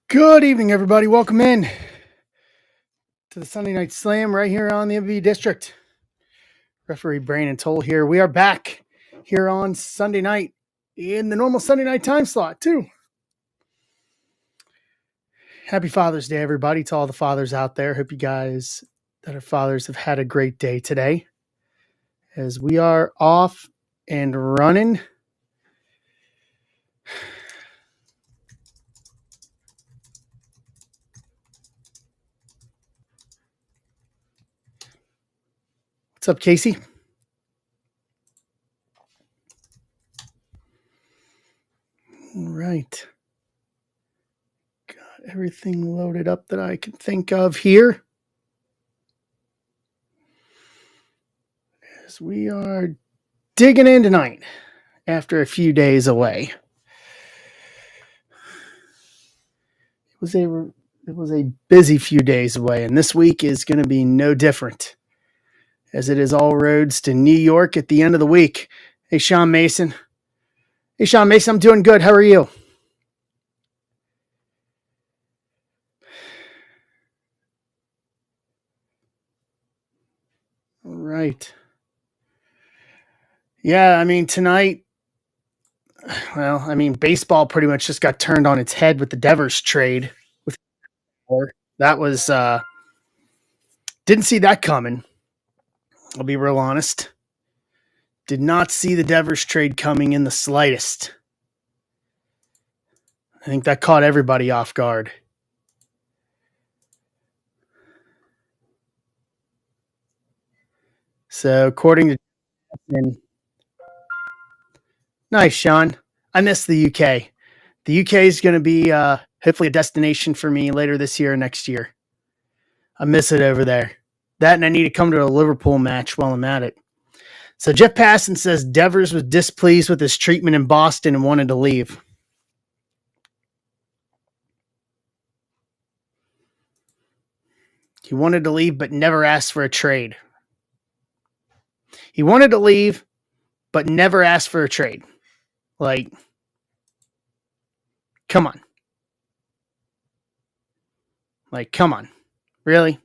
Good evening, everybody. Welcome in to the Sunday Night Slam right here on the MV District. Referee Brandon Toll here. We are back here on Sunday night in the normal Sunday night time slot, too. Happy Father's Day, everybody, to all the fathers out there. Hope you guys that are fathers have had a great day today as we are off and running. What's up, Casey? All right. Got everything loaded up that I can think of here. As we are digging in tonight after a few days away. It was a busy few days away, and this week is going to be no different, as it is all roads to New York at the end of the week. Hey, Sean Mason. Hey, Sean Mason, I'm doing good. How are you? All right. Yeah, tonight, baseball pretty much just got turned on its head with the Devers trade. That was, didn't see that coming. I'll be real honest. Did not see the Devers trade coming in the slightest. I think that caught everybody off guard. So, according to nice, Sean. I miss the UK. The UK is going to be hopefully a destination for me later this year or next year. I miss it over there. That and I need to come to a Liverpool match while I'm at it. So Jeff Passan says Devers was displeased with his treatment in Boston and wanted to leave. He wanted to leave but never asked for a trade. He wanted to leave but never asked for a trade. Like, come on. Like, come on. Really?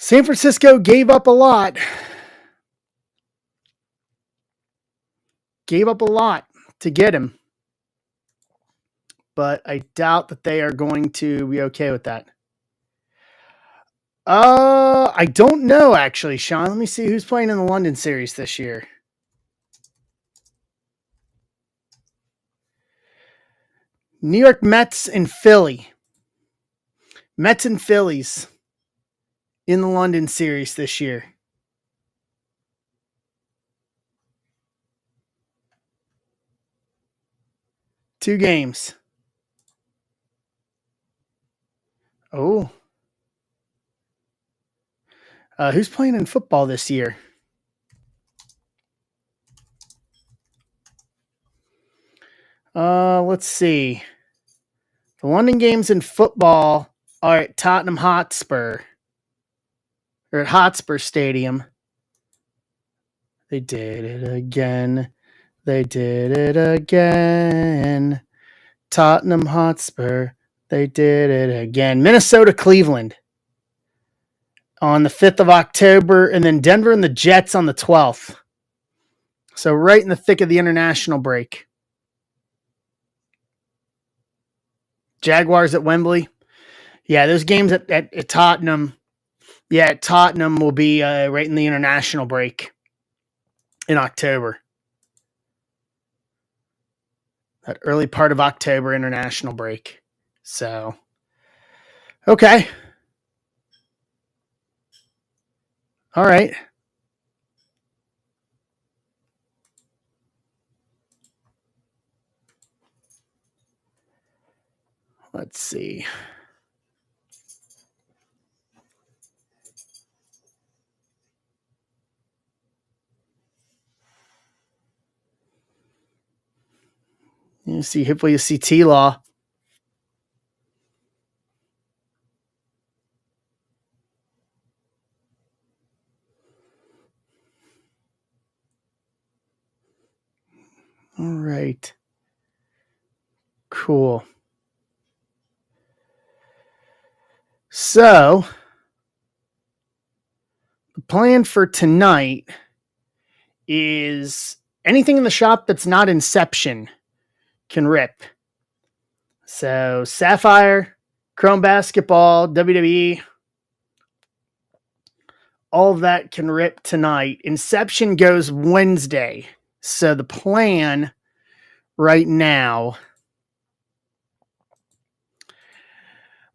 San Francisco gave up a lot. Gave up a lot to get him. But I doubt that they are going to be okay with that. I don't know, actually, Sean. Let me see who's playing in the London series this year. New York Mets and Philly. Mets and Phillies in the London series this year. Two games. Oh. Who's playing in football this year? Let's see. The London games in football are at Tottenham Hotspur. Or at Hotspur Stadium. They did it again. They did it again. Tottenham Hotspur. They did it again. Minnesota, Cleveland on the 5th of October, and then Denver and the Jets on the 12th. So right in the thick of the international break. Jaguars at Wembley. Yeah, those games at Tottenham. Yeah, at Tottenham will be right in the international break in October. That early part of October international break. So, okay. All right. Let's see. You see, hopefully you see T-Law. All right. Cool. So, the plan for tonight is anything in the shop that's not Inception can rip. So, Sapphire, Chrome Basketball, WWE, all of that can rip tonight. Inception goes Wednesday. So, the plan right now,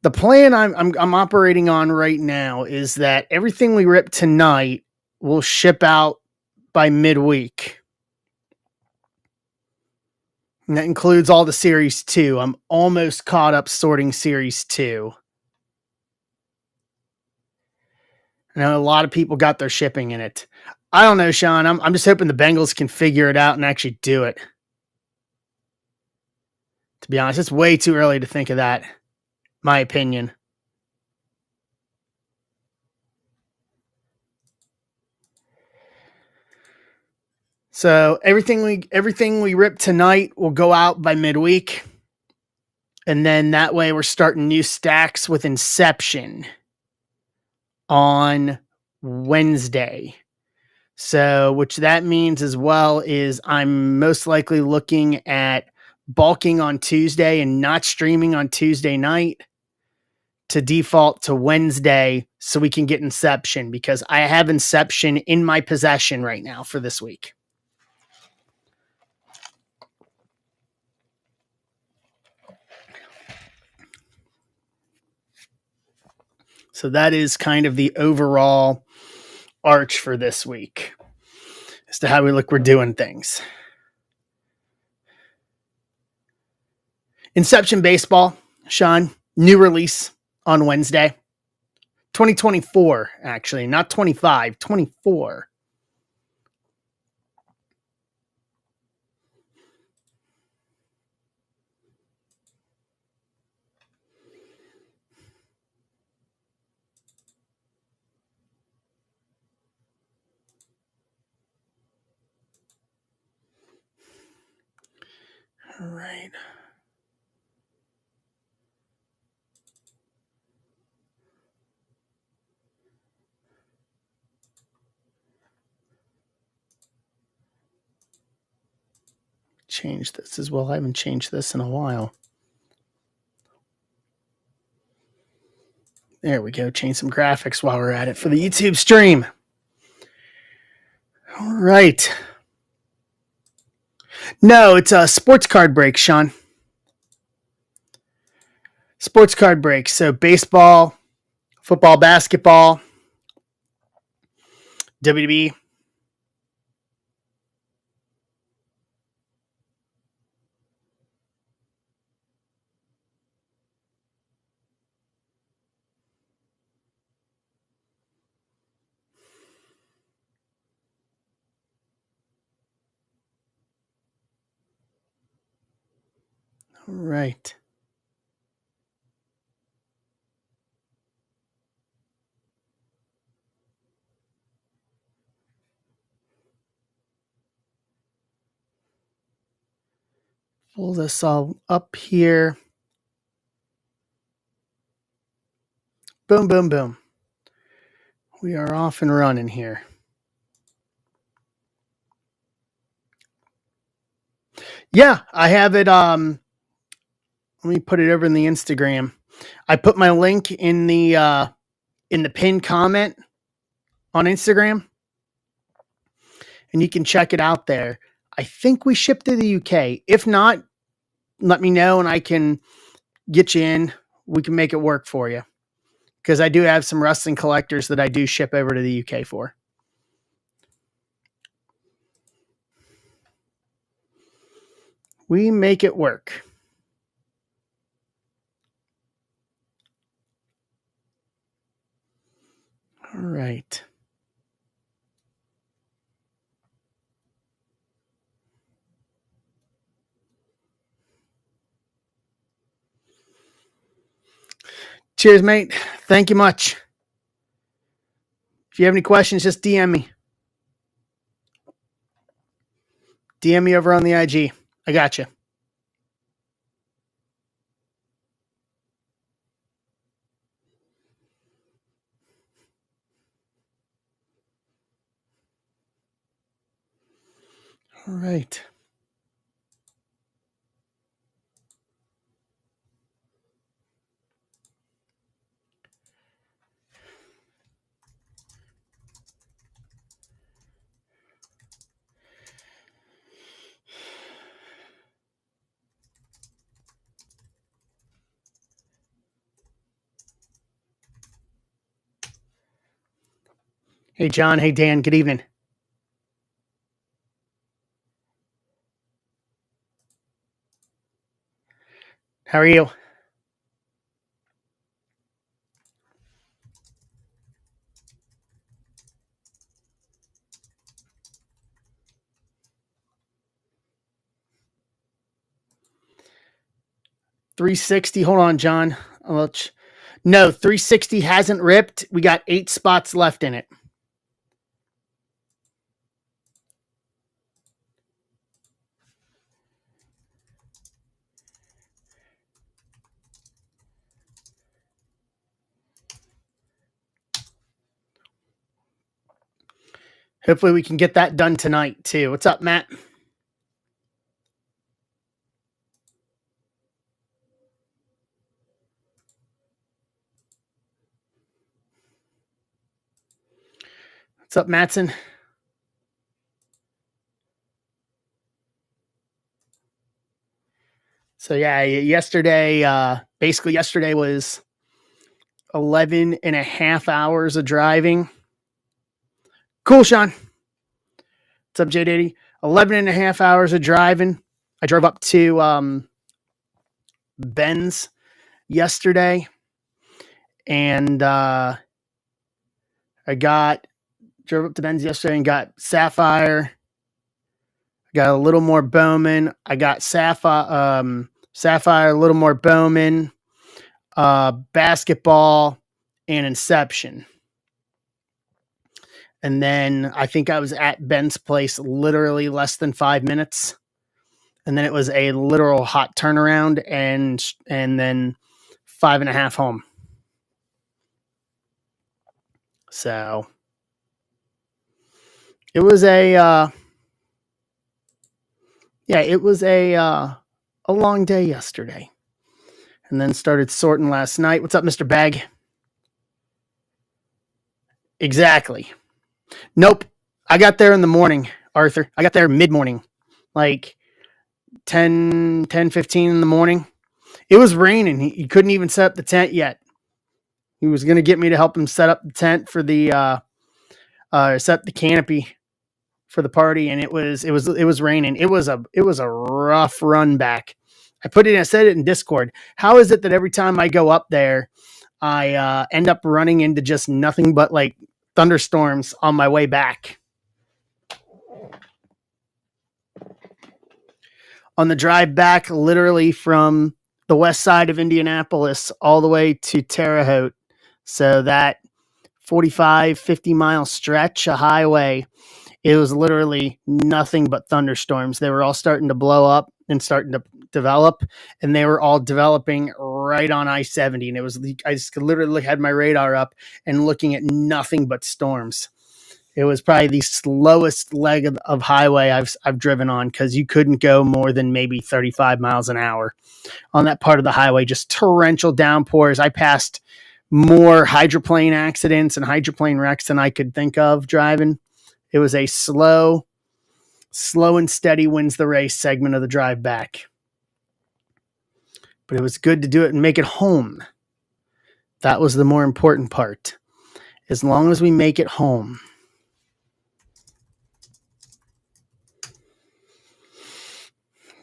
the plan I'm operating on right now is that everything we rip tonight will ship out by midweek. And that includes all the Series 2. I'm almost caught up sorting Series 2. I know a lot of people got their shipping in it. I don't know, Sean. I'm just hoping the Bengals can figure it out and actually do it. To be honest, it's way too early to think of that. My opinion. So everything we rip tonight will go out by midweek. And then that way we're starting new stacks with Inception on Wednesday. So, which that means as well is I'm most likely looking at bulking on Tuesday and not streaming on Tuesday night to default to Wednesday so we can get Inception, because I have Inception in my possession right now for this week. So that is kind of the overall arch for this week as to how we're doing things. Inception Baseball, Sean, new release on Wednesday. 2024, actually, not 25, 24. All right. Change this as well. I haven't changed this in a while. There we go. Change some graphics while we're at it for the YouTube stream. All right. No, it's a sports card break, Sean. Sports card break. So baseball, football, basketball, WWE. All right. Pull this all up here. Boom, boom, boom. We are off and running here. Yeah, I have it. Let me put it over in the Instagram. I put my link in the pinned comment on Instagram, and you can check it out there. I think we ship to the UK. If not, let me know and I can get you in. We can make it work for you, because I do have some wrestling collectors that I do ship over to the UK for. We make it work. All right. Cheers, mate. Thank you much. If you have any questions, just DM me. DM me over on the IG. I got you. All right. Hey, John. Hey, Dan. Good evening. How are you? $360. Hold on, John. No, 360 hasn't ripped. We got 8 spots left in it. Hopefully we can get that done tonight, too. What's up, Matt? What's up, Matson? So, yeah, yesterday, basically yesterday was 11 and a half hours of driving. Cool, Sean. What's up, J80? 11 and a half hours of driving. I drove up to Ben's yesterday, and I drove up to Ben's yesterday and got Sapphire. Got a little more Bowman. I got Sapphire, a little more Bowman, Basketball, and Inception. And then I think I was at Ben's place literally less than 5 minutes. And then it was a literal hot turnaround and then 5.5 home. So it was a long day yesterday. And then started sorting last night. What's up, Mr. Bag? Exactly. Nope. I got there in the morning, Arthur. I got there mid-morning. Like 10:15 in the morning. It was raining. He couldn't even set up the tent yet. He was going to get me to help him set up the tent for the set up the canopy for the party, and it was raining. It was a rough run back. I said it in Discord. How is it that every time I go up there, I end up running into just nothing but like thunderstorms on my way back? On the drive back, literally from the west side of Indianapolis all the way to Terre Haute. So that 45, 50-mile stretch of highway, it was literally nothing but thunderstorms. They were all starting to blow up and starting to develop, and they were all developing right on I-70. And it was, I just literally had my radar up and looking at nothing but storms. It was probably the slowest leg of highway I've driven on, because you couldn't go more than maybe 35 miles an hour on that part of the highway. Just torrential downpours. I passed more hydroplane accidents and hydroplane wrecks than I could think of driving. It was a slow and steady wins the race segment of the drive back. But it was good to do it and make it home. That was the more important part. As long as we make it home.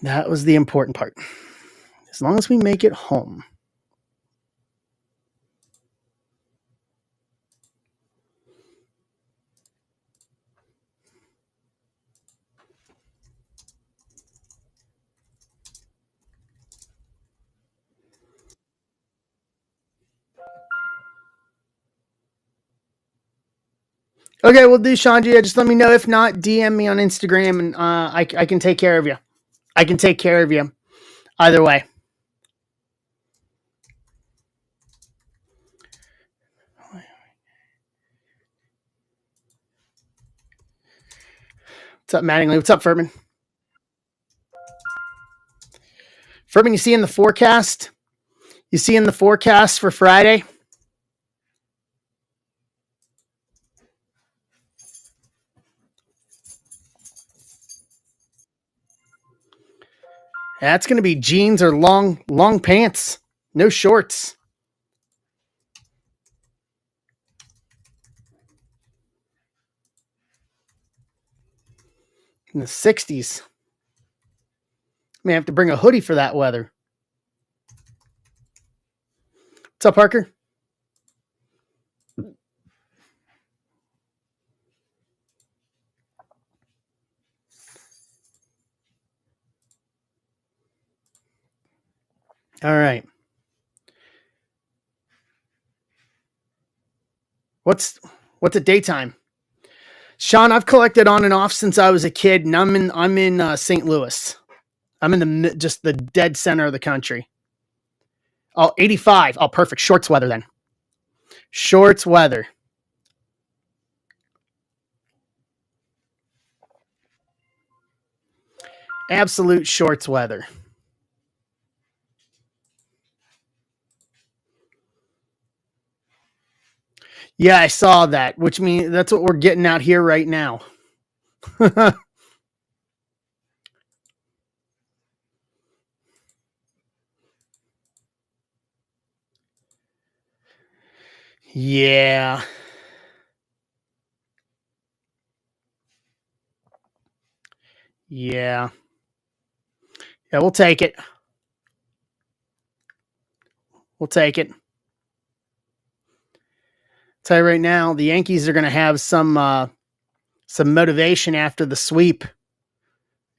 That was the important part. As long as we make it home. Okay, we'll do, Shanji. Just let me know. If not, DM me on Instagram, and I can take care of you. I can take care of you either way. What's up, Mattingly? What's up, Furman? Furman, you see in the forecast? You see in the forecast for Friday? That's going to be jeans or long pants. No shorts. In the 60s. May have to bring a hoodie for that weather. What's up, Parker? All right. What's a daytime? Sean, I've collected on and off since I was a kid, and I'm in St. Louis. I'm in just the dead center of the country. Oh, 85. Oh, perfect. Shorts weather then. Shorts weather. Absolute shorts weather. Yeah, I saw that, which means that's what we're getting out here right now. Yeah. Yeah. Yeah, we'll take it. We'll take it. Tell you right now, the Yankees are going to have some motivation after the sweep,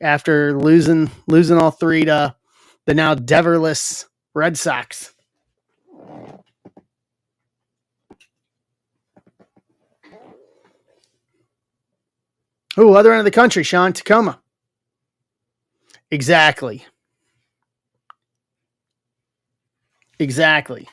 after losing all three to the now Deverless Red Sox. Oh, other end of the country, Sean, Tacoma. Exactly. Exactly.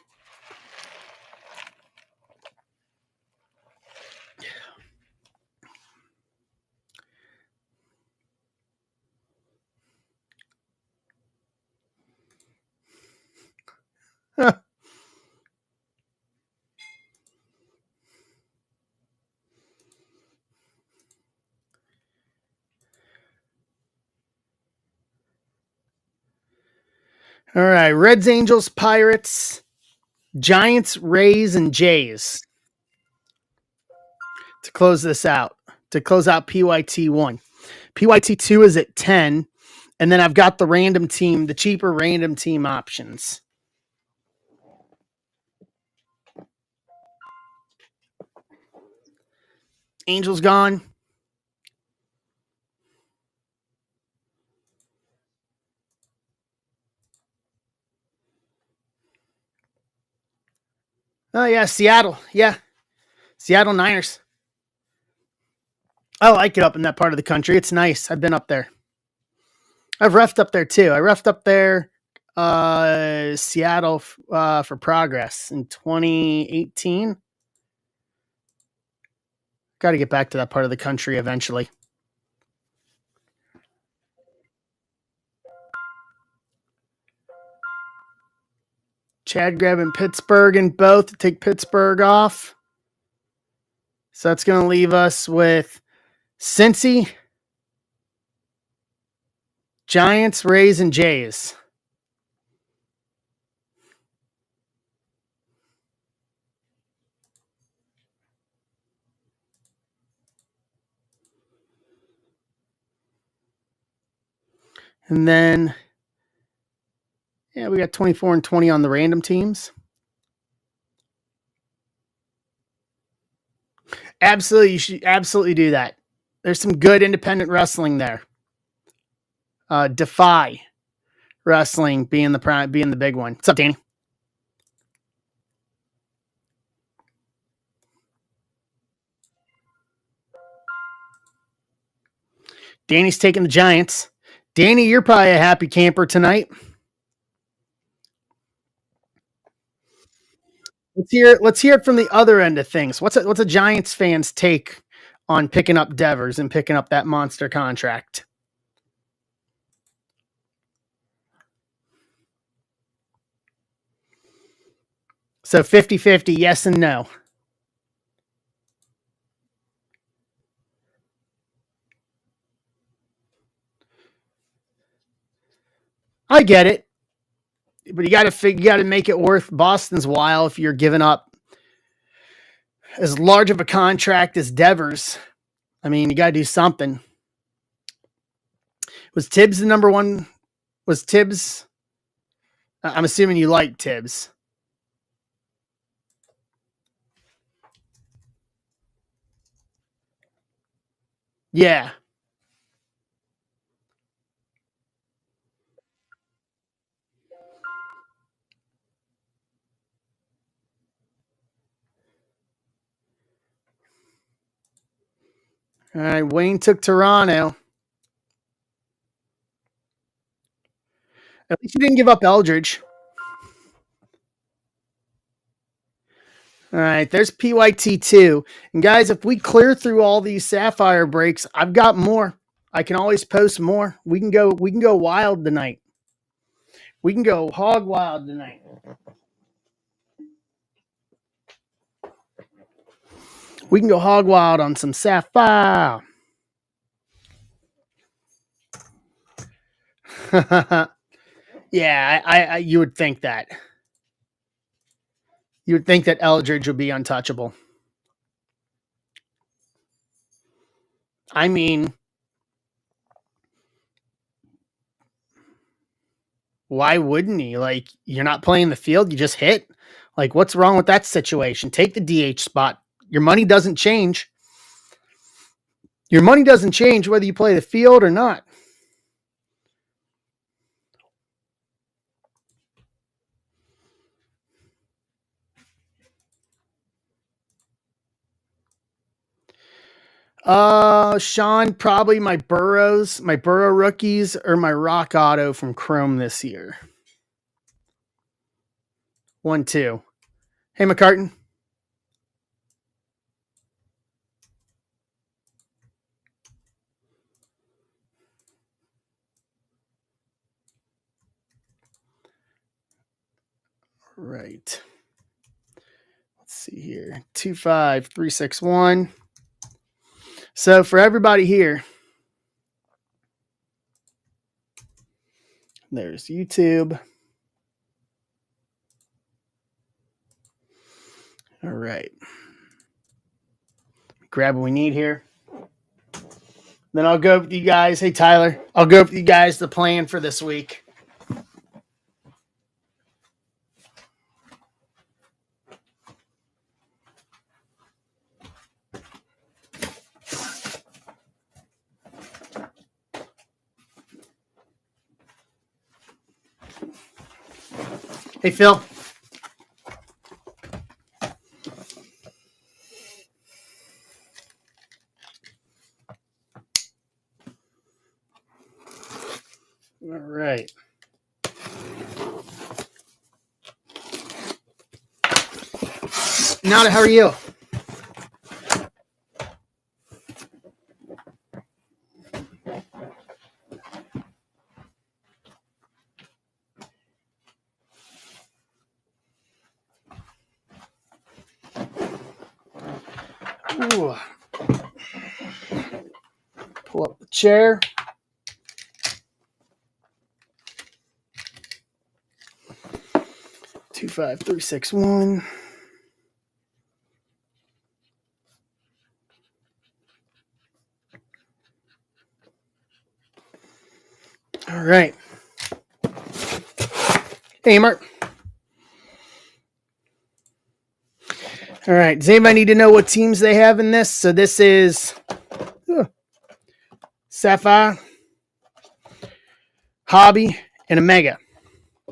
All right, Reds, Angels, Pirates, Giants, Rays, and Jays to close this out. To close out PYT 1. PYT 2 is at 10, and then I've got the random team, the cheaper random team options. Angels gone. Oh, yeah, Seattle. Yeah, Seattle Niners. I like it up in that part of the country. It's nice. I've been up there. I've refed up there too. I refed up there, Seattle for Progress in 2018. Got to get back to that part of the country eventually. Chad grabbing Pittsburgh and both to take Pittsburgh off. So that's going to leave us with Cincy, Giants, Rays, and Jays. And then, yeah, we got 24 and 20 on the random teams. Absolutely, you should absolutely do that. There's some good independent wrestling there. Defy Wrestling being the big one. What's up, Danny? Danny's taking the Giants. Danny, you're probably a happy camper tonight. Let's hear it from the other end of things. What's a Giants fan's take on picking up Devers and picking up that monster contract? So 50-50, yes and no. I get it, but you got to make it worth Boston's while if you're giving up as large of a contract as Devers. I mean, you got to do something. Was Tibbs the number one? Was Tibbs? I'm assuming you like Tibbs. Yeah. All right. Wayne took Toronto. At least you didn't give up Eldridge. All right, there's PYT2. And guys, if we clear through all these Sapphire breaks, I've got more. I can always post more. We can go wild tonight. We can go hog wild tonight. We can go hog wild on some Sapphire. Yeah, I you would think that. You would think that Eldridge would be untouchable. I mean, why wouldn't he? Like, you're not playing the field, you just hit. Like, what's wrong with that situation? Take the DH spot. Your money doesn't change. Your money doesn't change whether you play the field or not. Sean, probably my Burrow rookies, or my Rock Auto from Chrome this year. 1-2. Hey, McCartan. Right. Let's see here. 25361. So for everybody here, there's YouTube. All right. Grab what we need here. Then I'll go with you guys. Hey, Tyler, I'll go with you guys the plan for this week. Hey, Phil. All right. Nada, how are you? Ooh. Pull up the chair. Two, 5, 3, 6, 1. All right. Hey, Mark. All right. Does anybody need to know what teams they have in this? So this is Sapphire, Hobby, and Omega.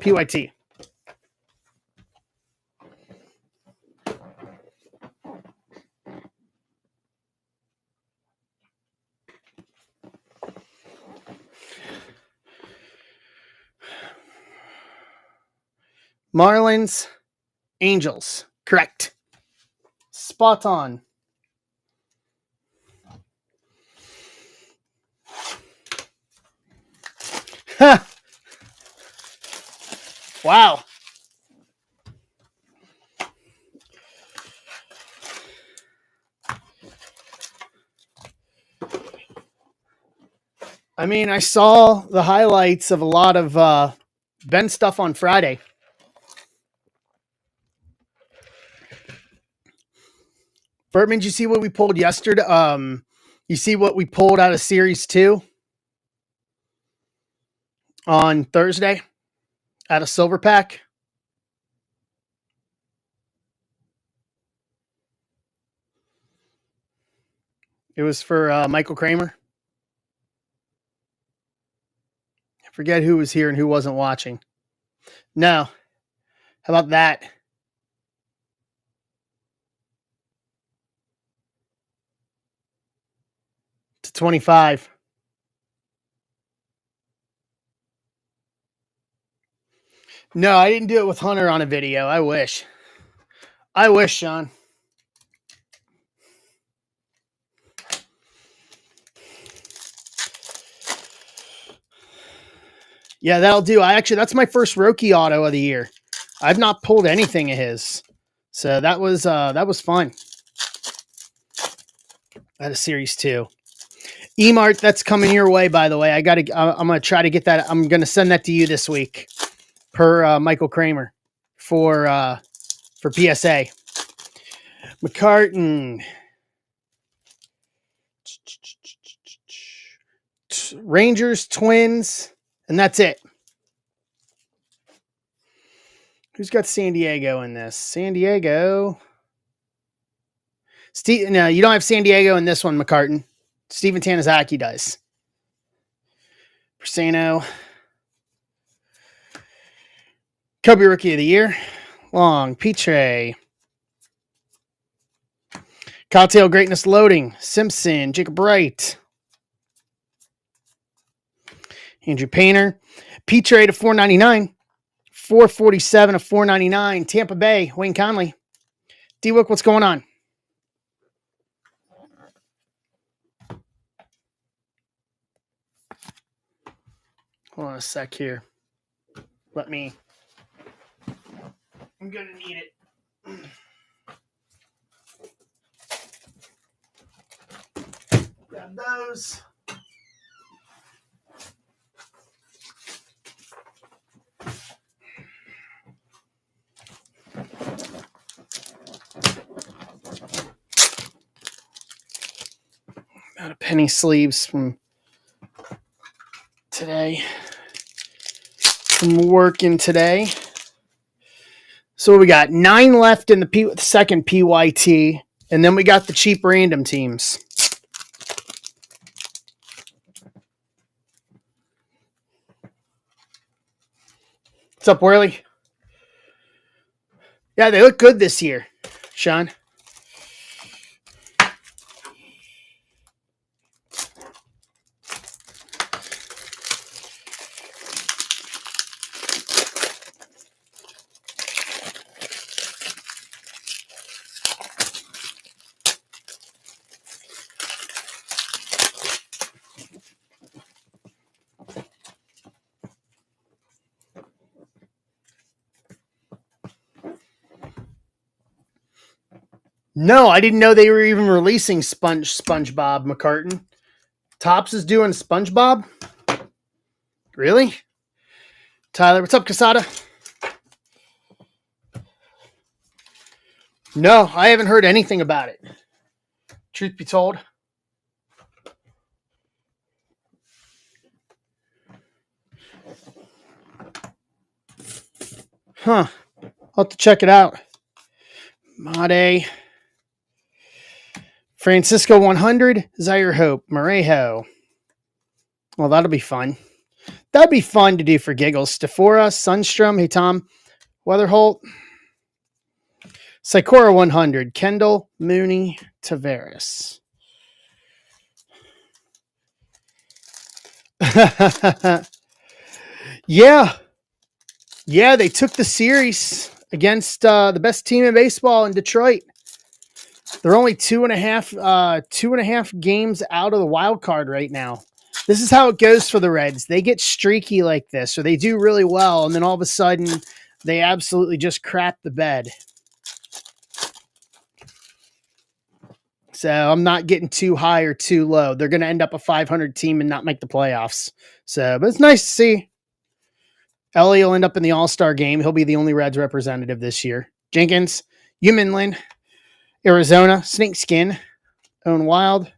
PYT. Marlins, Angels. Correct. Spot on. Wow. I mean, I saw the highlights of a lot of Ben stuff on Friday. Bertman, did you see what we pulled yesterday? You see what we pulled out of Series 2 on Thursday out of Silver Pack? It was for Michael Kramer. I forget who was here and who wasn't watching. No. How about that? To 25. No, I didn't do it with Hunter on a video. I wish. I wish, Sean. Yeah, that'll do. That's my first rookie auto of the year. I've not pulled anything of his. So that was fun. Out of Series 2. Emart, that's coming your way, by the way. I'm gonna try to get that. I'm gonna send that to you this week per Michael Kramer for PSA. McCartan. Rangers, Twins, and that's it. Who's got San Diego in this? San Diego. No, you don't have San Diego in this one, McCartan. Steven Tanizaki does. Persano. Kobe Rookie of the Year. Long. Petre. Cocktail Greatness Loading. Simpson. Jacob Wright. Andrew Painter. Petre to 499. 447 to 499. Tampa Bay. Wayne Conley. D-Wick, what's going on? Hold on a sec here. I'm going to need it. Grab those. Out of penny sleeves from today. From working today. So we got 9 left in the second PYT, and then we got the cheap random teams. What's up, Worley? Yeah, they look good this year, Sean. No, I didn't know they were even releasing SpongeBob, McCartan. Topps is doing SpongeBob? Really? Tyler, what's up, Casada? No, I haven't heard anything about it. Truth be told. Huh. I'll have to check it out. Made. Francisco 100. Zaire Hope. Morejo. Well, that'll be fun. That'd be fun to do for giggles. Stafora, Sundstrom. Hey, Tom. Weatherholt. Sikora 100. Kendall, Mooney, Tavares. Yeah. Yeah, they took the series against the best team in baseball in Detroit. They're only 2.5 games out of the wild card right now. This is how it goes for the Reds. They get streaky like this, or they do really well, and then all of a sudden they absolutely just crap the bed. So I'm not getting too high or too low. They're going to end up a 500 team and not make the playoffs. So, but it's nice to see. Ellie will end up in the All-Star game. He'll be the only Reds representative this year. Jenkins, Uminlin, Arizona, Snakeskin, Owen Wild.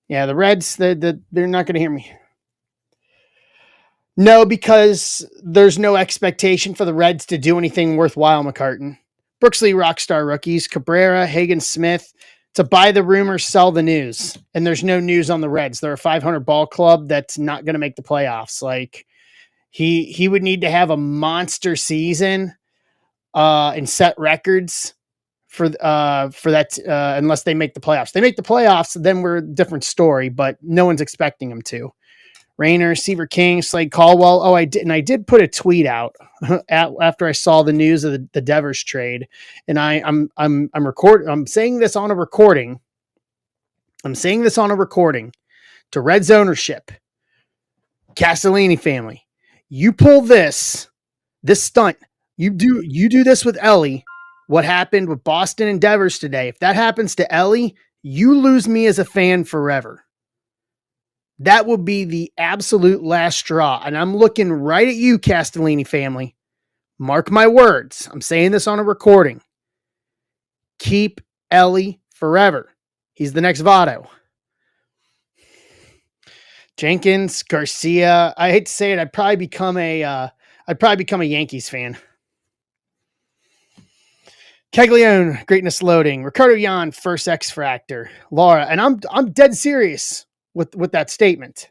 Yeah, the Reds, they're not going to hear me. No, because there's no expectation for the Reds to do anything worthwhile, McCartan. Brooksley Rockstar rookies, Cabrera, Hagen Smith, to buy the rumors, sell the news. And there's no news on the Reds. They're a 500 ball club that's not going to make the playoffs. Like, he would need to have a monster season and set records for that unless they make the playoffs. They make the playoffs, then we're a different story, but no one's expecting them to. Rayner, Seaver King, Slade Caldwell. Oh, I did put a tweet out after I saw the news of the Devers trade, and I'm saying this on a recording. I'm saying this on a recording to Reds ownership, Castellini family. You pull this stunt. You do this with Ellie. What happened with Boston and Devers today? If that happens to Ellie, you lose me as a fan forever. That will be the absolute last straw. And I'm looking right at you, Castellini family. Mark my words. I'm saying this on a recording. Keep Ellie forever. He's the next Votto. Jenkins, Garcia. I hate to say it. I'd probably become a Yankees fan. Caglione, greatness loading. Ricardo Yan, first X Factor. Laura, and I'm dead serious with that statement.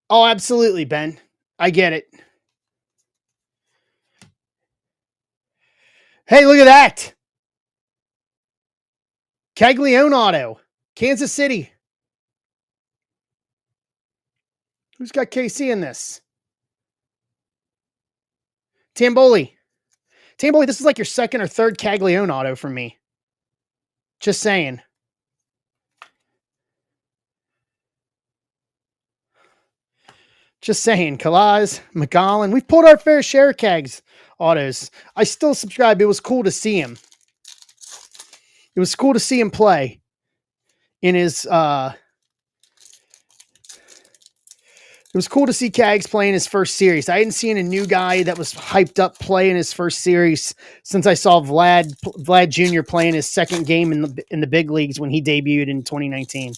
Oh, absolutely, Ben. I get it. Hey, look at that. Caglione auto. Kansas City. Who's got KC in this? Tamboli. Tamboli, this is like your second or third Caglione auto from me. Just saying. Just saying. Kalaz, McGowan. We've pulled our fair share of Cags autos. I still subscribe. It was cool to see him. It was cool to see him play in his it was cool to see Cags play in his first series. I hadn't seen a new guy that was hyped up play in his first series since I saw Vlad Jr. playing his second game in the big leagues when he debuted in 2019.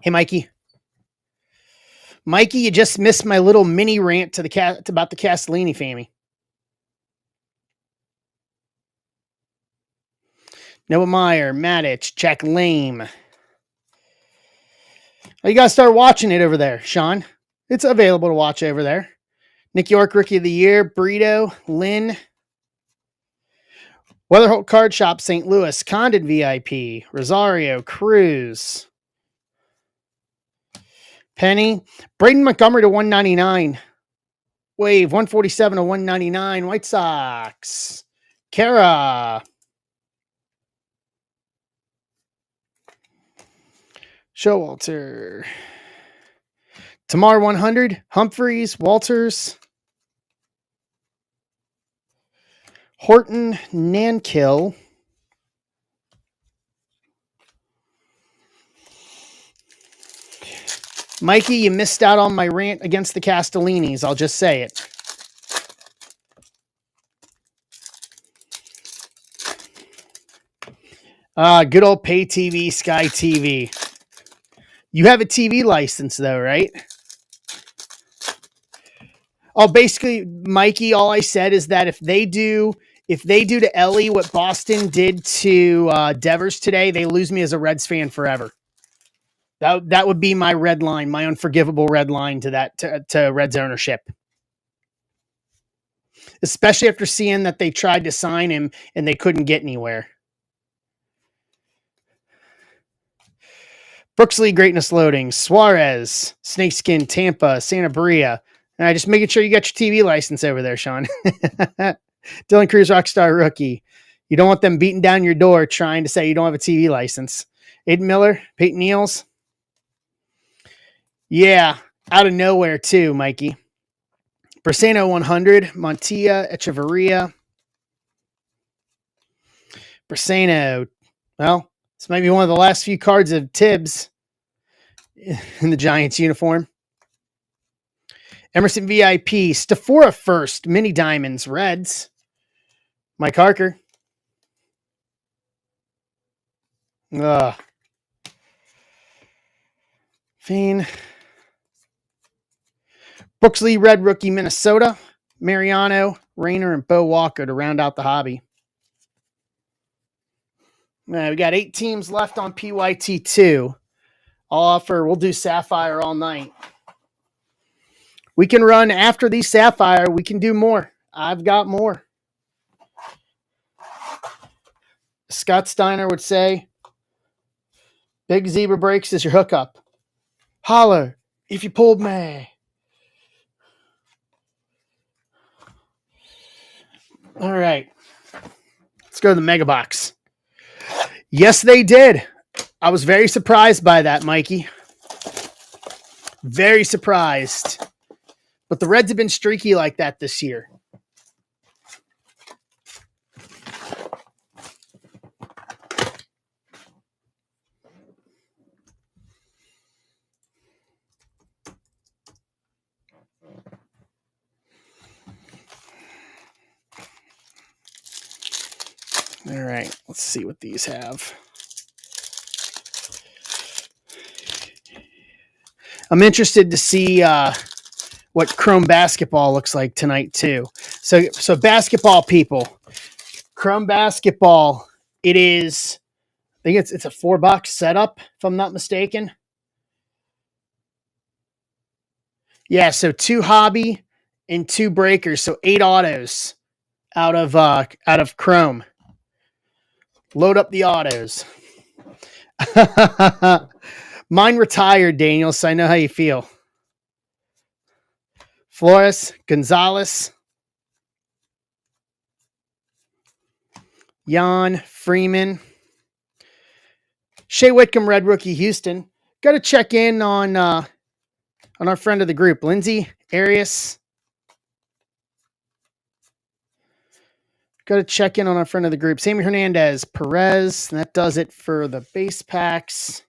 Hey, Mikey. Mikey, you just missed my little mini rant about the Castellini family. Noah Meyer, Matic, Jack Lame. Oh, you got to start watching it over there, Sean. It's available to watch over there. Nick York, Rookie of the Year, Burrito, Lynn. Weatherholt Card Shop, St. Louis, Condon VIP, Rosario, Cruz. Penny, Braden Montgomery to 199. Wave, 147 to 199. White Sox. Kara. Showalter. Tamar 100. Humphreys. Walters. Horton. Nankill. Mikey, you missed out on my rant against the Castellinis. I'll just say it. Good old pay TV, Sky TV. You have a TV license, though, right? Oh, basically, Mikey, all I said is that if they do to Ellie what Boston did to Devers today, they lose me as a Reds fan forever. That would be my red line, my unforgivable red line to Reds ownership. especially after seeing that they tried to sign him and they couldn't get anywhere. Brooks Lee Greatness Loading, Suarez, Snakeskin, Tampa, Santa Maria. All right, just making sure you got your TV license over there, Sean. Dylan Cruz, Rockstar Rookie. You don't want them beating down your door trying to say you don't have a TV license. Aiden Miller, Peyton Neals. Yeah, out of nowhere too, Mikey. Brasano 100, Montilla, Echeverria. Brasano, well, this might be one of the last few cards of Tibbs in the Giants uniform. Emerson VIP, Stafora first, Mini Diamonds, Reds. Mike Harker. Fiend. Brooks Lee, Red Rookie, Minnesota. Mariano, Rayner, and Bo Walker to round out the hobby. We got 8 teams left on PYT2. We'll do Sapphire all night. We can run after these Sapphire. We can do more. I've got more. Scott Steiner would say, Big Zebra Breaks is your hookup. Holler if you pulled me. All right. Let's go to the Mega Box. Yes, they did. I was very surprised by that, Mikey. Very surprised. But the Reds have been streaky like that this year. All right, let's see what these have. I'm interested to see what Chrome Basketball looks like tonight too. So basketball people, Chrome Basketball. It is, I think it's a $4 setup if I'm not mistaken. Yeah, so 2 hobby and 2 breakers, so 8 autos out of Chrome. Load up the autos. Mine retired, Daniel, so I know how you feel. Flores, Gonzalez, Jan, Freeman, Shea Whitcomb, Red Rookie, Houston. Got to check in on our friend of the group, Lindsay Arias. Got to check in on our friend of the group, Sammy Hernandez, Perez. And that does it for the base packs.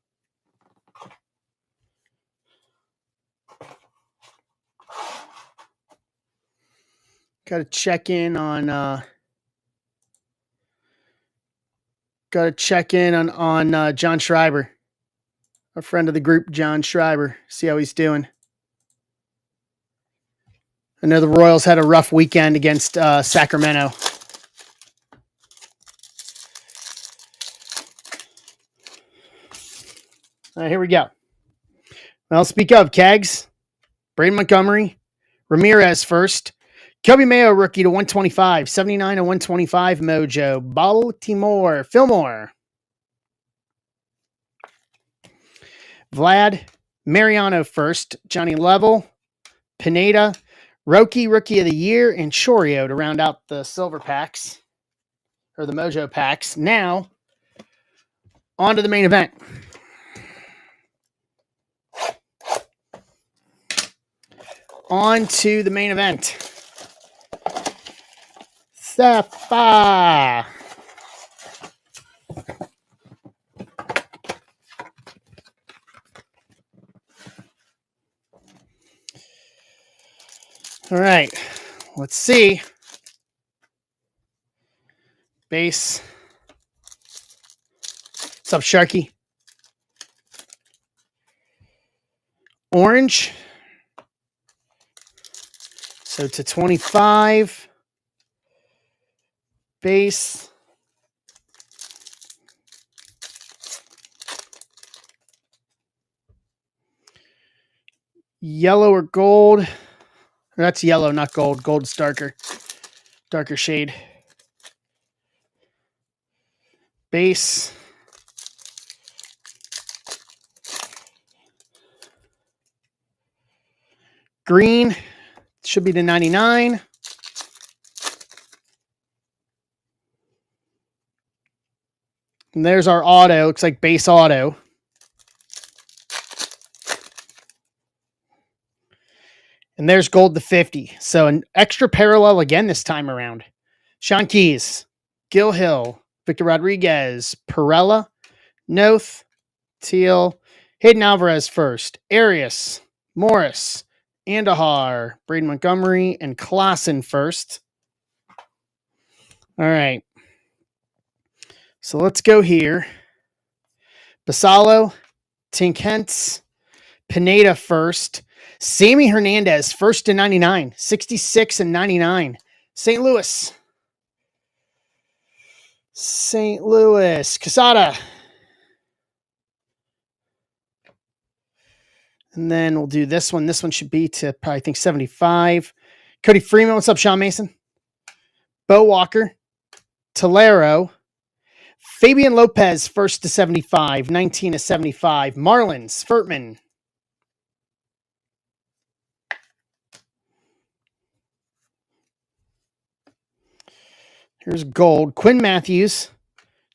Got to check in on John Schreiber, a friend of the group, John Schreiber. See how he's doing. I know the Royals had a rough weekend against Sacramento. All right, here we go. Well, speak of Kegs, Braden Montgomery, Ramirez first. Kelby Mayo, rookie to 125, 79 to 125 mojo. Baltimore, Fillmore. Vlad, Mariano first. Johnny Level, Pineda, Roki, rookie of the year, and Chorio to round out the silver packs, or the mojo packs. Now, on to the main event. On to the main event. Sapphire. All right, let's see. Base. What's up, Sharky? Orange. So to 25. Base. Yellow or gold. That's yellow, not gold. Gold is darker. Darker shade. Base. Green. Should be the 99. And there's our auto. Looks like base auto. And there's gold to 50. So an extra parallel again this time around. Sean Keys, Gil Hill, Victor Rodriguez, Perella, Noth, Teal, Hayden Alvarez first, Arias, Morris, Andahar, Braden Montgomery, and Klassen first. All right. So let's go here. Basalo, Tink Hentz, Pineda first. Sammy Hernandez, first to 99, 66 and 99. St. Louis. Casada. And then we'll do this one. This one should be to probably, I think, 75. Cody Freeman. What's up, Sean Mason? Bo Walker. Tolero. Fabian Lopez, first to 75, 19 to 75. Marlins, Furtman. Here's gold. Quinn Matthews,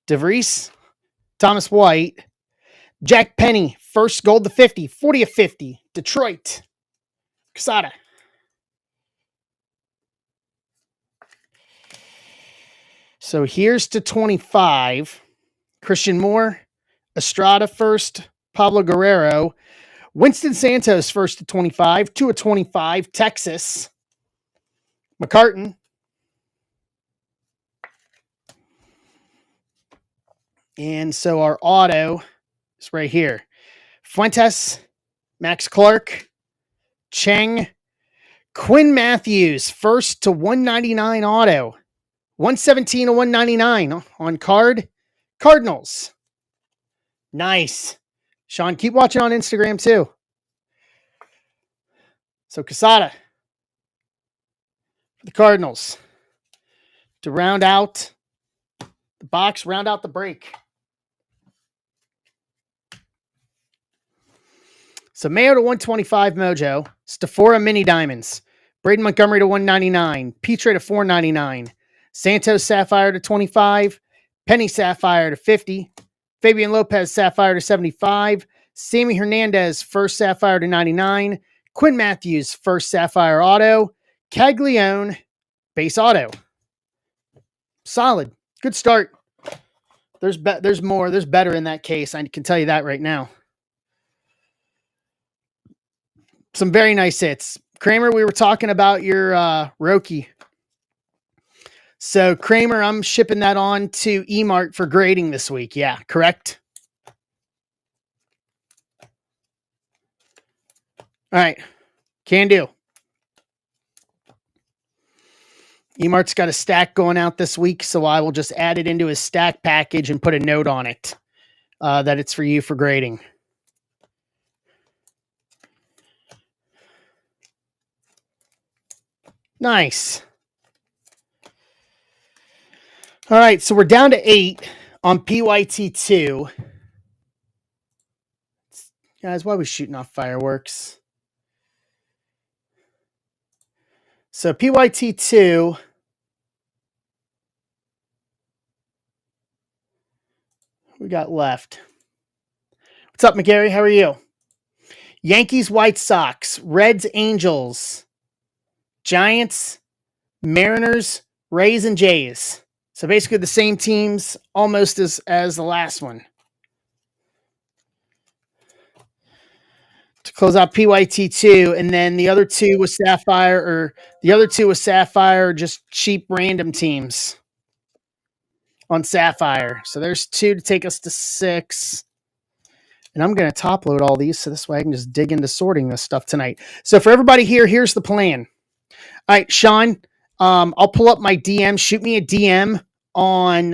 DeVries, Thomas White, Jack Penny, first gold to 50, 40 of 50. Detroit, Casada. So here's to 25. Christian Moore, Estrada first, Pablo Guerrero, Winston Santos first to 25, 2 of 25, Texas, McCartan. And so our auto is right here. Fuentes, Max Clark, Cheng, Quinn Matthews, first to 199 auto. 117 to 199 on card. Cardinals. Nice. Sean, keep watching on Instagram too. So Casada for the Cardinals. To round out the box, round out the break. So Mayo to 125 Mojo. Stafora Mini Diamonds. Braden Montgomery to 199. Petre to 499. Santos Sapphire to 25. Penny Sapphire to 50. Fabian Lopez Sapphire to 75. Sammy Hernandez first Sapphire to 99. Quinn Matthews first Sapphire auto. Caglione base auto. Solid. Good start. There's more. There's better in that case. I can tell you that right now. Some very nice hits. Kramer, we were talking about your Roki. So Kramer, I'm shipping that on to eMart for grading this week. Yeah, correct. All right. Can do. eMart's got a stack going out this week, so I will just add it into his stack package and put a note on it that it's for you for grading. Nice. All right, so we're down to 8 on PYT2. Guys, why are we shooting off fireworks? So PYT2. We got left. What's up, McGarry? How are you? Yankees, White Sox, Reds, Angels, Giants, Mariners, Rays, and Jays. So basically the same teams almost as the last one. To close out PYT2, and then the other two was Sapphire, just cheap random teams on Sapphire. So there's 2 to take us to 6. And I'm going to top load all these so this way I can just dig into sorting this stuff tonight. So for everybody here, here's the plan. All right, Sean, I'll pull up my DM. Shoot me a DM on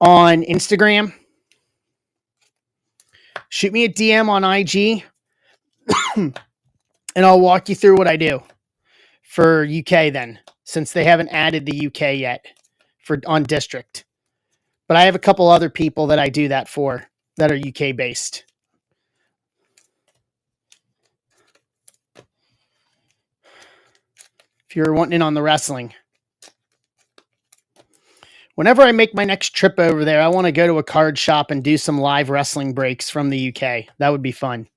Instagram. Shoot me a DM on IG. And I'll walk you through what I do for UK then. since they haven't added the UK yet on district. But I have a couple other people that I do that for that are UK based. If you're wanting in on the wrestling. Whenever I make my next trip over there, I want to go to a card shop and do some live wrestling breaks from the UK. That would be fun.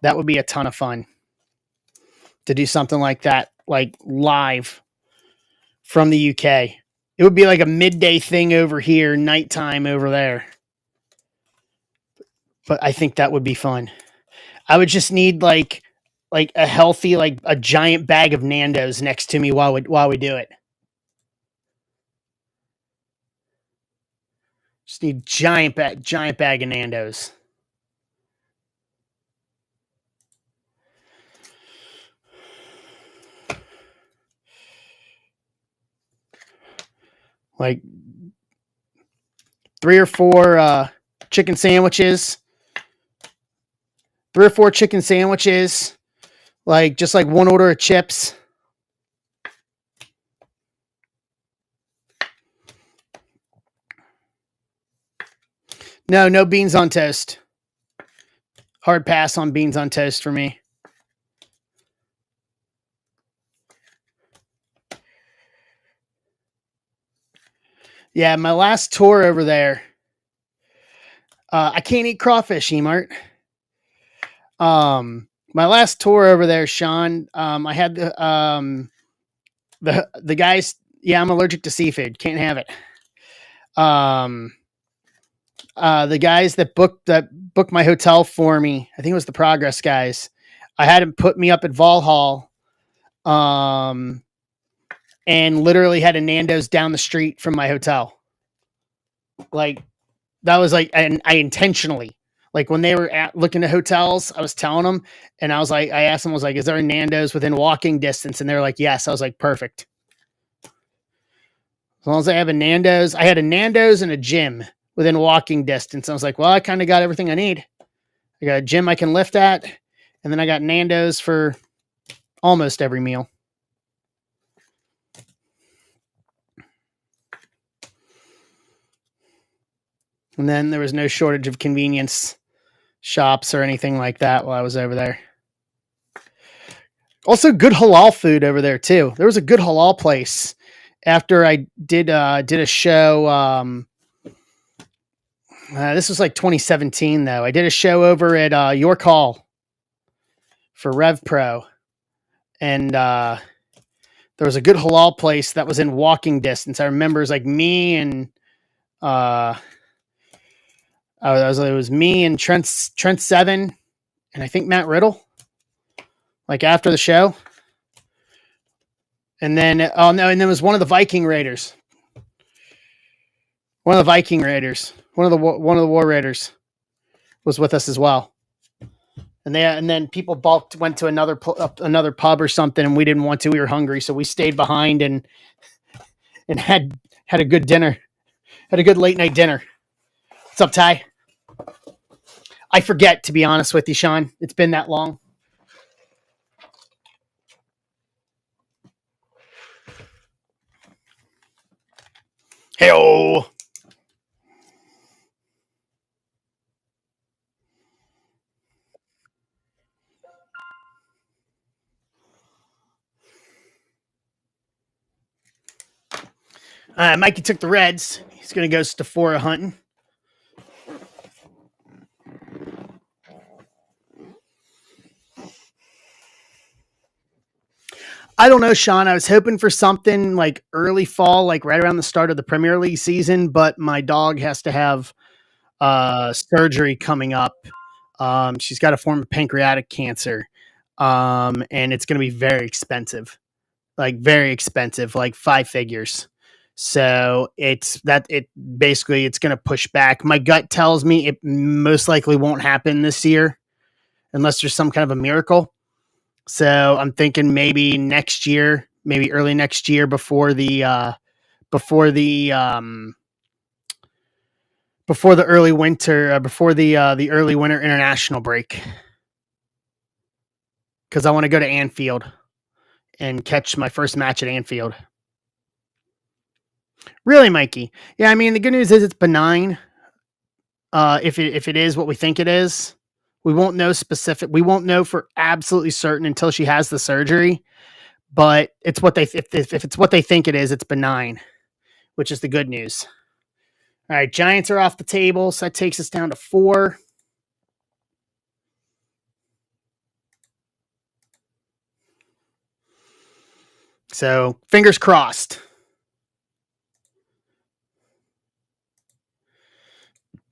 That would be a ton of fun to do something like that, like live from the UK. It would be like a midday thing over here, nighttime over there. But I think that would be fun. I would just need like a healthy, like a giant bag of Nando's next to me while we do it. Just need giant bag of Nando's. Like 3 or 4 chicken sandwiches. 3 or 4 chicken sandwiches. Like just like one order of chips. No beans on toast. Hard pass on beans on toast for me. Yeah, my last tour over there. I can't eat crawfish, Emart. My last tour over there, Sean. I had the guys. Yeah, I'm allergic to seafood. Can't have it. The guys that booked my hotel for me, I think it was the Progress guys. I had them put me up at Valhall, and literally had a Nando's down the street from my hotel. Like that was like, and I intentionally, like when they were looking at hotels, I was telling them, and I asked them, I was like, is there a Nando's within walking distance? And they're like, yes. I was like, perfect. As long as I have a Nando's, I had a Nando's and a gym within walking distance. I was like, well, I kind of got everything I need. I got a gym I can lift at, and then I got Nando's for almost every meal. And then there was no shortage of convenience shops or anything like that while I was over there. Also, good halal food over there too. There was a good halal place after I did a show. This was like 2017 though. I did a show over at York Hall for Rev Pro, and there was a good halal place that was in walking distance. I remember it was like me and it was me and Trent Seven, and I think Matt Riddle. Like after the show, and then and then it was one of the Viking Raiders. One of the Viking Raiders, one of the War Raiders, was with us as well. And then people went to another pub or something, and we didn't want to. We were hungry, so we stayed behind and had a good dinner, had a good late night dinner. What's up, Ty? I forget, to be honest with you, Sean. It's been that long. Hey-oh. Mikey took the Reds. He's going to go Sephora hunting. I don't know, Sean. I was hoping for something like early fall, like right around the start of the Premier League season, but my dog has to have surgery coming up. She's got a form of pancreatic cancer, and it's going to be very expensive, like 5 figures. So it's going to push back. My gut tells me it most likely won't happen this year unless there's some kind of a miracle. So I'm thinking maybe next year, maybe early next year before the early winter, before the early winter international break. Because I want to go to Anfield and catch my first match at Anfield. Really, Mikey? Yeah, I mean, the good news is it's benign. If it is what we think it is, we won't know specific. We won't know for absolutely certain until she has the surgery. But it's what they if it's what they think it is, it's benign, which is the good news. All right, Giants are off the table, so that takes us down to 4. So fingers crossed.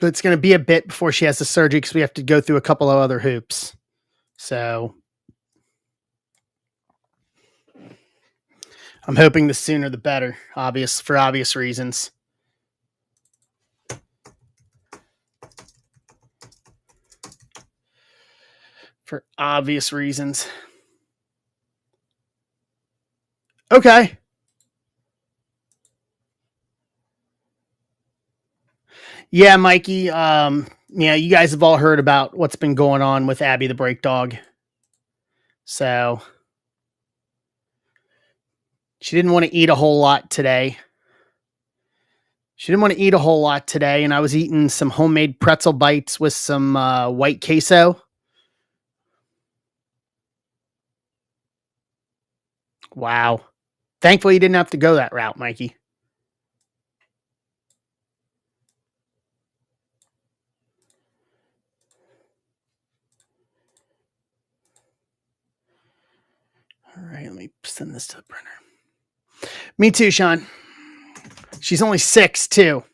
But it's going to be a bit before she has the surgery because we have to go through a couple of other hoops. So I'm hoping the sooner the better, for obvious reasons. For obvious reasons. Okay. Yeah, Mikey. Yeah, you guys have all heard about what's been going on with Abby the Break Dog. So she didn't want to eat a whole lot today. And I was eating some homemade pretzel bites with some white queso. Wow. Thankfully, you didn't have to go that route, Mikey. All right, let me send this to the printer. Me too, Sean. She's only 6, too.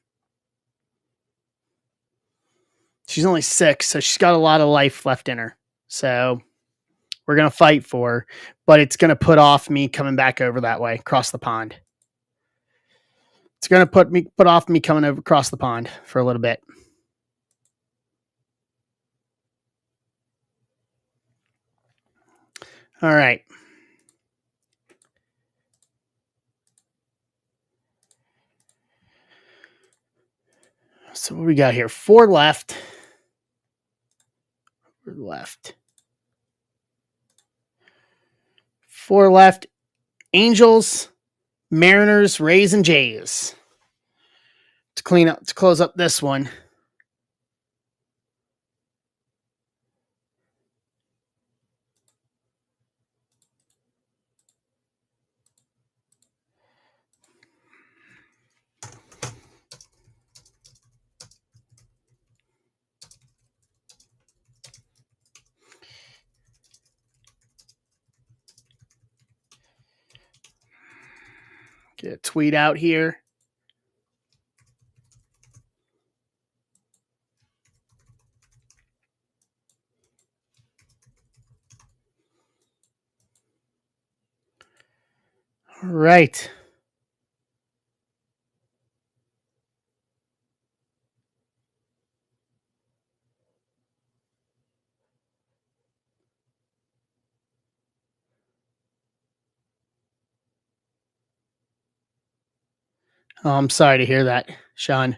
She's only 6, so she's got a lot of life left in her. So we're going to fight for her, but it's going to put off me coming back over that way, across the pond. It's going to put off me coming over across the pond for a little bit. All right. So what we got here? 4 left. 4 left. Angels, Mariners, Rays, and Jays. To close up this one. Get a tweet out here. All right. Oh, I'm sorry to hear that, Sean.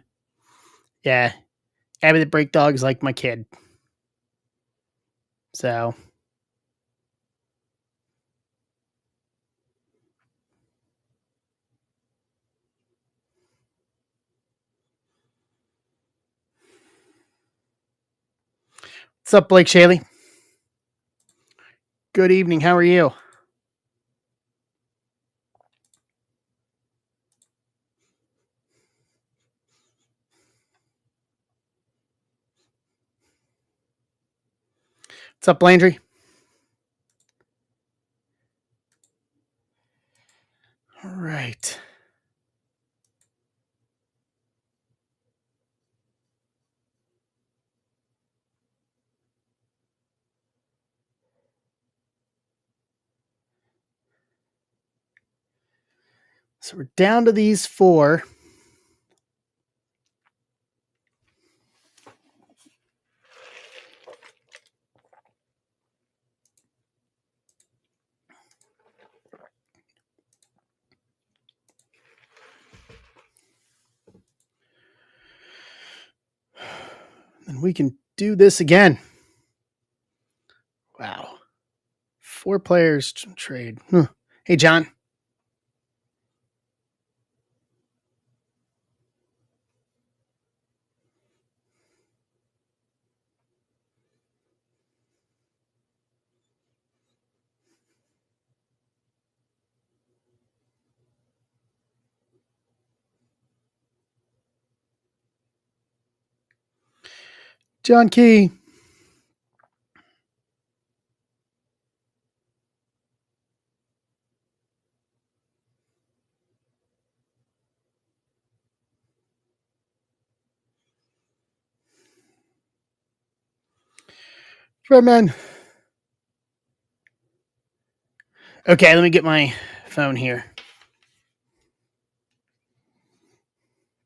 Yeah. Abby the Break Dog is like my kid. So. What's up, Blake Shaley? Good evening. How are you? What's up, Landry? All right. So we're down to these 4. And we can do this again. Wow. 4 players trade. Hey, John. John Key. Redman. Okay, let me get my phone here.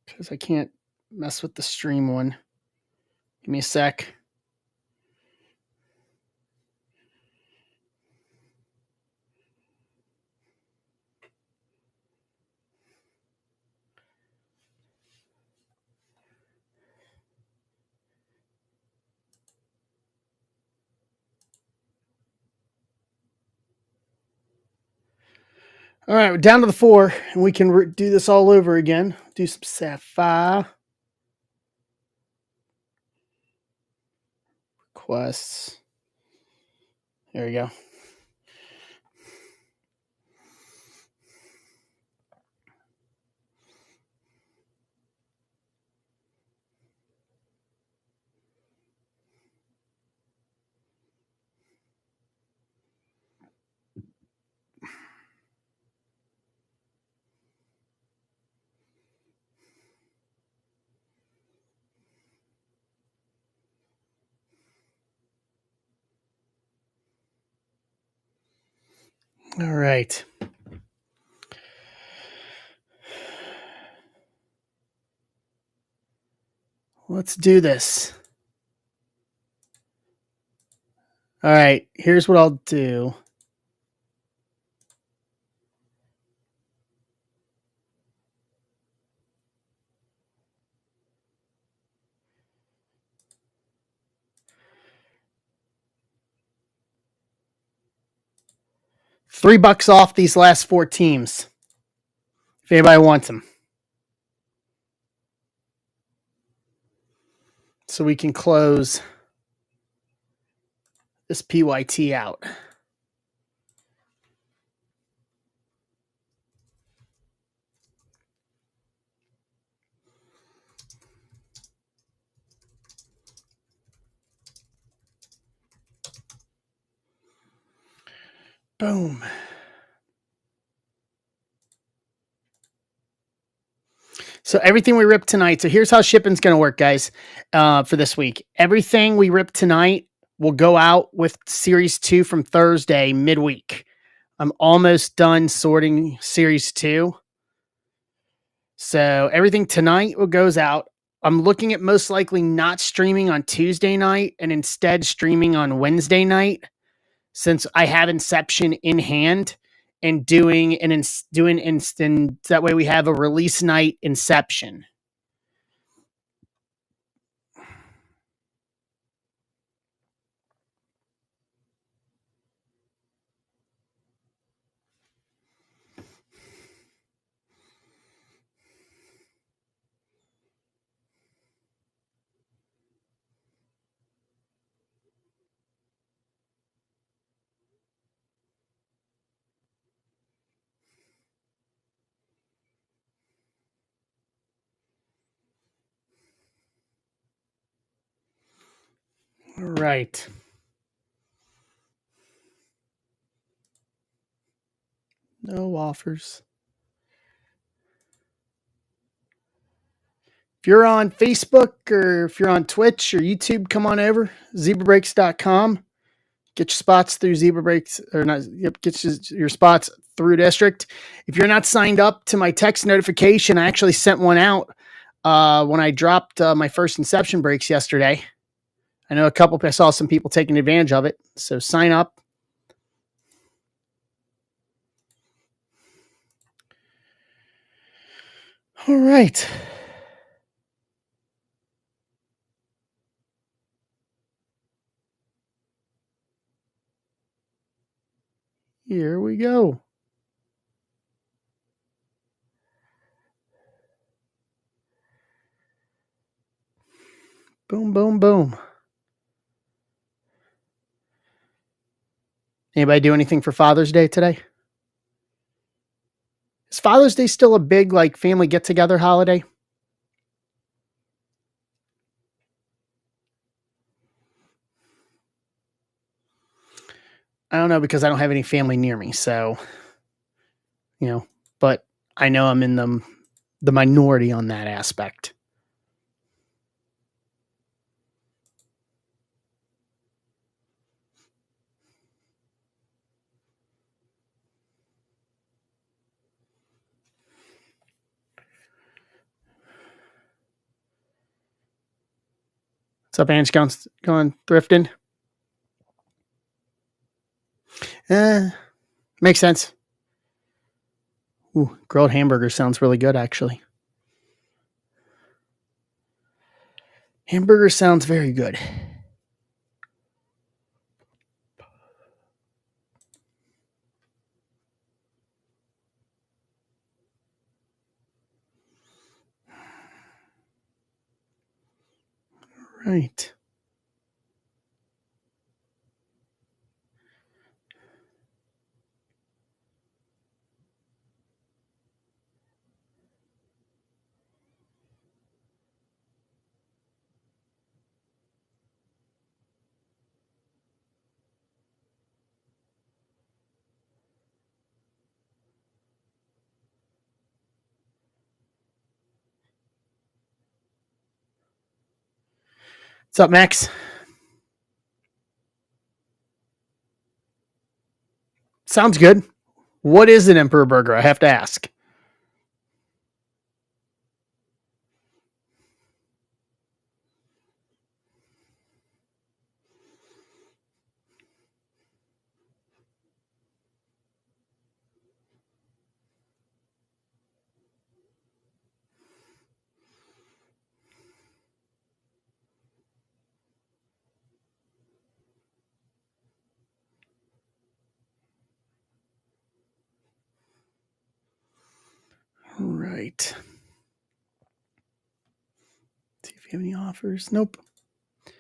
Because I can't mess with the stream one. Give me a sec. All right, we're down to the 4, and we can do this all over again. Do some Sapphire. Requests. There we go. All right. Let's do this. All right, here's what I'll do. $3 off these last 4 teams. If anybody wants them. So we can close this PYT out. Boom. So everything we ripped tonight. So here's how shipping's going to work, guys, for this week. Everything we ripped tonight will go out with Series 2 from Thursday midweek. I'm almost done sorting Series 2. So everything tonight goes out. I'm looking at most likely not streaming on Tuesday night and instead streaming on Wednesday night, since I have Inception in hand and doing instant. That way we have a release night Inception. All right. No offers. If you're on Facebook or if you're on Twitch or YouTube, come on over, zebrabreaks.com. Get your spots through Zebra Breaks, or not, yep, get your spots through District. If you're not signed up to my text notification, I actually sent one out when I dropped my first Inception breaks yesterday. I know I saw some people taking advantage of it, so sign up. All right. Here we go. Boom, boom, boom. Anybody do anything for Father's Day today? Is Father's Day still a big like family get together holiday? I don't know because I don't have any family near me, so but I know I'm in the minority on that aspect. What's up, Ange? Going thrifting? Makes sense. Ooh, grilled hamburger sounds really good, actually. Hamburger sounds very good. Right. What's up, Max? Sounds good. What is an Emperor burger? I have to ask. Right. See if you have any offers. Nope. All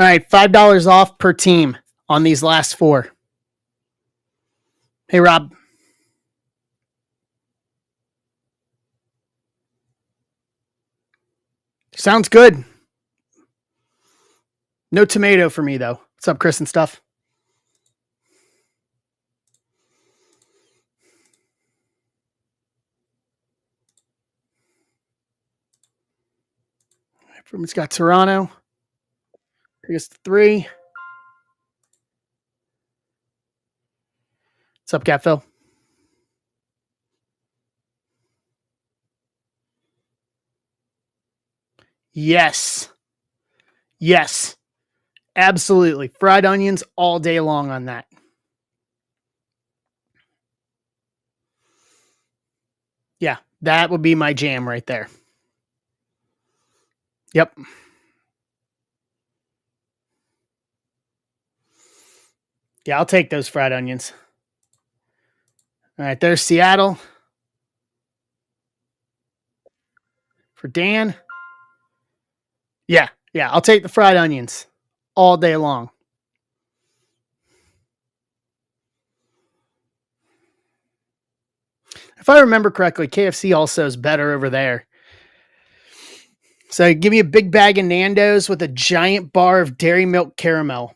right, $5 off per team on these last four. Hey, Rob. Sounds good. No tomato for me, though. What's up, Chris and stuff? It's got Toronto. Take us to 3. What's up, Cat Phil? Yes. Yes. Absolutely. Fried onions all day long on that. Yeah, that would be my jam right there. Yep. Yeah, I'll take those fried onions. All right, there's Seattle. For Dan. Yeah, I'll take the fried onions all day long. If I remember correctly, KFC also is better over there. So give me a big bag of Nando's with a giant bar of Dairy Milk caramel.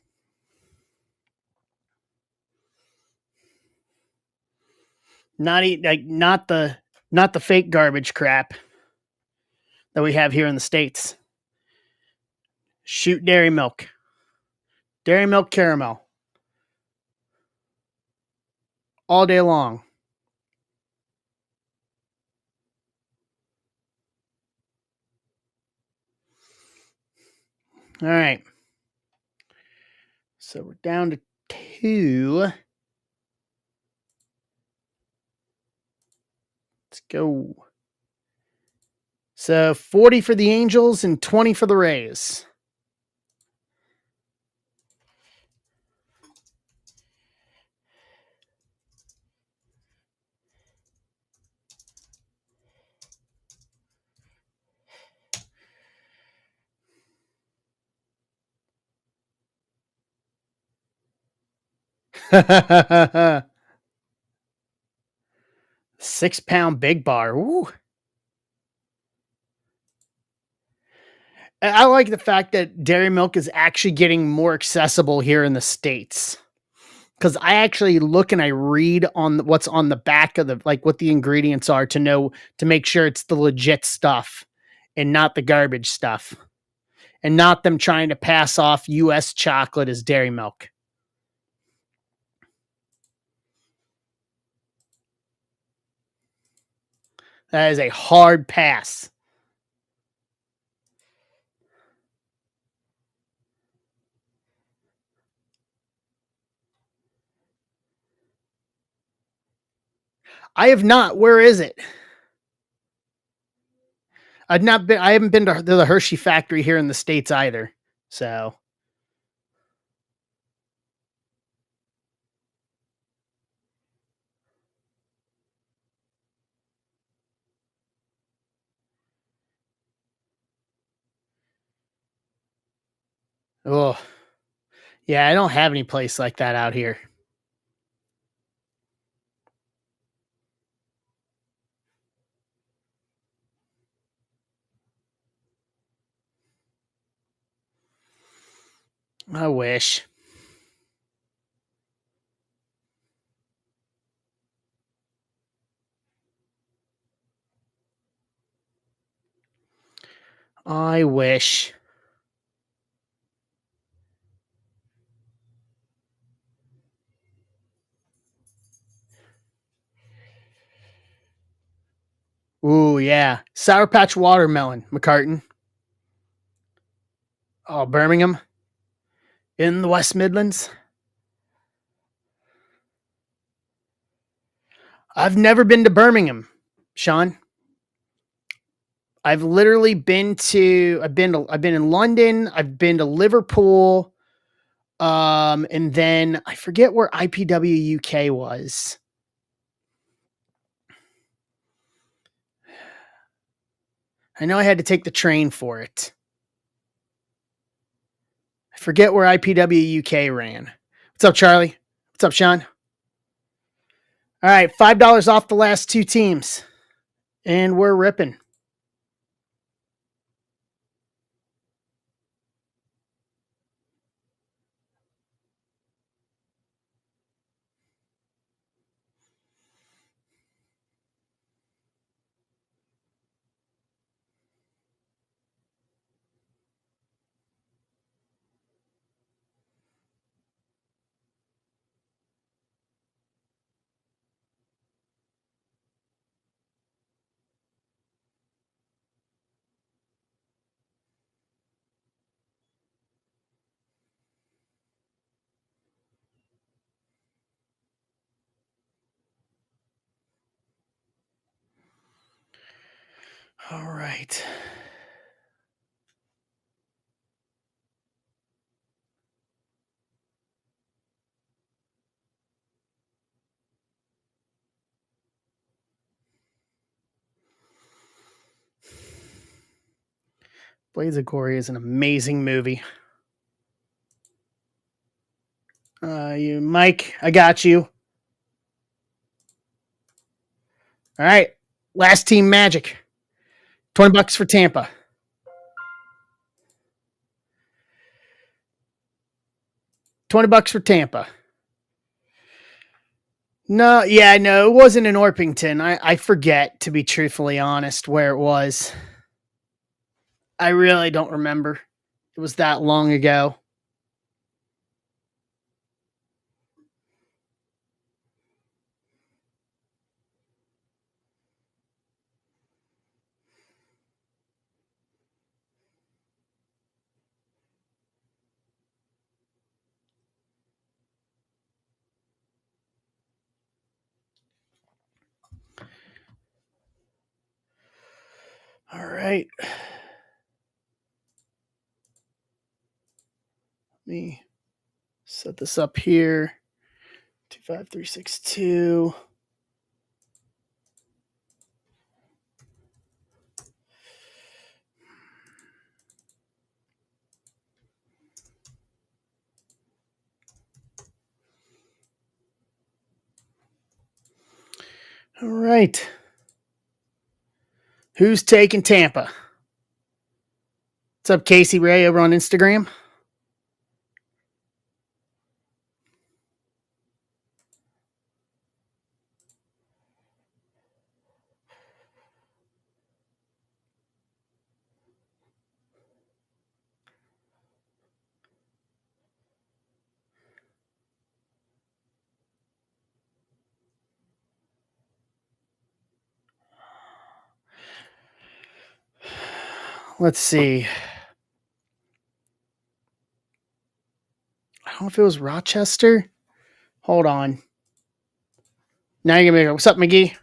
Not the fake garbage crap that we have here in the States. Shoot Dairy Milk. Dairy Milk caramel. All day long. All right. So we're down to 2. Let's go. So 40 for the Angels and 20 for the Rays. 6-pound big bar. Ooh. I like the fact that dairy milk is actually getting more accessible here in the States. Because I actually look and I read on what's on the back of the, like what the ingredients are to know, to make sure it's the legit stuff and not the garbage stuff, and not them trying to pass off US chocolate as dairy milk. That is a hard pass. I have not. Where is it? I've not been. I haven't been to the Hershey factory here in the States either. So, oh yeah, I don't have any place like that out here. I wish. I wish. Ooh, yeah. Sour Patch Watermelon, McCartan. Oh, Birmingham in the West Midlands. I've never been to Birmingham, Sean. I've literally been to. I've been in London. I've been to Liverpool. And then I forget where IPW UK was. I know I had to take the train for it. I forget where IPW UK ran. What's up, Charlie? What's up, Sean? All right, $5 off the last two teams, and we're ripping. All right. Blades of Glory is an amazing movie. You, Mike, I got you. All right, last team Magic. $20 for Tampa. $20 for Tampa. No, yeah, no, it wasn't in Orpington. I forget, to be truthfully honest, where it was. I really don't remember. It was that long ago. All right. Let me set this up here. 25362. All right. Who's taking Tampa? What's up, Casey Ray over on Instagram? Let's see. I don't know if it was Rochester. Hold on. Now you're going to be, what's up, McGee?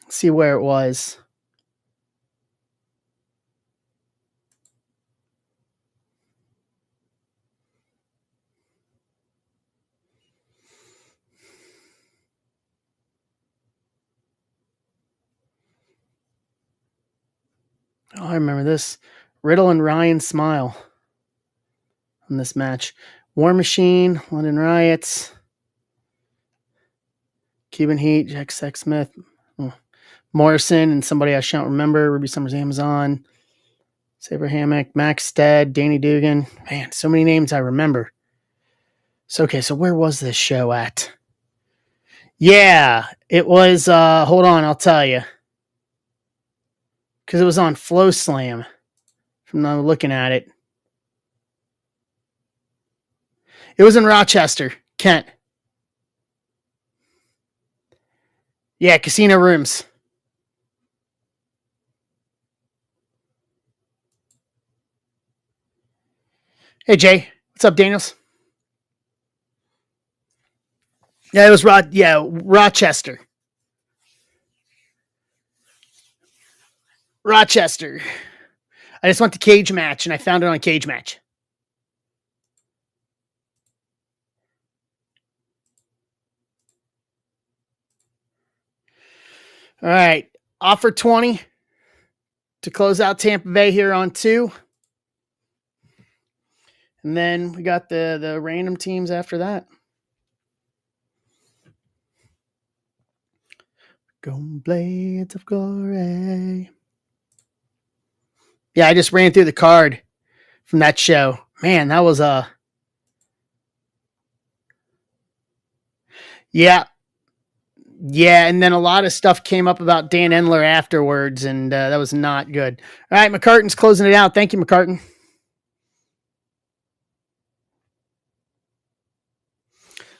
Let's see where it was. Oh, I remember this. Riddle and Ryan Smile in this match. War Machine, London Riots, Cuban Heat, Jack Sexsmith, Morrison, and somebody I shan't remember. Ruby Summers Amazon, Saber Hammock, Max Stead, Danny Dugan. Man, so many names I remember. So, okay, so where was this show at? Yeah, it was, hold on, I'll tell you. Because it was on Flow Slam from now looking at it. It was in Rochester, Kent. Yeah, Casino Rooms. Hey, Jay. What's up, Daniels? Yeah, it was Rochester. Rochester. I just went to Cage Match, and I found it on Cage Match. All right. Offer 20 to close out Tampa Bay here on 2. And then we got the random teams after that. Go Blades of Glory. Yeah, I just ran through the card from that show. Man, that was yeah. Yeah, and then a lot of stuff came up about Dan Endler afterwards, and that was not good. All right, McCartan's closing it out. Thank you, McCartan.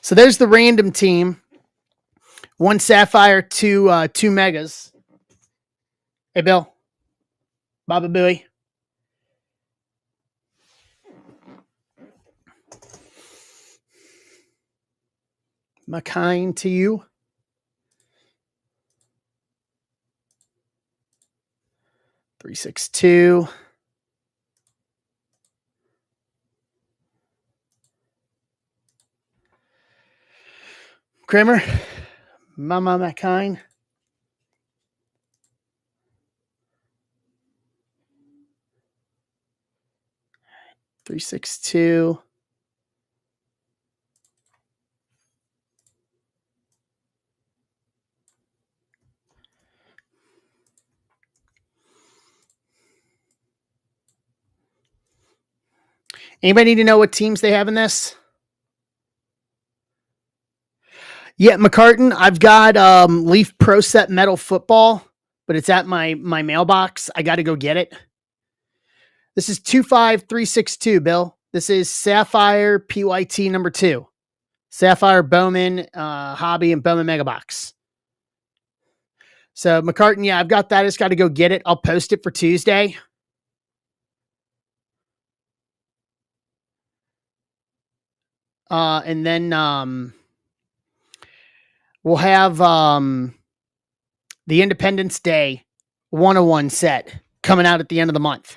So there's the random team. 1 Sapphire, 2 Megas. Hey, Bill. Baba Booey. My kind to you. $362. Kramer. Mama McKine. $362. Anybody need to know what teams they have in this? Yeah, McCartan, I've got Leaf Pro Set Metal Football, but it's at my mailbox. I got to go get it. This is 25362, Bill. This is Sapphire PYT number 2. Sapphire Bowman Hobby and Bowman Mega Box. So McCartan, yeah, I've got that. I just got to go get it. I'll post it for Tuesday. And then we'll have the Independence Day 101 set coming out at the end of the month.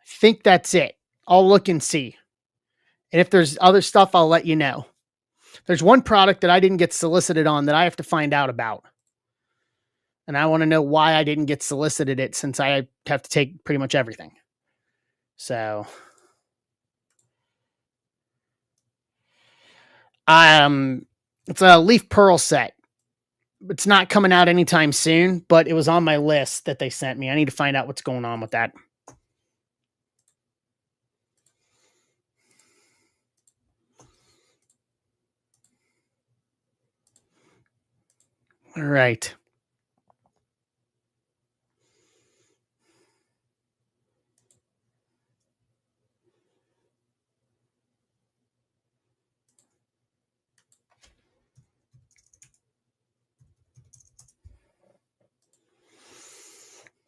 I think that's it. I'll look and see. And if there's other stuff, I'll let you know. There's one product that I didn't get solicited on that I have to find out about. And I want to know why I didn't get solicited it, since I have to take pretty much everything. So It's a Leaf Pearl set. It's not coming out anytime soon, but it was on my list that they sent me. I need to find out what's going on with that. All right.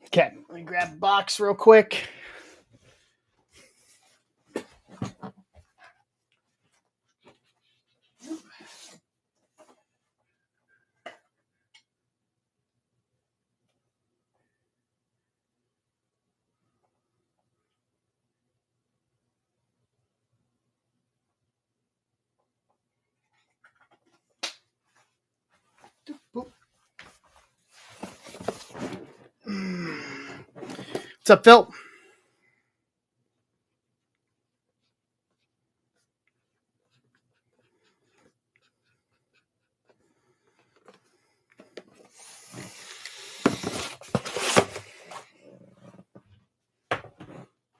Okay, let me grab a box real quick. What's up, Phil?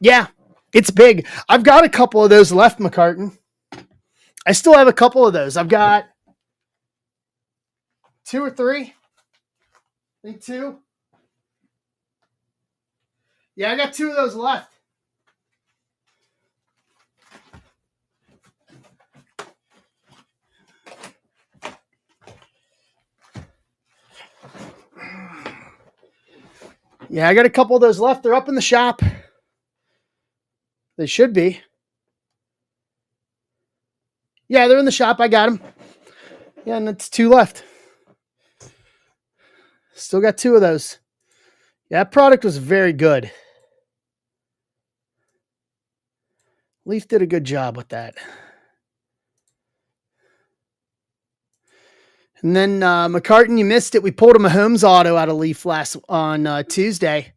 Yeah, it's big. I've got a couple of those left, McCartan. I still have a couple of those. I've got 2 or 3. I think 2. Yeah, I got 2 of those left. Yeah, I got a couple of those left. They're up in the shop. They should be. Yeah, they're in the shop. I got them. Yeah, and it's 2 left. Still got 2 of those. Yeah, that product was very good. Leaf did a good job with that. And then McCartan, you missed it. We pulled a Mahomes auto out of Leaf on Tuesday.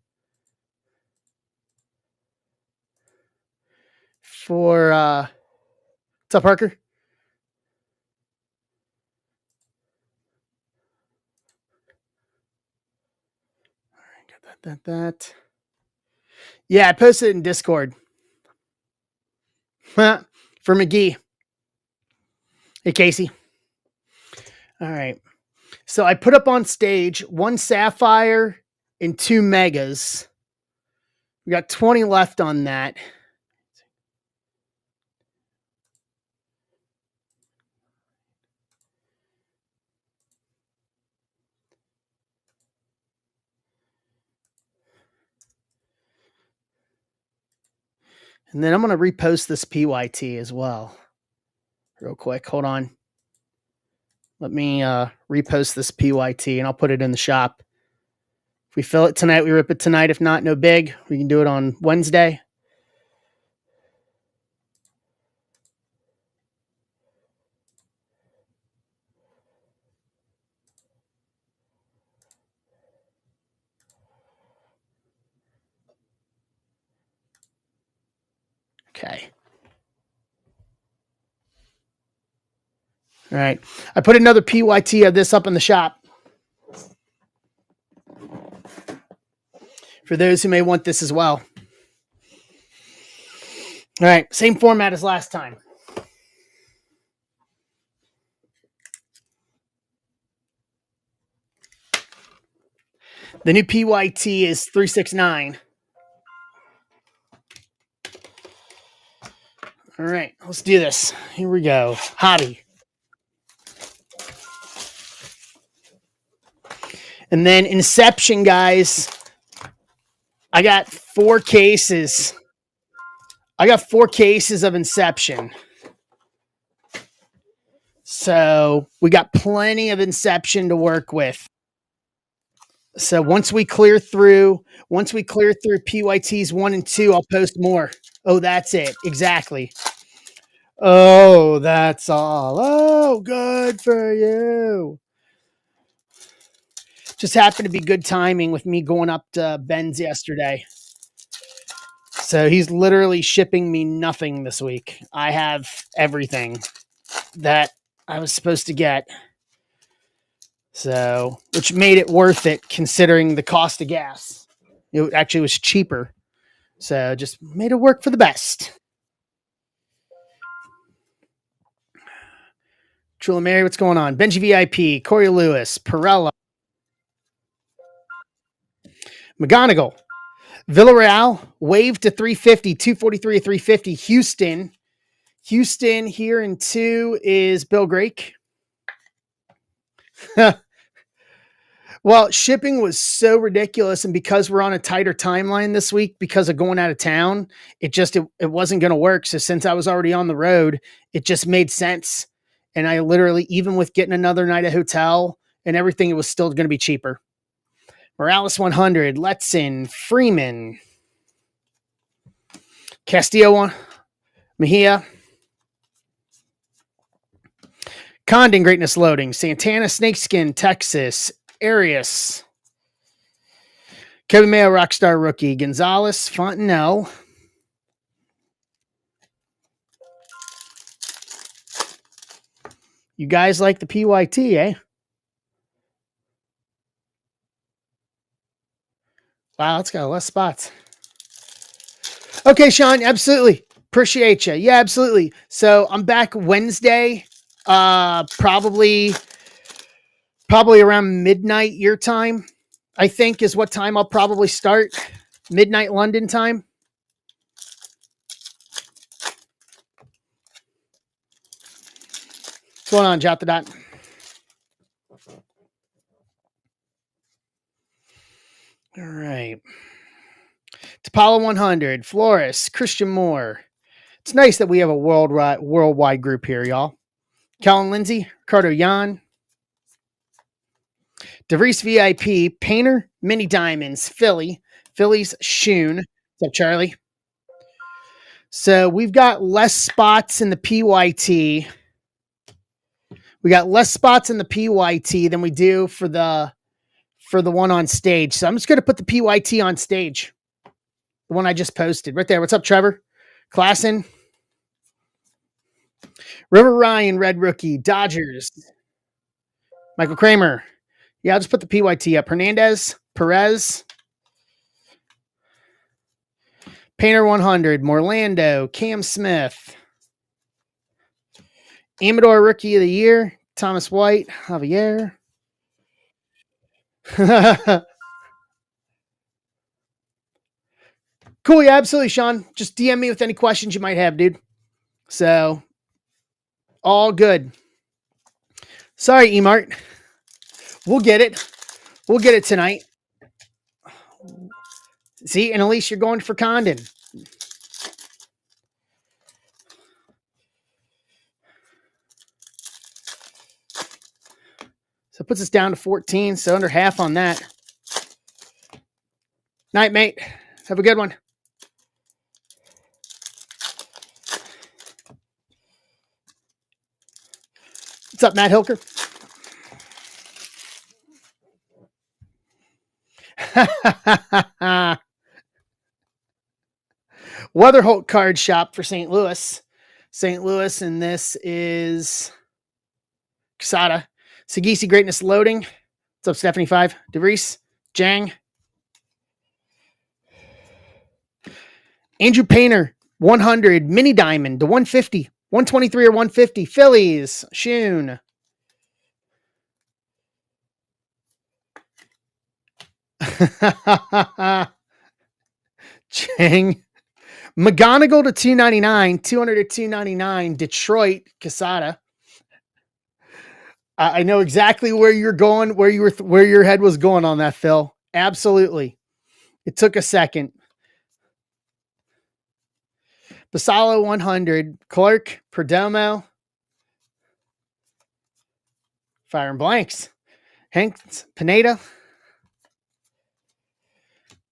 For what's up, Parker? Got that. Yeah, I posted it in Discord. For McGee. Hey, Casey. All right. So I put up on stage 1 Sapphire and 2 Megas. We got 20 left on that. And then I'm going to repost this PYT as well. Real quick. Hold on. Let me repost this PYT and I'll put it in the shop. If we fill it tonight, we rip it tonight. If not, no big. We can do it on Wednesday. Okay. All right. I put another PYT of this up in the shop. For those who may want this as well. All right. Same format as last time. The new PYT is 369. All right. Let's do this. Here we go. Hobby. And then Inception, guys. I got 4 cases. I got 4 cases of Inception. So we got plenty of Inception to work with. So once we clear through PYTs 1 and 2, I'll post more. Oh, that's it. Exactly. Oh, that's all. Oh, good for you. Just happened to be good timing with me going up to Ben's yesterday. So he's literally shipping me nothing this week. I have everything that I was supposed to get. So, which made it worth it considering the cost of gas. It actually was cheaper. So, just made it work for the best. Trula Mary, what's going on? Benji VIP, Corey Lewis, Perella, McGonigal, Villarreal, wave to 350, 243 to 350. Houston here in 2 is Bill Grake. Well, shipping was so ridiculous, and because we're on a tighter timeline this week because of going out of town, it wasn't going to work. So since I was already on the road, it just made sense. And I literally, even with getting another night at hotel and everything, it was still going to be cheaper. Morales 100, Letson, Freeman, Castillo, Mejia, Condon, Greatness Loading, Santana, Snakeskin, Texas, Arias, Kevin Mayo, Rockstar Rookie, Gonzalez, Fontenelle, you guys like the PYT, eh? Wow, it's got less spots. Okay, Sean, absolutely. Appreciate you. Yeah, absolutely. So I'm back Wednesday, probably around midnight your time, I think is what time I'll probably start. Midnight London time. What's going on, Jot the Dot? All right. Apollo 100, Flores, Christian Moore. It's nice that we have a worldwide group here, y'all. Colin Lindsay, Ricardo Jan, DeVries VIP, Painter, Mini Diamonds, Phillies, Shun. What's up, Charlie? So we've got less spots in the PYT. We got less spots in the PYT than we do for the one on stage. So I'm just going to put the PYT on stage. The one I just posted right there. What's up, Trevor? Klassen. River Ryan, Red Rookie, Dodgers. Michael Kramer. Yeah, I'll just put the PYT up. Hernandez, Perez. Painter 100, Morlando, Cam Smith. Amador Rookie of the Year, Thomas White, Javier. Cool, yeah, absolutely, Sean. Just DM me with any questions you might have, dude. So, all good. Sorry, Emart. We'll get it. We'll get it tonight. See, and Elise, you're going for Condon. So it puts us down to 14, so under half on that. Night, mate. Have a good one. What's up, Matt Hilker? Weatherholt Card Shop for St. Louis. St. Louis, and this is Casada. Sagisi Greatness Loading. What's up, Stephanie 5? DeVries, Jang. Andrew Painter, 100. Mini Diamond to 150. 123 or 150. Phillies, Shun. Chang. McGonigal to 299. 200 to 299. Detroit, Casada. I know exactly where you're going, where your head was going on that, Phil. Absolutely. It took a second. Basalo 100, Clark, Perdomo, Fire and Blanks, Hanks, Pineda,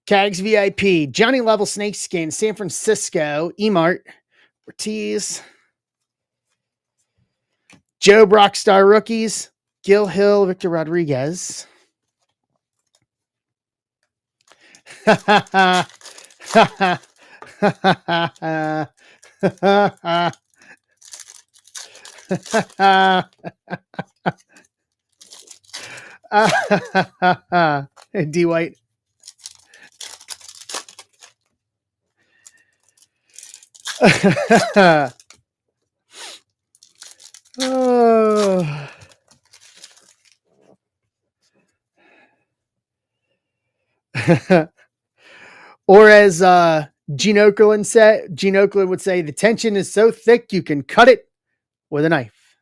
Cags VIP, Johnny Level Snakeskin, San Francisco, Emart, Ortiz, Joe Brockstar Rookies, Gil Hill, Victor Rodriguez. D White. Oh. Or as Gene Okerlund would say, the tension is so thick you can cut it with a knife.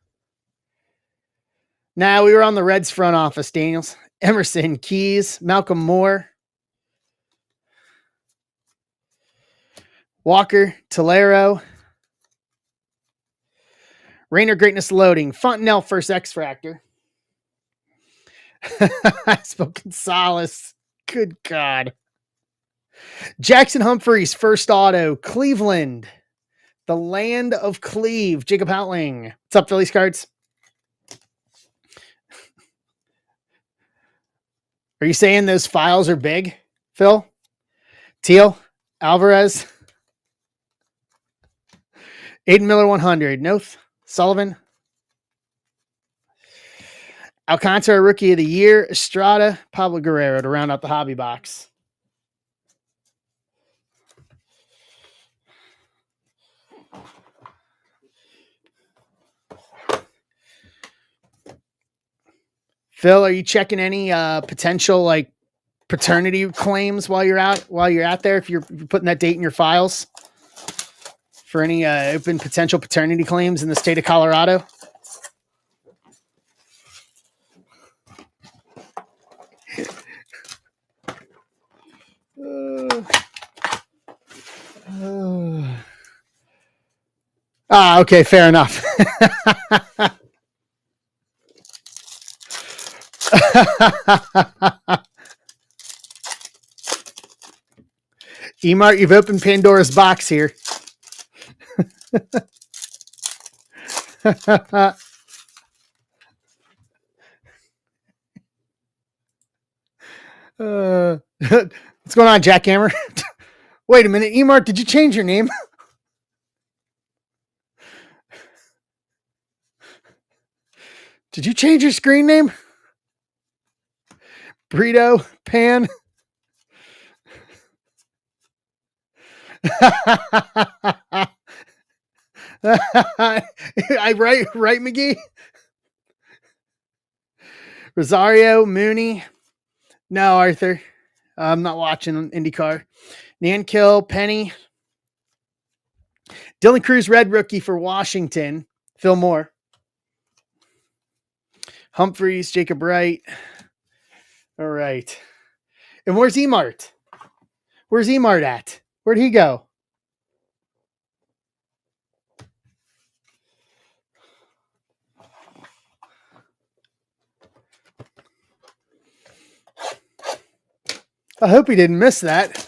Now we were on the Reds front office, Daniels. Emerson, Keys, Malcolm Moore, Walker, Tolero, Rainer Greatness loading, Fontenelle first X Factor. I spoke Gonzalez. Good God. Jackson Humphreys first auto, Cleveland, the land of Cleve, Jacob Outling. What's up, Phillies cards? Are you saying those files are big, Phil? Teal, Alvarez, Aiden Miller 100, Noth, Sullivan, Alcantara Rookie of the Year, Estrada, Pablo Guerrero to round out the hobby box. Phil, are you checking any potential like paternity claims while you're out there? If you're putting that date in your files for any open potential paternity claims in the state of Colorado? Okay, fair enough. Emart, you've opened Pandora's box here. What's going on, Jackhammer? Wait a minute, Emart, did you change your name? Did you change your screen name? Burrito, Pan. I right, McGee. Rosario, Mooney. No, Arthur. I'm not watching IndyCar. Nankill, Penny. Dylan Cruz, red rookie for Washington. Phil Moore. Humphreys, Jacob Wright. All right. And where's Emart? Where's Emart at? Where'd he go? I hope he didn't miss that.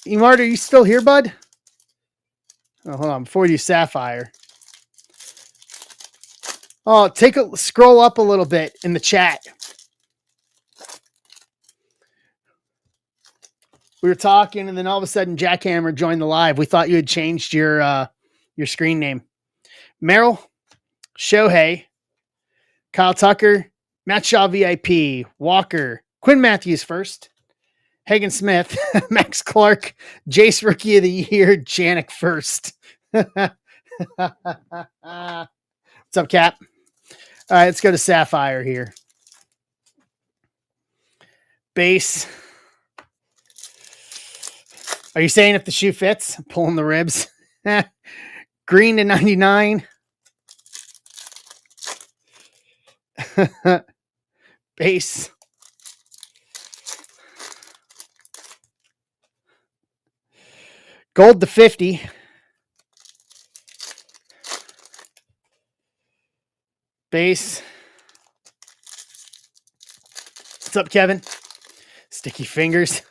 Emart, are you still here, bud? Oh, hold on. Before we do Sapphire. Oh, scroll up a little bit in the chat. We were talking, and then all of a sudden, Jackhammer joined the live. We thought you had changed your screen name. Merrill, Shohei, Kyle Tucker, Matt Shaw VIP, Walker, Quinn Matthews first, Hagen Smith, Max Clark, Jace Rookie of the Year, Janik first. What's up, Cap? All right, let's go to Sapphire here. Base. Are you saying if the shoe fits? I'm pulling the ribs. Green to 99. Base. Gold to 50. Base. What's up, Kevin? Sticky fingers.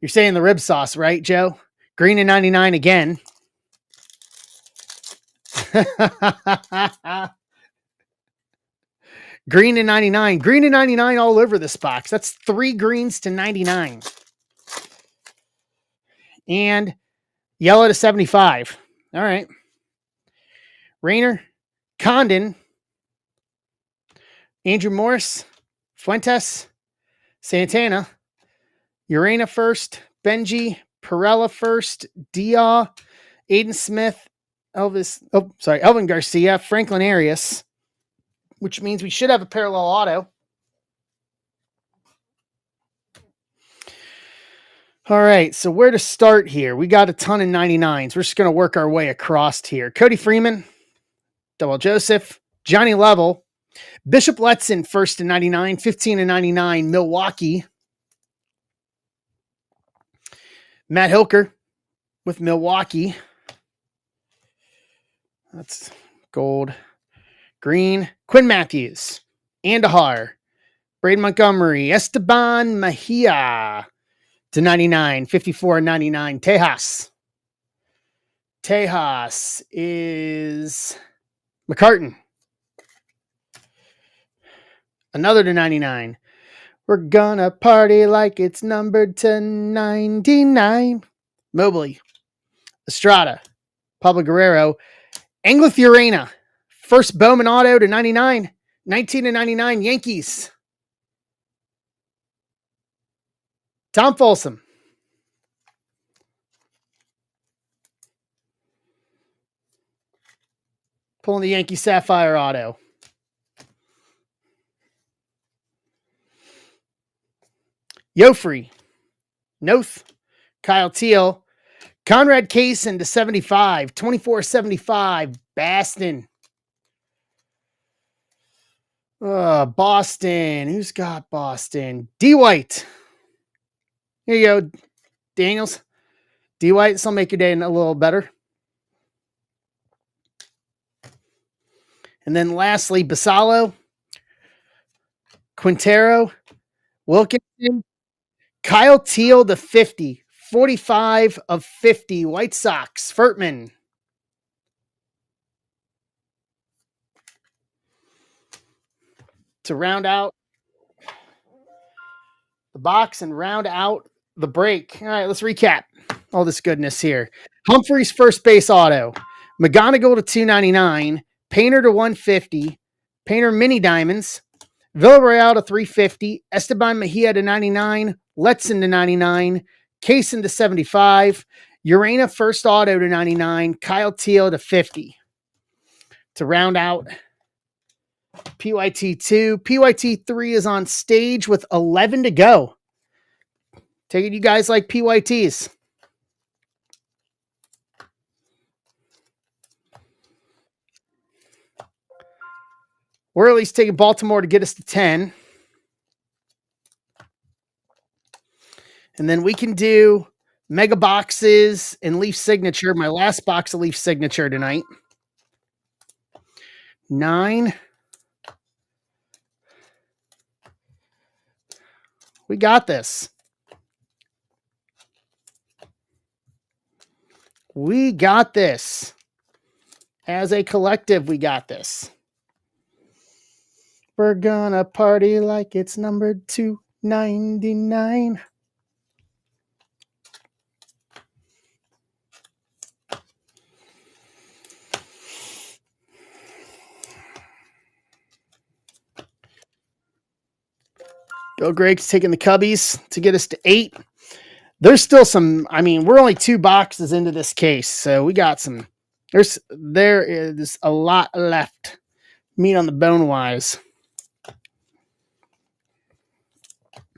You're saying the rib sauce, right, Joe? Green to 99 again. Green to 99. Green to 99 all over this box. That's 3 greens to 99. And yellow to 75. All right. Rayner, Condon, Andrew Morris, Fuentes, Santana, Urena first, Benji, Perella first, Dia, Aiden Smith, Elvin Garcia, Franklin Arias, which means we should have a parallel auto. All right, so where to start here? We got a ton of 99s. We're just going to work our way across here. Cody Freeman, Double Joseph, Johnny Level, Bishop Letson, first to 99, 15 to 99, Milwaukee. Matt Hilker with Milwaukee. That's gold. Green, Quinn Matthews, Andahar, Braden Montgomery, Esteban Mejia to 99, 54 99, Tejas. Tejas is McCartan. Another to 99. We're gonna party like it's numbered to 99. Mobley, Estrada, Pablo Guerrero, Anglith Urena. First Bowman auto to 99. 19 to 99, Yankees. Tom Folsom. Pulling the Yankee Sapphire auto. Yofree, Noth, Kyle Teal, Conrad Kaysen to 75, 24-75, Baston. Boston. Who's got Boston? D. White. Here you go, Daniels. D. White. This will make your day a little better. And then lastly, Basallo, Quintero, Wilkinson, Kyle Teal to 50, 45 of 50, White Sox, Furtman. To round out the box and round out the break. All right, let's recap all this goodness here. Humphreys first base auto. McGonigal to 299. Painter to 150. Painter mini diamonds. Villarreal to 350. Esteban Mejia to 99. Letson to 99. Kaysen to 75. Urena first auto to 99. Kyle Teal to 50. To round out PYT2. PYT3 is on stage with 11 to go. Take it you guys like PYTs. We're at least taking Baltimore to get us to 10. And then we can do mega boxes and Leaf signature. My last box of Leaf signature tonight. 9. We got this. We got this. As a collective, we got this. We're gonna party like it's numbered 299. Bill Gregg's taking the Cubbies to get us to 8. There's still some, we're only 2 boxes into this case, so we got some, there is a lot left. Meat on the bone wise.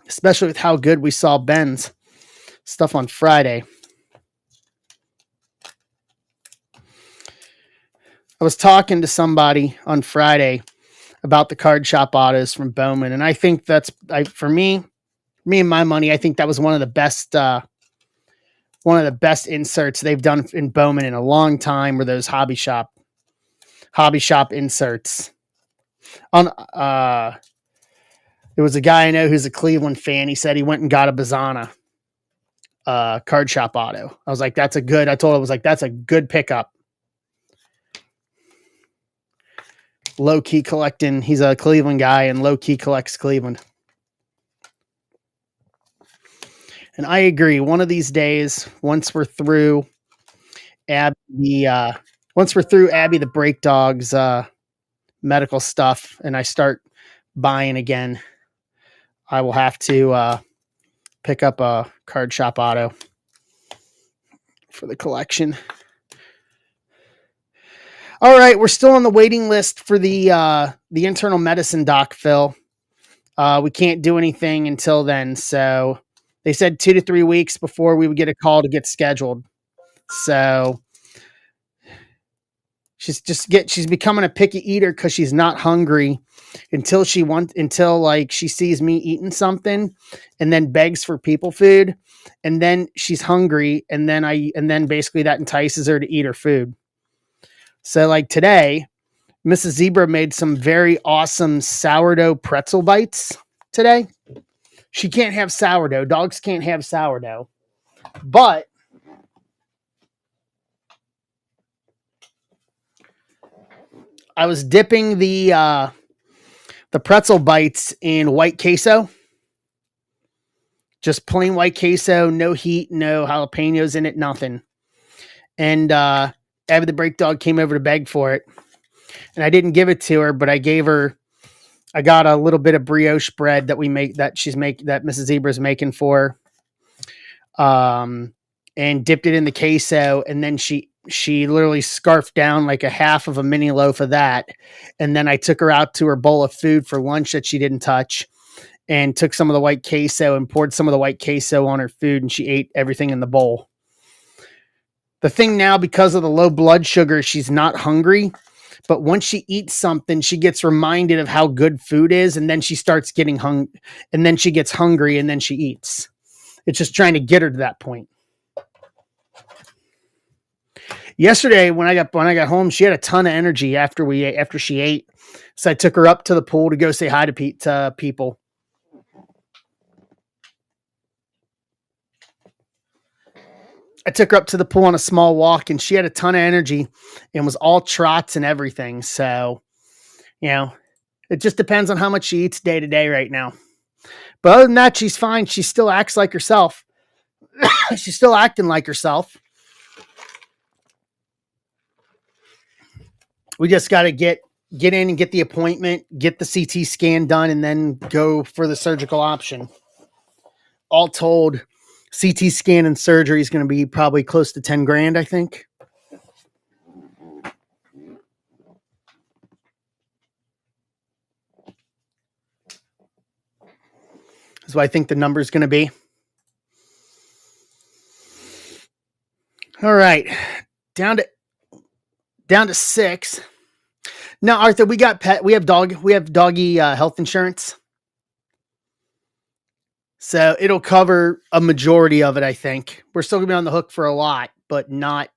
Especially with how good we saw Ben's stuff on Friday. I was talking to somebody on Friday about the card shop autos from Bowman, and I think that's, for me and my money, I think that was one of the best inserts they've done in Bowman in a long time. Were those hobby shop inserts? On there was a guy I know who's a Cleveland fan. He said he went and got a Bazana card shop auto. I was like, that's a good pickup. low key collecting. He's a Cleveland guy and low key collects Cleveland. And I agree. One of these days, once we're through Abby the Break Dog's medical stuff, and I start buying again, I will have to pick up a Card Shop Auto for the collection. All right, we're still on the waiting list for the internal medicine doc, Phil. We can't do anything until then, so they said 2 to 3 weeks before we would get a call to get scheduled. So she's becoming a picky eater because she's not hungry until she sees me eating something and then begs for people food, and then she's hungry, and then basically that entices her to eat her food. So like today, Mrs. Zebra made some very awesome sourdough pretzel bites today. She can't have sourdough. Dogs can't have sourdough. But I was dipping the pretzel bites in white queso. Just plain white queso, no heat, no jalapenos in it, nothing. And Abby the Break Dog came over to beg for it. And I didn't give it to her, but I got a little bit of brioche bread that that Mrs. Zebra's making for her, and dipped it in the queso, and then she literally scarfed down like a half of a mini loaf of that. And then I took her out to her bowl of food for lunch that she didn't touch, and took some of the white queso and poured some of the white queso on her food, and she ate everything in the bowl. The thing now, because of the low blood sugar, she's not hungry. But once she eats something, she gets reminded of how good food is, and then she starts getting and then she gets hungry, and then she eats. It's just trying to get her to that point. Yesterday, when I got home, she had a ton of energy after she ate. So I took her up to the pool to go say hi to people. I took her up to the pool on a small walk, and she had a ton of energy and was all trots and everything. So, it just depends on how much she eats day to day right now. But other than that, she's fine. She still acts like herself. She's still acting like herself. We just got to get in and get the appointment, get the CT scan done, and then go for the surgical option. All told, CT scan and surgery is going to be probably close to 10 grand, I think. That's what I think the number is going to be. All right. Down to 6. Now, Arthur, we have doggy health insurance. So it'll cover a majority of it, I think. We're still going to be on the hook for a lot, but not.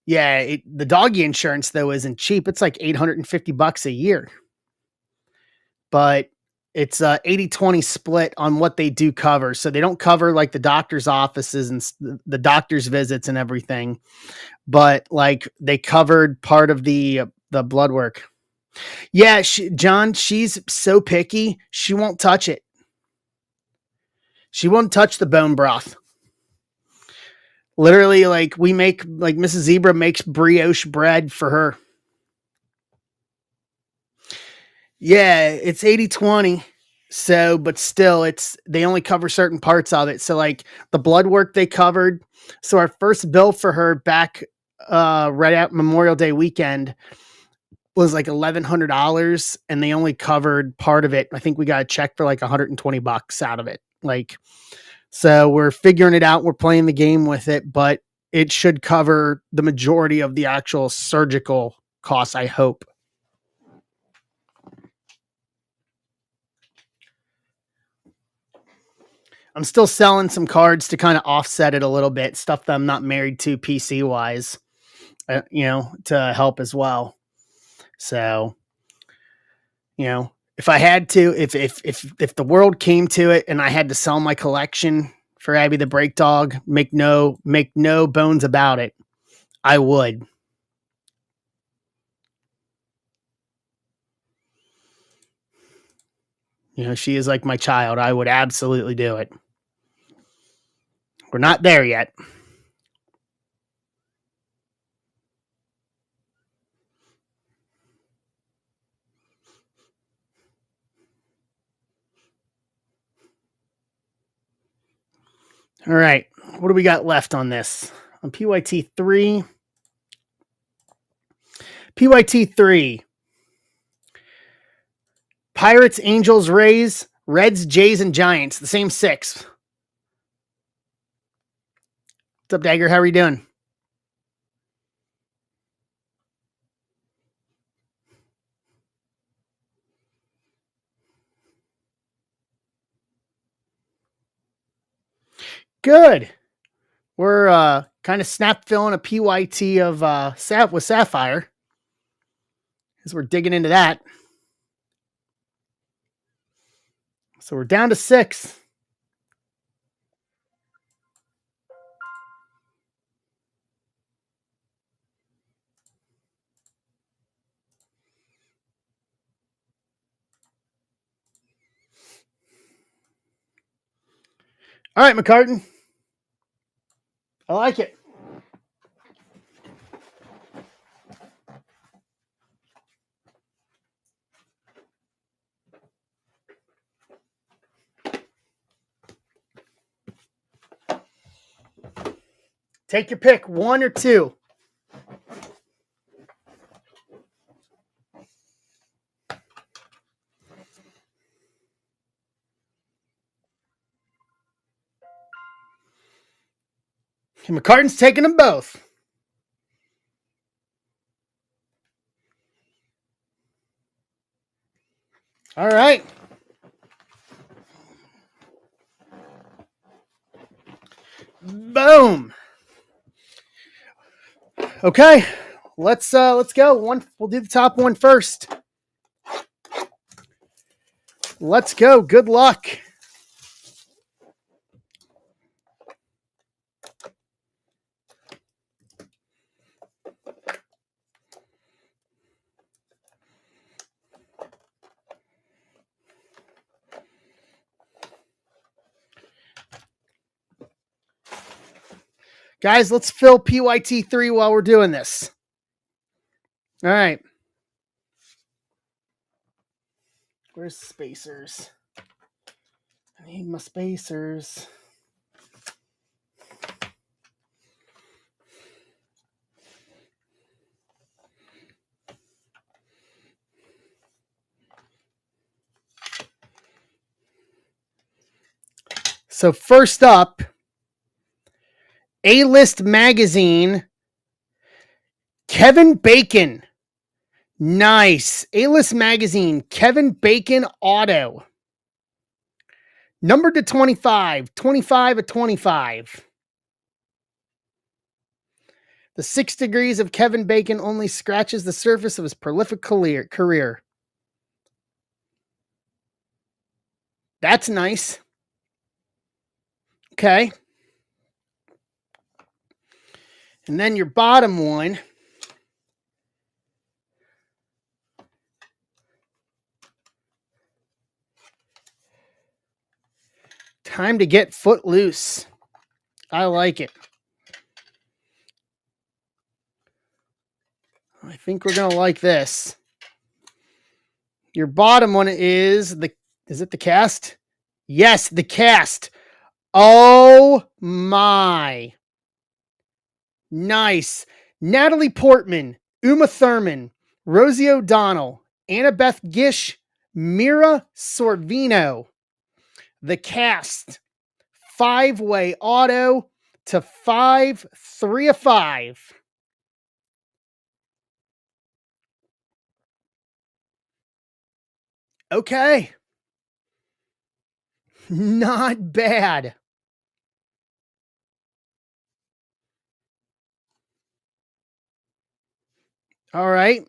Yeah, the doggy insurance, though, isn't cheap. It's like $850 a year. But it's a 80-20 split on what they do cover. So they don't cover like the doctor's offices and the doctor's visits and everything. But like they covered part of the blood work. Yeah, John, she's so picky. She won't touch it. She won't touch the bone broth. Literally, like Mrs. Zebra makes brioche bread for her. Yeah, it's 80-20. So, but still, they only cover certain parts of it. So like the blood work they covered. So our first bill for her back right at Memorial Day weekend was like $1,100, and they only covered part of it. I think we got a check for like $120 out of it. Like, so we're figuring it out. We're playing the game with it, but it should cover the majority of the actual surgical costs, I hope. I'm still selling some cards to kind of offset it a little bit, stuff that I'm not married to PC wise, to help as well. So, if I had to, if the world came to it and I had to sell my collection for Abby the Break Dog, make no bones about it, I would. You know, she is like my child. I would absolutely do it. We're not there yet. All right. What do we got left on this? On PYT 3. PYT 3. Pirates, Angels, Rays, Reds, Jays, and Giants. The same 6. What's up, Dagger? How are you doing? Good. We're kind of snap filling a PYT of with Sapphire as we're digging into that. So we're down to 6. All right, McCartan. I like it. Take your pick, 1 or 2. And McCartan's taking them both. All right. Boom. Okay. Let's go. We'll do the top one first. Let's go. Good luck. Guys, let's fill PYT 3 while we're doing this. All right. Where's spacers? I need my spacers. So first up, A-List Magazine, Kevin Bacon. Nice. A-List Magazine, Kevin Bacon Auto. Numbered to 25. 25 of 25. The 6 degrees of Kevin Bacon only scratches the surface of his prolific career. That's nice. Okay. And then your bottom one. Time to get footloose. I like it. I think we're going to like this. Your bottom one is it the cast? Yes, the cast. Oh my. Nice. Natalie Portman, Uma Thurman, Rosie O'Donnell, Annabeth Gish, Mira Sorvino. The cast. 5-way auto to 5, 3 of 5. Okay. Not bad. All right.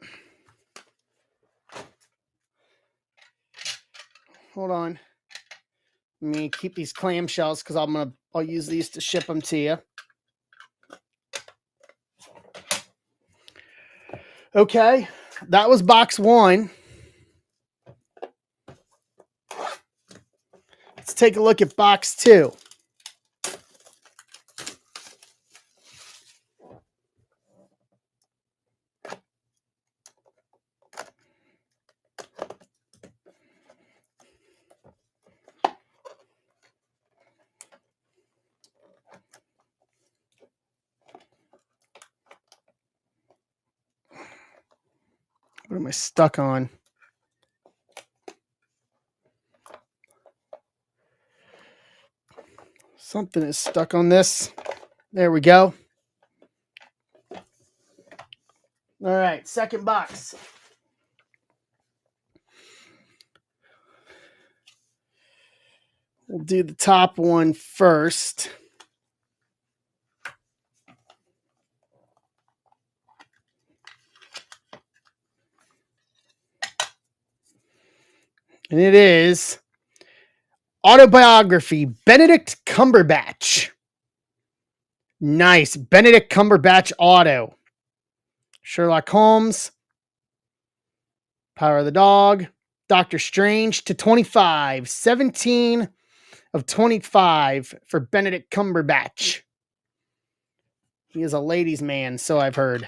Hold on. Let me keep these clamshells because I'll use these to ship them to you. Okay. That was box 1. take a look at box 2. What am I stuck on? Something is stuck on this. There we go. All right, second box. We'll do the top one first. And it is Autobiography, Benedict Cumberbatch. Nice. Benedict Cumberbatch auto. Sherlock Holmes. Power of the Dog. Doctor Strange to 25. 17 of 25 for Benedict Cumberbatch. He is a ladies' man, so I've heard.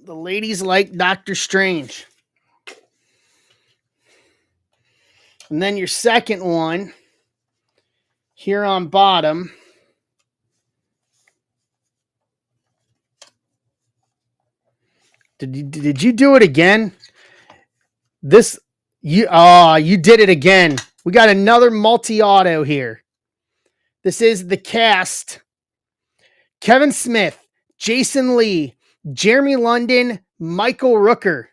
The ladies like Doctor Strange. And then your second one, here on bottom. Did you do it again? You did it again. We got another multi-auto here. This is the cast. Kevin Smith, Jason Lee, Jeremy London, Michael Rooker.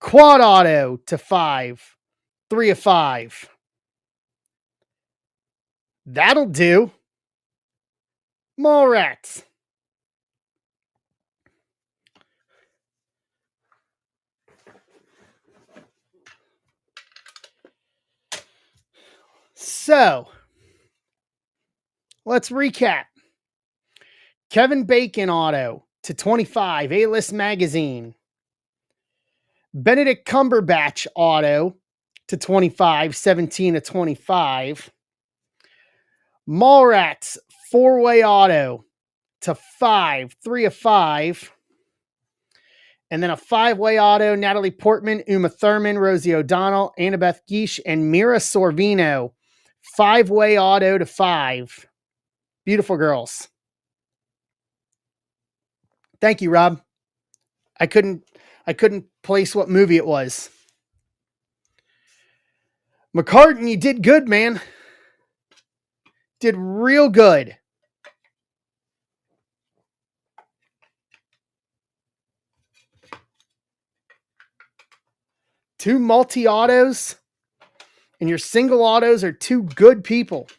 Quad auto to 5. 3 of 5. That'll do. Mallrats. So, let's recap. Kevin Bacon auto to 25, A-List Magazine. Benedict Cumberbatch auto to 25, 17 of 25. Mallrats 4-way auto to 5, 3 of 5. And then a 5-way auto, Natalie Portman, Uma Thurman, Rosie O'Donnell, Annabeth Gish, and Mira Sorvino. 5-way auto to 5. Beautiful girls. Thank you, Rob. I couldn't place what movie it was. McCartan, you did good, man. Did real good. Two multi-autos, and your single autos are two good people.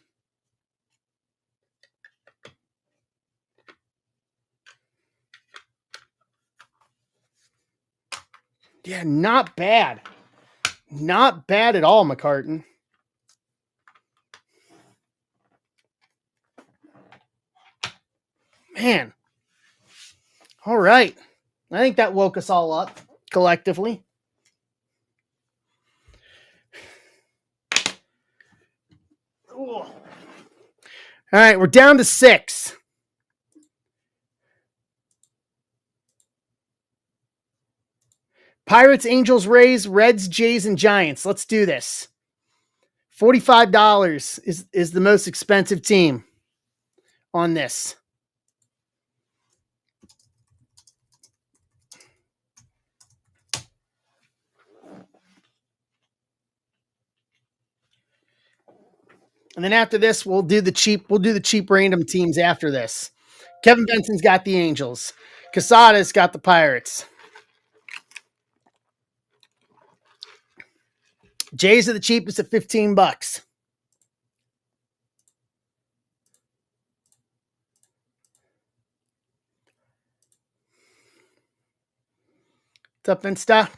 Yeah, not bad. Not bad at all, McCartan. Man. All right. I think that woke us all up collectively. Ooh. All right, we're down to 6. Pirates, Angels, Rays, Reds, Jays, and Giants. Let's do this. $45 is the most expensive team on this. And then after this, we'll do the cheap random teams after this. Kevin Benson's got the Angels. Casada's got the Pirates. Jays are the cheapest at $15. What's up, Insta?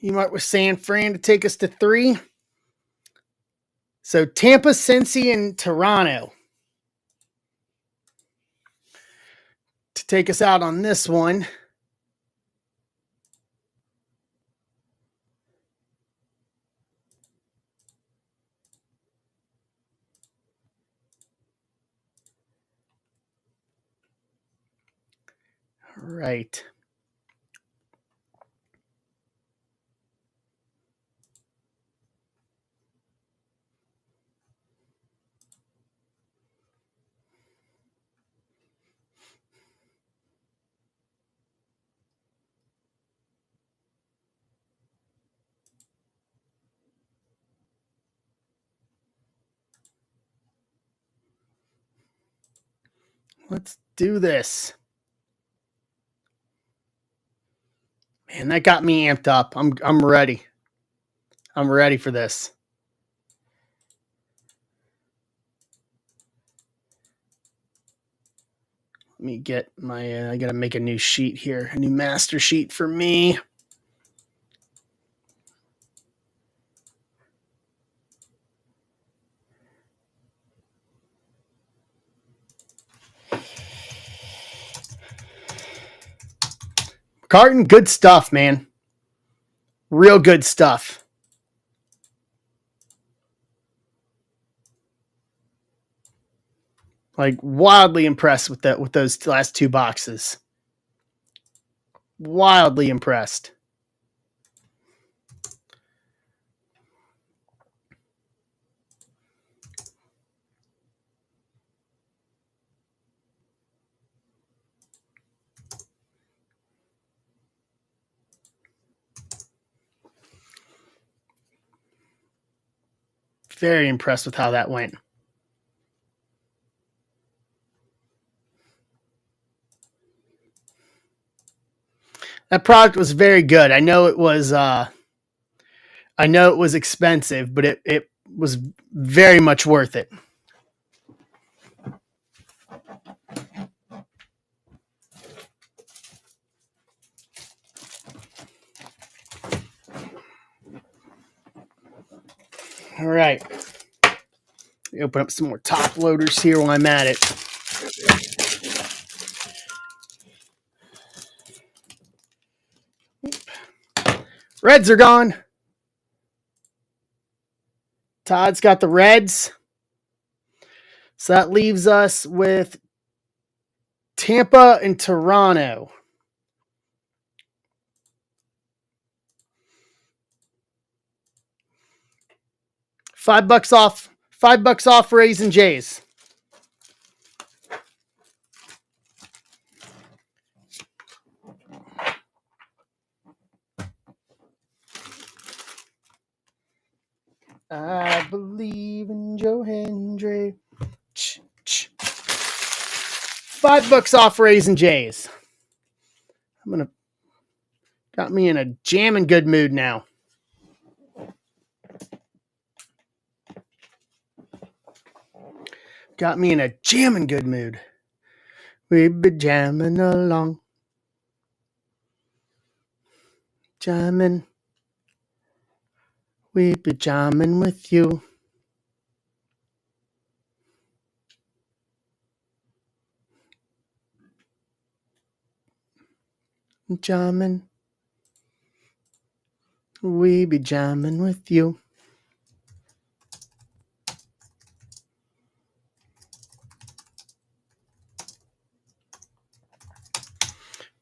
Emart with San Fran to take us to 3. So Tampa, Cincy, and Toronto to take us out on this one. All right. Let's do this. Man, that got me amped up. I'm ready. I'm ready for this. Let me get my I got to make a new sheet here, a new master sheet for me. Carton, good stuff, man. Real good stuff. Like wildly impressed with that with those last 2 boxes. Wildly impressed. Very impressed with how that went. That product was very good. I know it was expensive, but it was very much worth it. All right. Open up some more top loaders here while I'm at it. Reds are gone. Todd's got the Reds. So that leaves us with Tampa and Toronto. $5 off. $5 off Rays and Jays. I believe in Joe Hendry. $5 off Rays and Jays. Got me in a jamming good mood now. Got me in a jamming good mood. We be jamming along. Jamming. We be jamming with you. Jamming. We be jamming with you.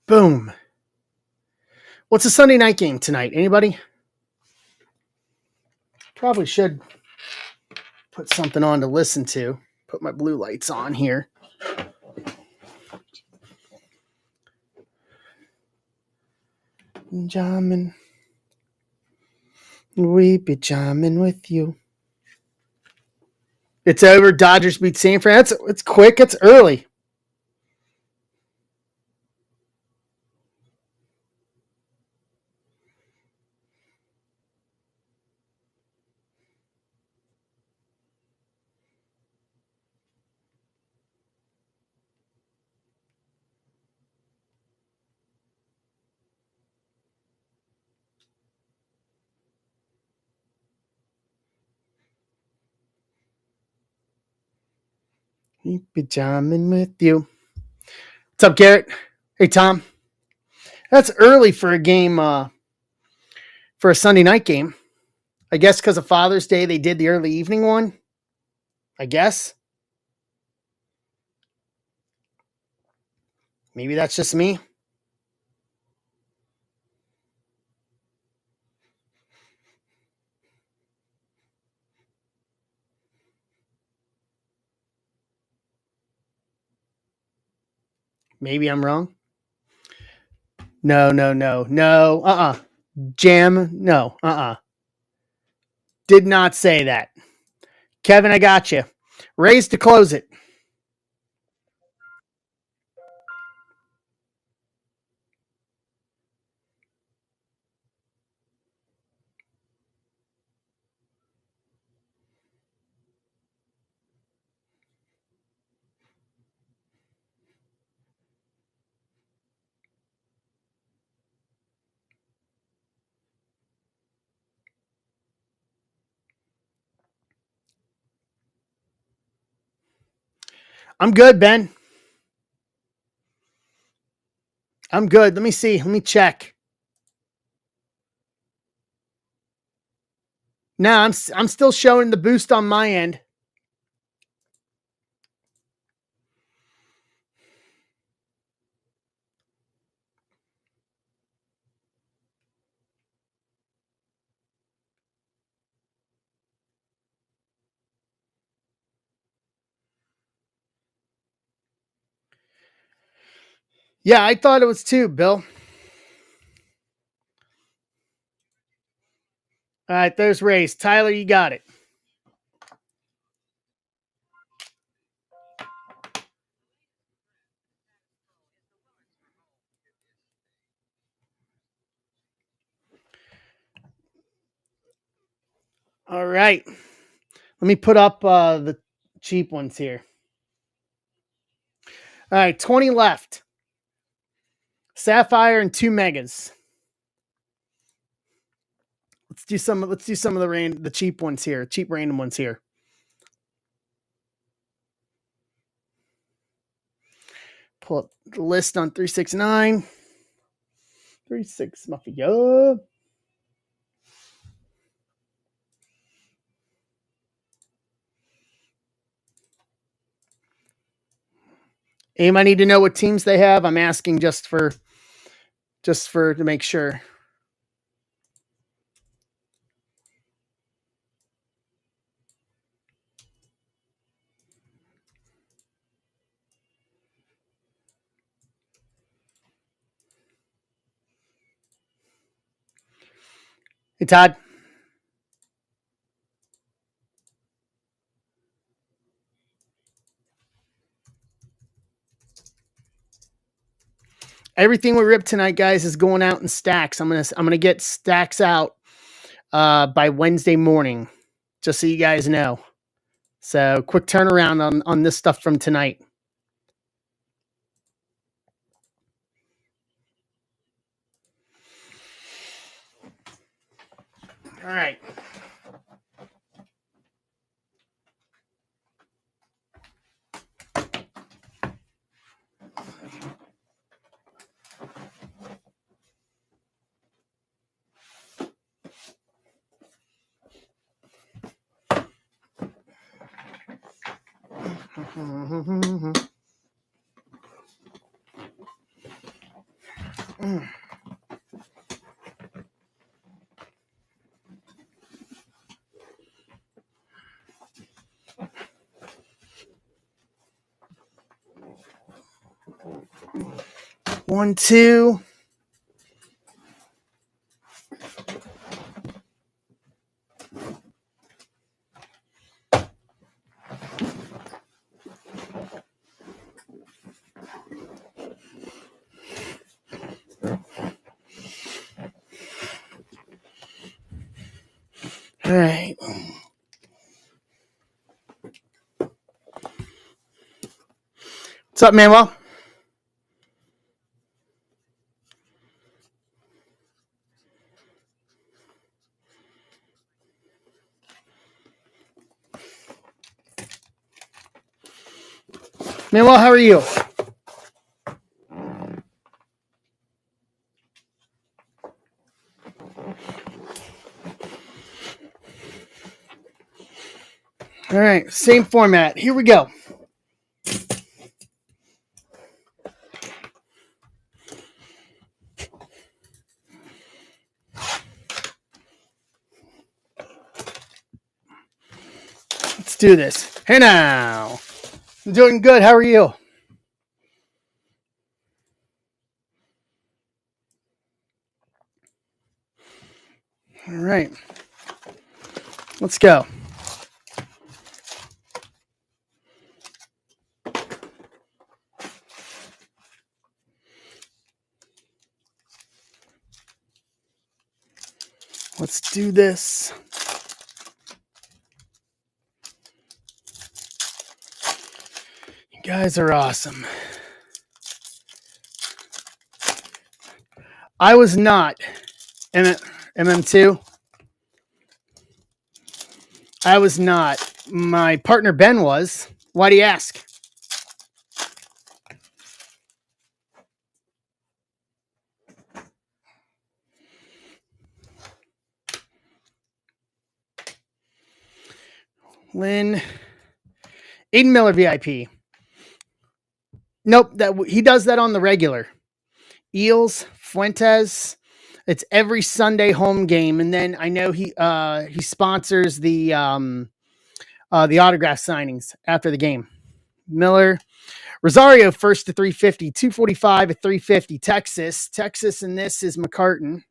Boom. What's the Sunday night game tonight? Anybody? Probably should put something on to listen to. Put my blue lights on here. Jamming. We be jamming with you. It's over. Dodgers beat San Fran. It's quick. It's early. Keep it jamming with you. What's up, Garrett? Hey, Tom. That's early for a game, for a Sunday night game. I guess because of Father's Day, they did the early evening one. I guess. Maybe that's just me. Maybe I'm wrong. No. Jam. No. Did not say that. Kevin, I got you. Raise to close it. I'm good, Ben. I'm good. Let me see. Let me check. No, I'm still showing the boost on my end. Yeah, I thought it was too, Bill. All right, there's Race. Tyler, you got it. All right. Let me put up the cheap ones here. All right, 20 left. Sapphire and 2 megas. Let's do some of the cheap ones here, cheap random ones here. Pull up the list on 369. 36 Mafia. Anybody need to know what teams they have? I'm asking just for to make sure. Hey, Todd. Everything we ripped tonight, guys, is going out in stacks. I'm gonna get stacks out by Wednesday morning, just so you guys know. So quick turnaround on this stuff from tonight. All right. One, two. All right. What's up, Manuel? Manuel, how are you? All right, same format. Here we go. Let's do this. Hey now. I'm doing good. How are you? All right. Let's go. Let's do this. You guys are awesome. I was not MM2. I was not. My partner Ben was. Why do you ask? Lynn. Aiden Miller VIP. Nope, he does that on the regular. Eels, Fuentes. It's every Sunday home game, and then I know he sponsors the autograph signings after the game. Miller, Rosario first to 350, 245 at 350. Texas, and this is McCartan.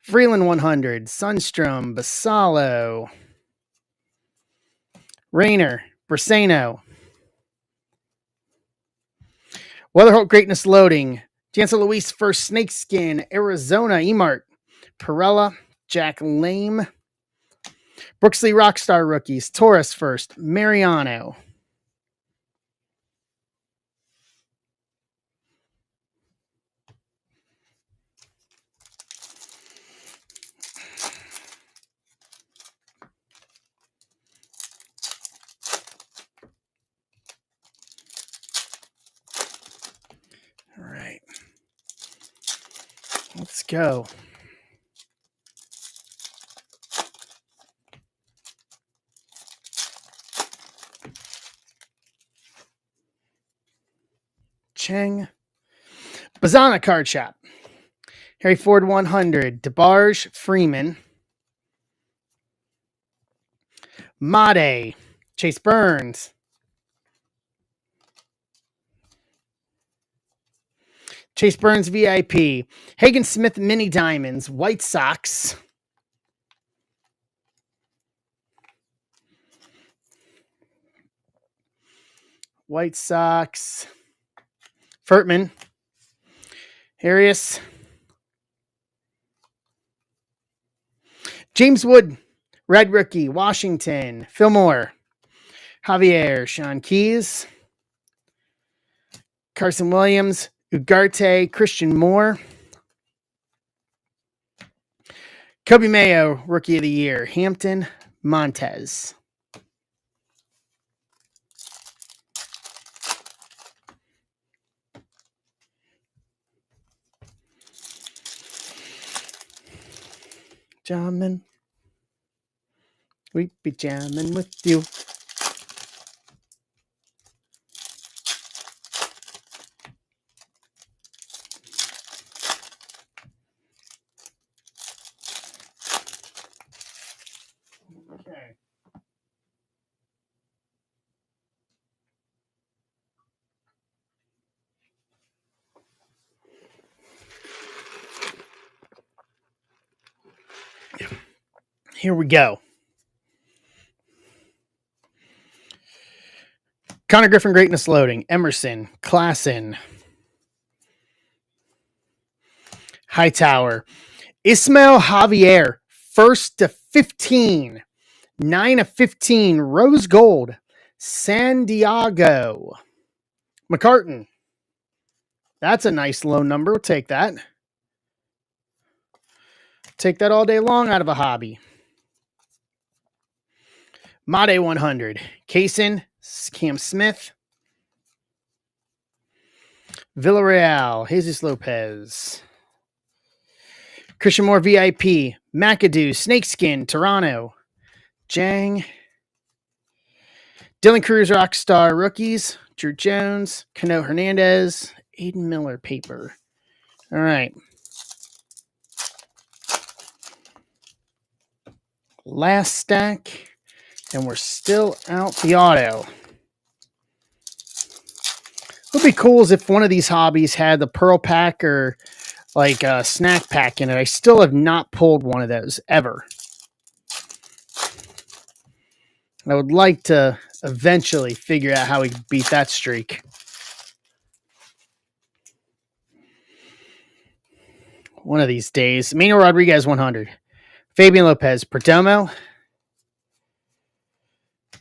Freeland 100, Sunstrom, Basalo, Rayner, Briseno, Weatherholt Greatness Loading, Chancellor Luis first Snakeskin, Arizona, Emart, Perella, Jack Lame, Brooksley Rockstar rookies, Taurus first, Mariano. All right. Let's go. Cheng. Bazana Card Shop. Harry Ford 100. DeBarge Freeman. Made. Chase Burns. Chase Burns VIP. Hagen Smith Mini Diamonds. White Sox. White Sox. Furtman. Arias. James Wood. Red Rookie. Washington. Fillmore. Javier. Sean Keys. Carson Williams. Ugarte. Christian Moore. Kobe Mayo. Rookie of the Year. Hampton. Montez. Jamming. We be jamming with you. Okay. Here we go. Connor Griffin Greatness Loading. Emerson. Klassen. Hightower. Ismael Javier. First to 15. 9 of 15. Rose Gold. San Diego. McCartan. That's a nice low number. We'll take that. Take that all day long out of a hobby. Made 100. Kaysen, Cam Smith. Villarreal, Jesus Lopez. Christian Moore VIP. McAdoo, Snakeskin, Toronto. Jang. Dylan Cruz, Rockstar Rookies. Drew Jones. Cano Hernandez. Aiden Miller paper. All right. Last stack. And we're still out the auto. What would be cool is if one of these hobbies had the Pearl Pack or like a snack pack in it. I still have not pulled one of those ever. I would like to eventually figure out how we can beat that streak. One of these days. Emmanuel Rodriguez 100. Fabian Lopez. Perdomo.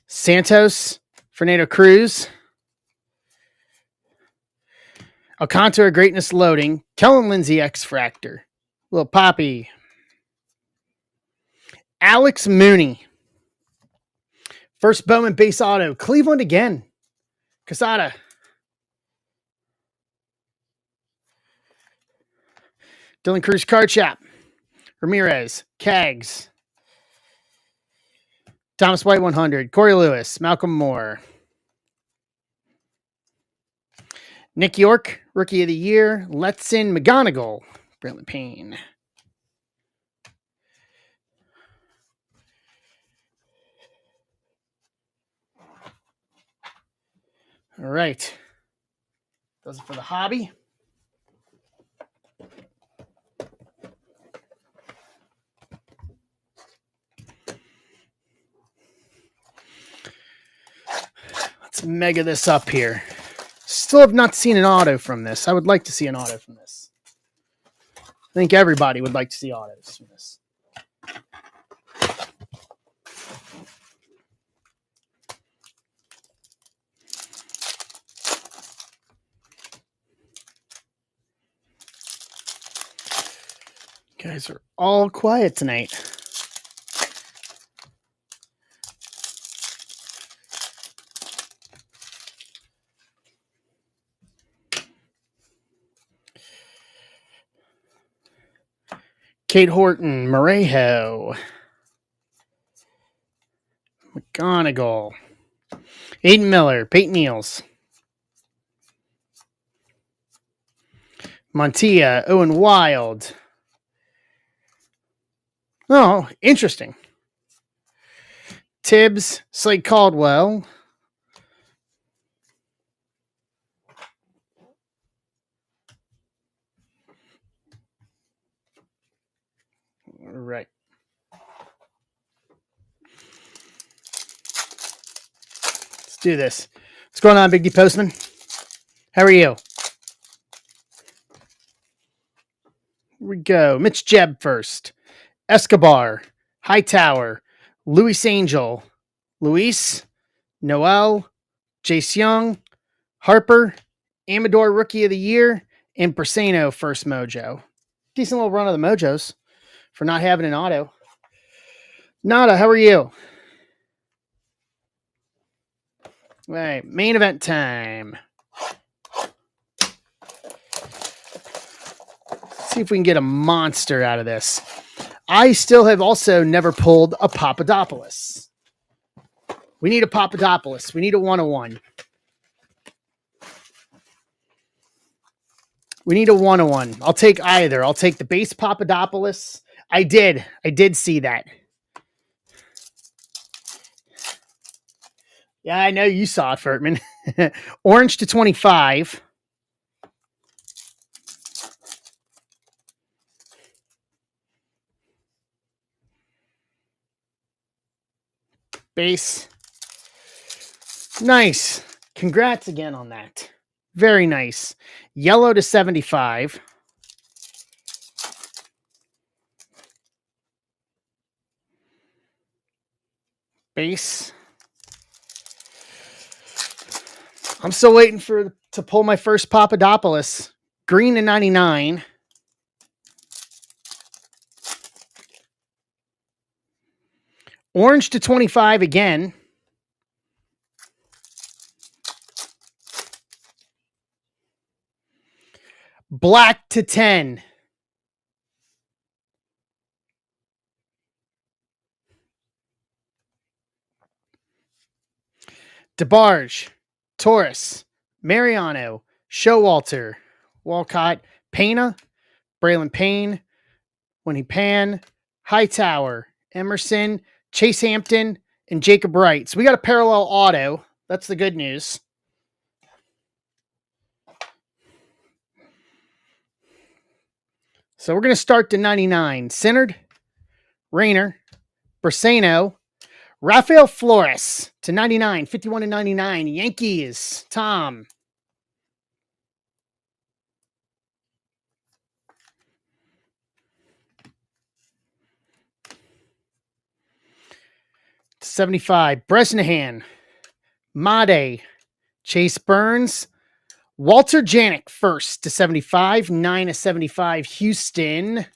Santos. Fernando Cruz. Alcantara Greatness Loading. Kellen Lindsay X Fractor. Little Poppy. Alex Mooney. First Bowman base auto. Cleveland again. Casada. Dylan Cruz Card Shop. Ramirez. Cags. Thomas White 100. Corey Lewis. Malcolm Moore. Nick York, Rookie of the Year. Letson McGonigal. Brentley Payne. All right. Those are for the hobby. Let's mega this up here. Still have not seen an auto from this. I would like to see an auto from this. I think everybody would like to see autos from this. You guys are all quiet tonight. Kate Horton, Morejo, McGonigal, Aiden Miller, Peyton Neals, Montilla, Owen Wild. Oh, interesting. Tibbs, Slade Caldwell. All right. Let's do this. What's going on, Big D Postman? How are you? Here we go. Mitch Jebb first. Escobar, Hightower, Luis Angel, Luis, Noel, Jace Young, Harper, Amador Rookie of the Year, and Persano First Mojo. Decent little run of the Mojos for not having an auto. Nada, how are you? All right, main event time. Let's see if we can get a monster out of this. I still have also never pulled a Papadopoulos. We need a Papadopoulos. We need a 101. We need a 101. I'll take either. I'll take the base Papadopoulos. I did see that. Yeah, I know you saw it, Furtman. Orange to 25. Base. Nice. Congrats again on that. Very nice. Yellow to 75. Base. I'm still waiting to pull my first Papadopoulos. Green to 99. Orange to 25 again. Black to 10. DeBarge, Torres, Mariano, Showalter, Walcott, Pena, Braylon Payne, Winnie Pan, Hightower, Emerson, Chase Hampton, and Jacob Wright. So we got a parallel auto. That's the good news. So we're going to start to 99. Centered, Rayner, Brasano, Rafael Flores to 99, 51 to 99. Yankees, Tom. To 75, Bresnahan, Made, Chase Burns, Walter Janik first to 75, 9 to 75. Houston,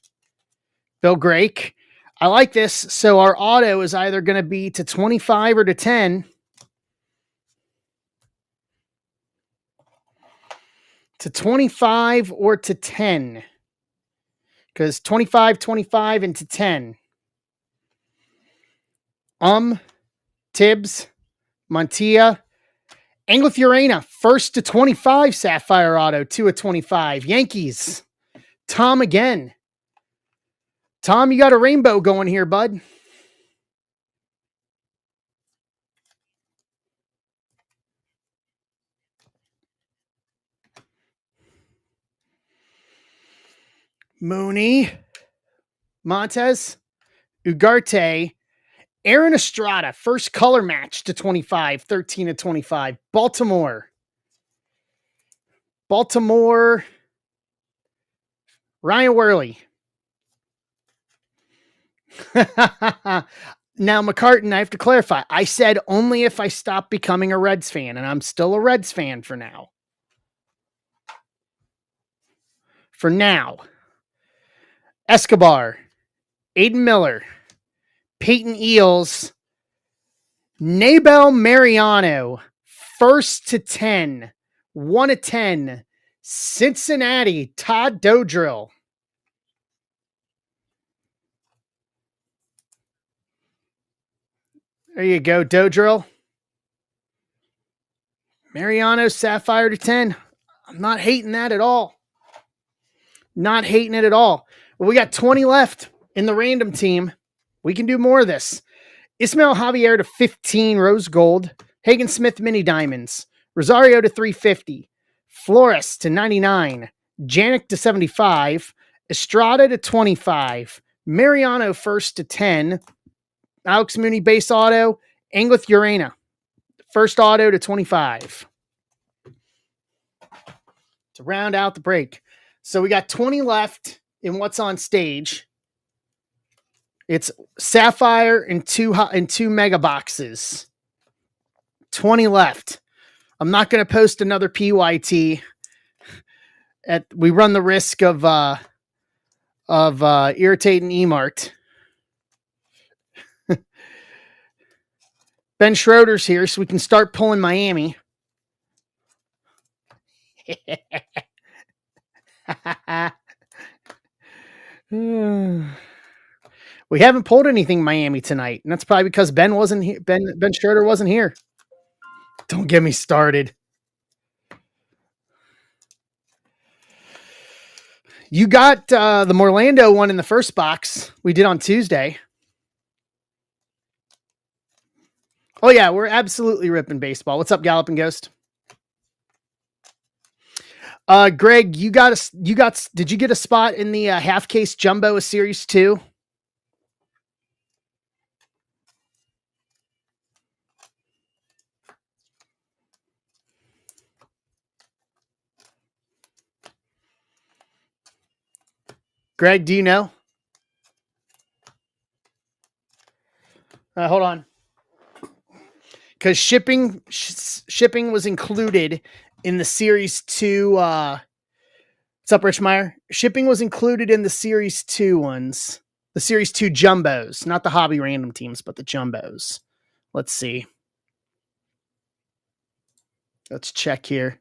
Bill Grake. I like this. So our auto is either going to be to 25 or to 10. To 25 or to 10. Because 25, 25, and to 10. Tibbs, Montilla, Anglith Urena, first to 25, Sapphire Auto, 2 of 25. Yankees, Tom again. Tom, you got a rainbow going here, bud. Mooney, Montez, Ugarte, Aaron Estrada, first color match to 25, 13 to 25. Baltimore, Ryan Worley. Now, McCartan, I have to clarify. I said only if I stop becoming a Reds fan, and I'm still a Reds fan for now. For now. Escobar, Aiden Miller, Peyton Eels, Nabel Mariano, first to 10, 1 of 10. Cincinnati, Todd Dodrill. There you go, Dodrill. Mariano, Sapphire to 10. I'm not hating that at all. Not hating it at all. Well, we got 20 left in the random team. We can do more of this. Ismael Javier to 15, rose gold. Hagen Smith mini diamonds. Rosario to 350. Flores to 99. Janik to 75. Estrada to 25. Mariano first to 10. Alex Mooney base auto. Anglith Urena first auto to 25. To round out the break. So we got 20 left in what's on stage. It's Sapphire and two mega boxes. 20 left. I'm not going to post another PYT. We run the risk of irritating Emart. Ben Schroeder's here, so we can start pulling Miami. We haven't pulled anything Miami tonight, and that's probably because Ben wasn't here. Ben Schroeder wasn't here. Don't get me started. You got the Morlando one in the first box we did on Tuesday. Oh yeah, we're absolutely ripping baseball. What's up, Galloping Ghost? Greg, did you get a spot in the half case jumbo series 2? Greg, do you know? Hold on. Because shipping was included in the Series 2. What's up, Rich Meyer? Shipping was included in the Series 2 ones. The Series 2 jumbos, not the hobby random teams, but the jumbos. Let's see. Let's check here.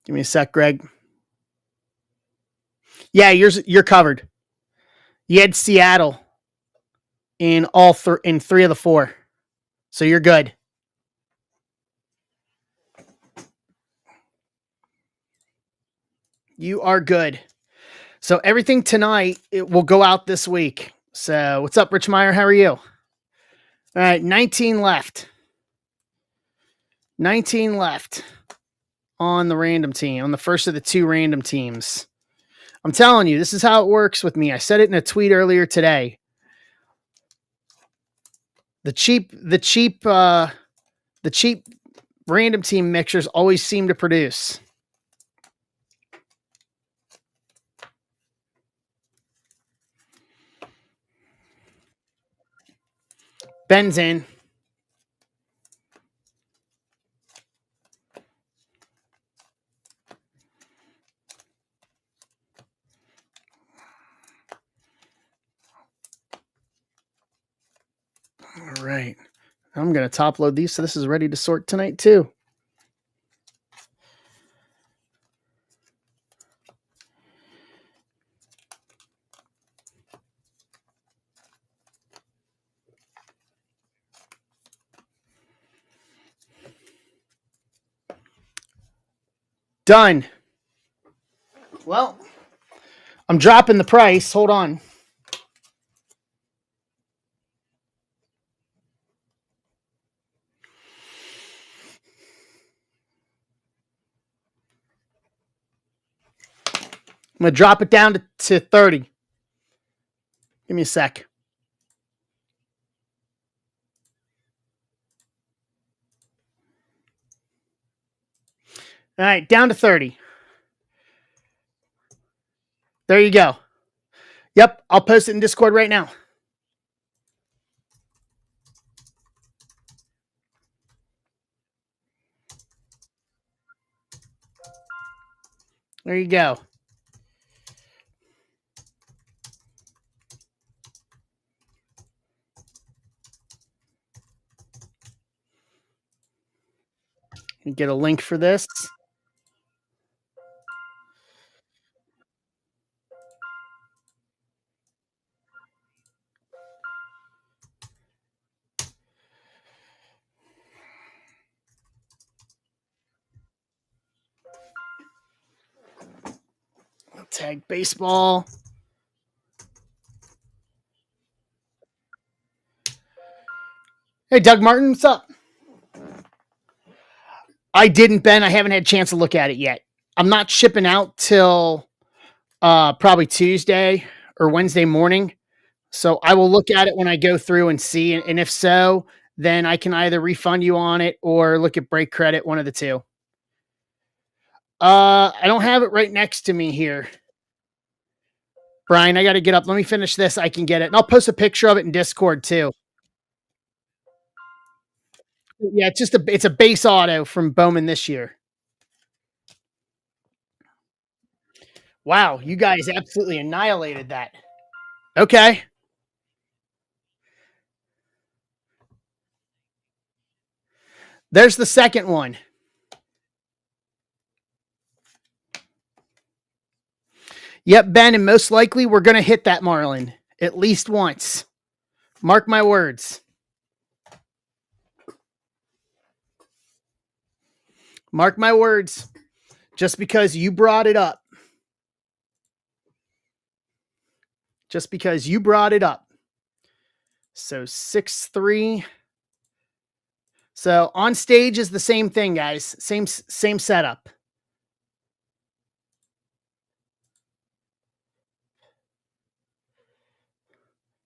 Give me a sec, Greg. Yeah, you're covered. You had Seattle in in 3 of the 4. So you're good. You are good. So everything tonight, it will go out this week. So what's up, Rich Meyer? How are you? All right, 19 left. 19 left on the random team, on the first of the 2 random teams. I'm telling you, this is how it works with me. I said it in a tweet earlier today. The cheap random team mixers always seem to produce. Ben's in. All right. I'm going to top load these so this is ready to sort tonight too. Done. Well, I'm dropping the price. Hold on. I'm going to drop it down to 30. Give me a sec. All right, down to 30. There you go. Yep, I'll post it in Discord right now. There you go. You get a link for this. Tag baseball. Hey, Doug Martin, what's up? I didn't, Ben. I haven't had a chance to look at it yet. I'm not shipping out till probably Tuesday or Wednesday morning. So I will look at it when I go through and see. And if so, then I can either refund you on it or look at break credit, one of the two. I don't have it right next to me here. Brian, I got to get up. Let me finish this. I can get it. And I'll post a picture of it in Discord too. Yeah, it's a base auto from Bowman this year. Wow, you guys absolutely annihilated that. Okay. There's the second one. Yep, Ben, and most likely we're going to hit that Marlin at least once. Mark my words. Mark my words. Just because you brought it up. Just because you brought it up. So 6-3. So on stage is the same thing, guys. Same setup.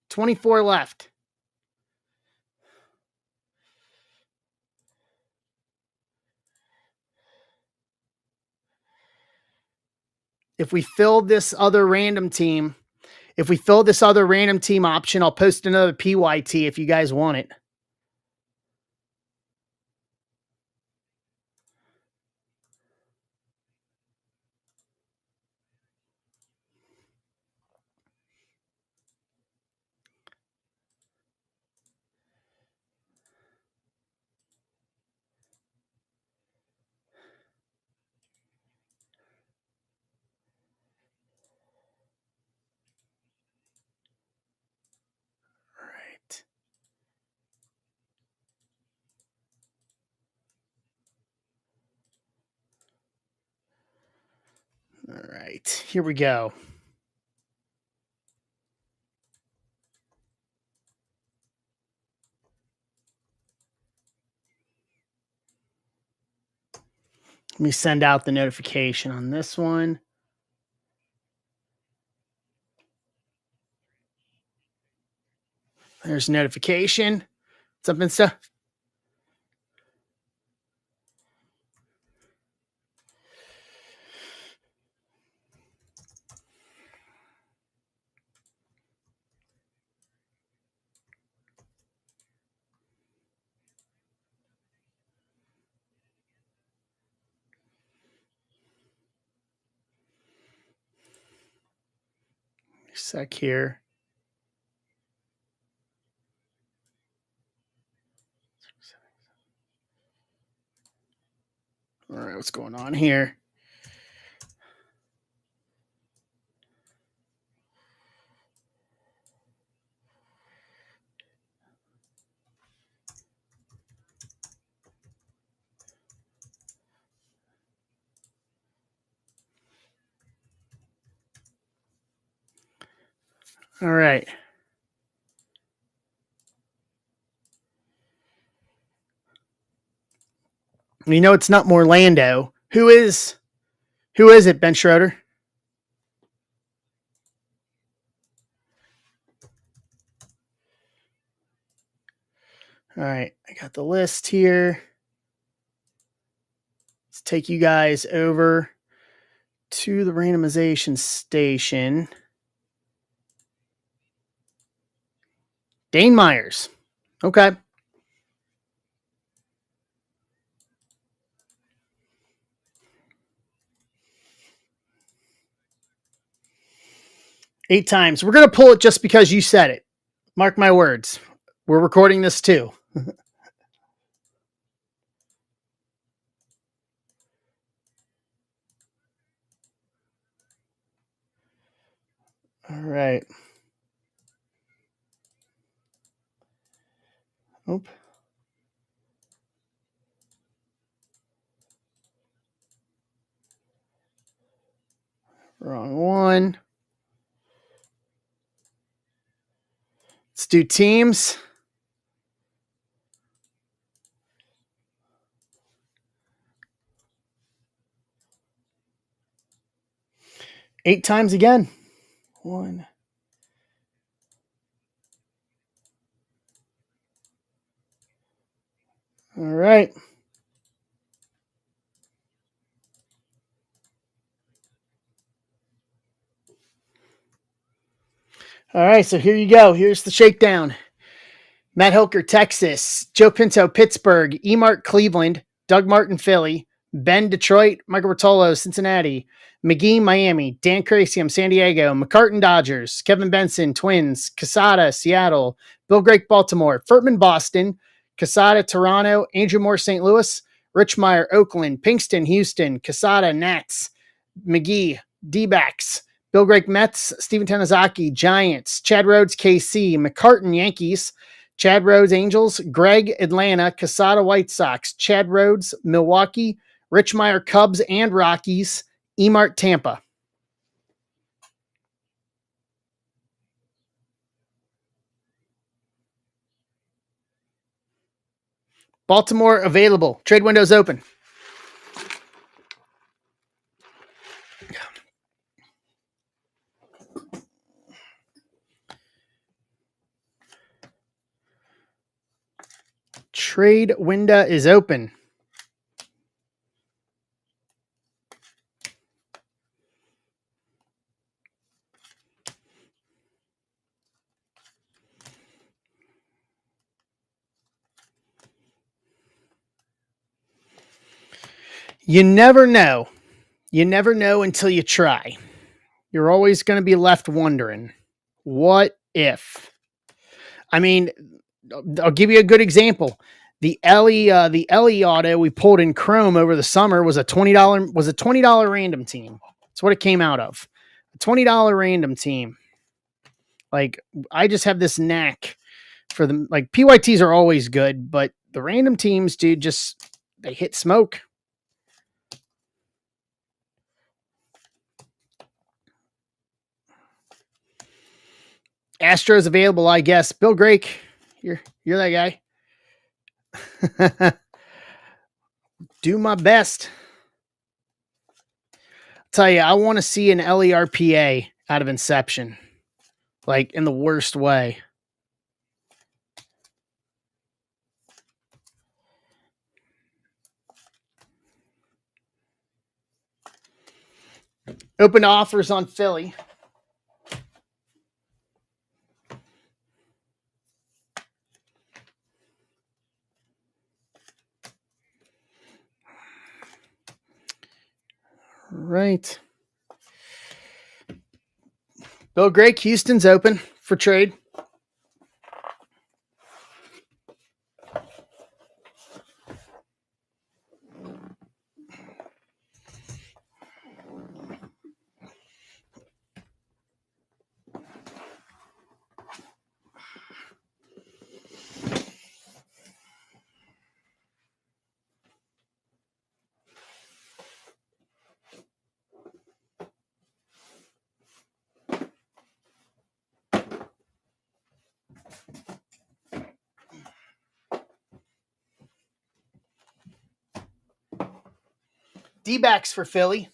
$24 left. If we fill this other random team option, I'll post another PYT if you guys want it. right, here we go. Let me send out the notification on this one. There's notification. What's up, Insta? Sec here. All right, what's going on here? All right. You know it's not Morlando. Who is it, Ben Schroeder? All right, I got the list here. Let's take you guys over to the randomization station. Dane Myers. Okay. Eight times. We're going to pull it just because you said it. Mark my words. We're recording this too. All right. Oop. Wrong one. Let's do teams. Eight times again. One. All right. All right, so here you go. Here's the shakedown. Matt Hoker, Texas. Joe Pinto, Pittsburgh. E-Mart, Cleveland. Doug Martin, Philly. Ben, Detroit. Michael Bertolo, Cincinnati. McGee, Miami. Dan Crasium, San Diego. McCartan, Dodgers. Kevin Benson, Twins. Casada, Seattle. Bill Grake, Baltimore. Furtman, Boston. Casada, Toronto. Andrew Moore, St. Louis. Rich Meyer, Oakland. Pinkston, Houston. Casada, Nats. McGee, D-backs. Bill Grake, Mets. Steven Tanizaki, Giants. Chad Rhodes, KC. McCartan, Yankees. Chad Rhodes, Angels. Greg, Atlanta. Casada, White Sox. Chad Rhodes, Milwaukee. Rich Meyer, Cubs and Rockies. E-Mart, Tampa. Baltimore available. Trade windows open. Trade window is open. You never know. You never know until you try. You're always going to be left wondering, what if? I mean, I'll give you a good example. The Ellie auto we pulled in Chrome over the summer was a $20 random team. That's what it came out of. A $20 random team. Like, I just have this knack for them. Like, PYTs are always good, but the random teams, dude, they hit smoke. Astros available, I guess. Bill Grake, you're that guy. Do my best. Tell you, I want to see an LERPA out of Inception, like in the worst way. Open offers on Philly. Right. Bill Grake, Houston's open for trade. D-backs for Philly.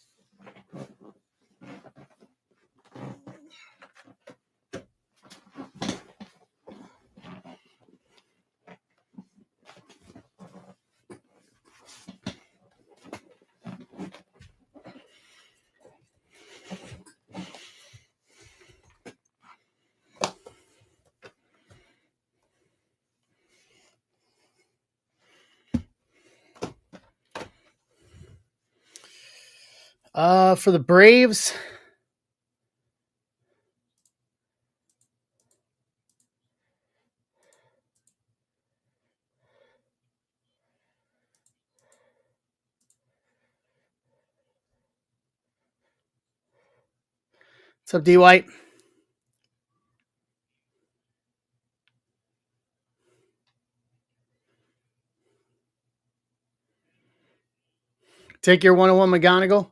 For the Braves, what's up, D White? Take your 101 McGonigal.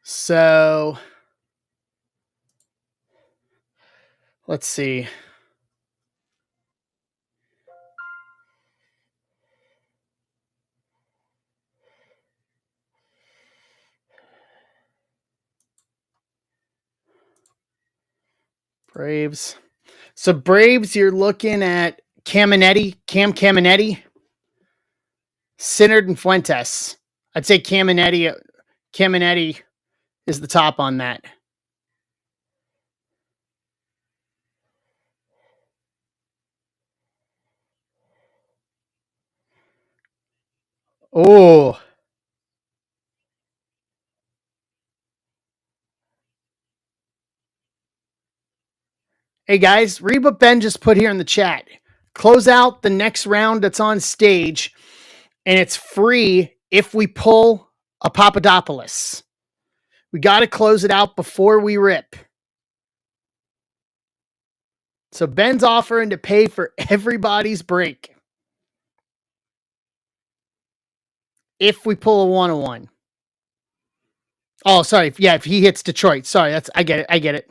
So let's see. Braves. So Braves, you're looking at Cam Caminetti, Sinard, and Fuentes. I'd say Caminetti is the top on that. Oh. Hey guys, read what Ben just put here in the chat. Close out the next round that's on stage, and it's free if we pull a Papadopoulos. We got to close it out before we rip. So Ben's offering to pay for everybody's break if we pull a 101. Oh, sorry. Yeah, if he hits Detroit. Sorry, I get it.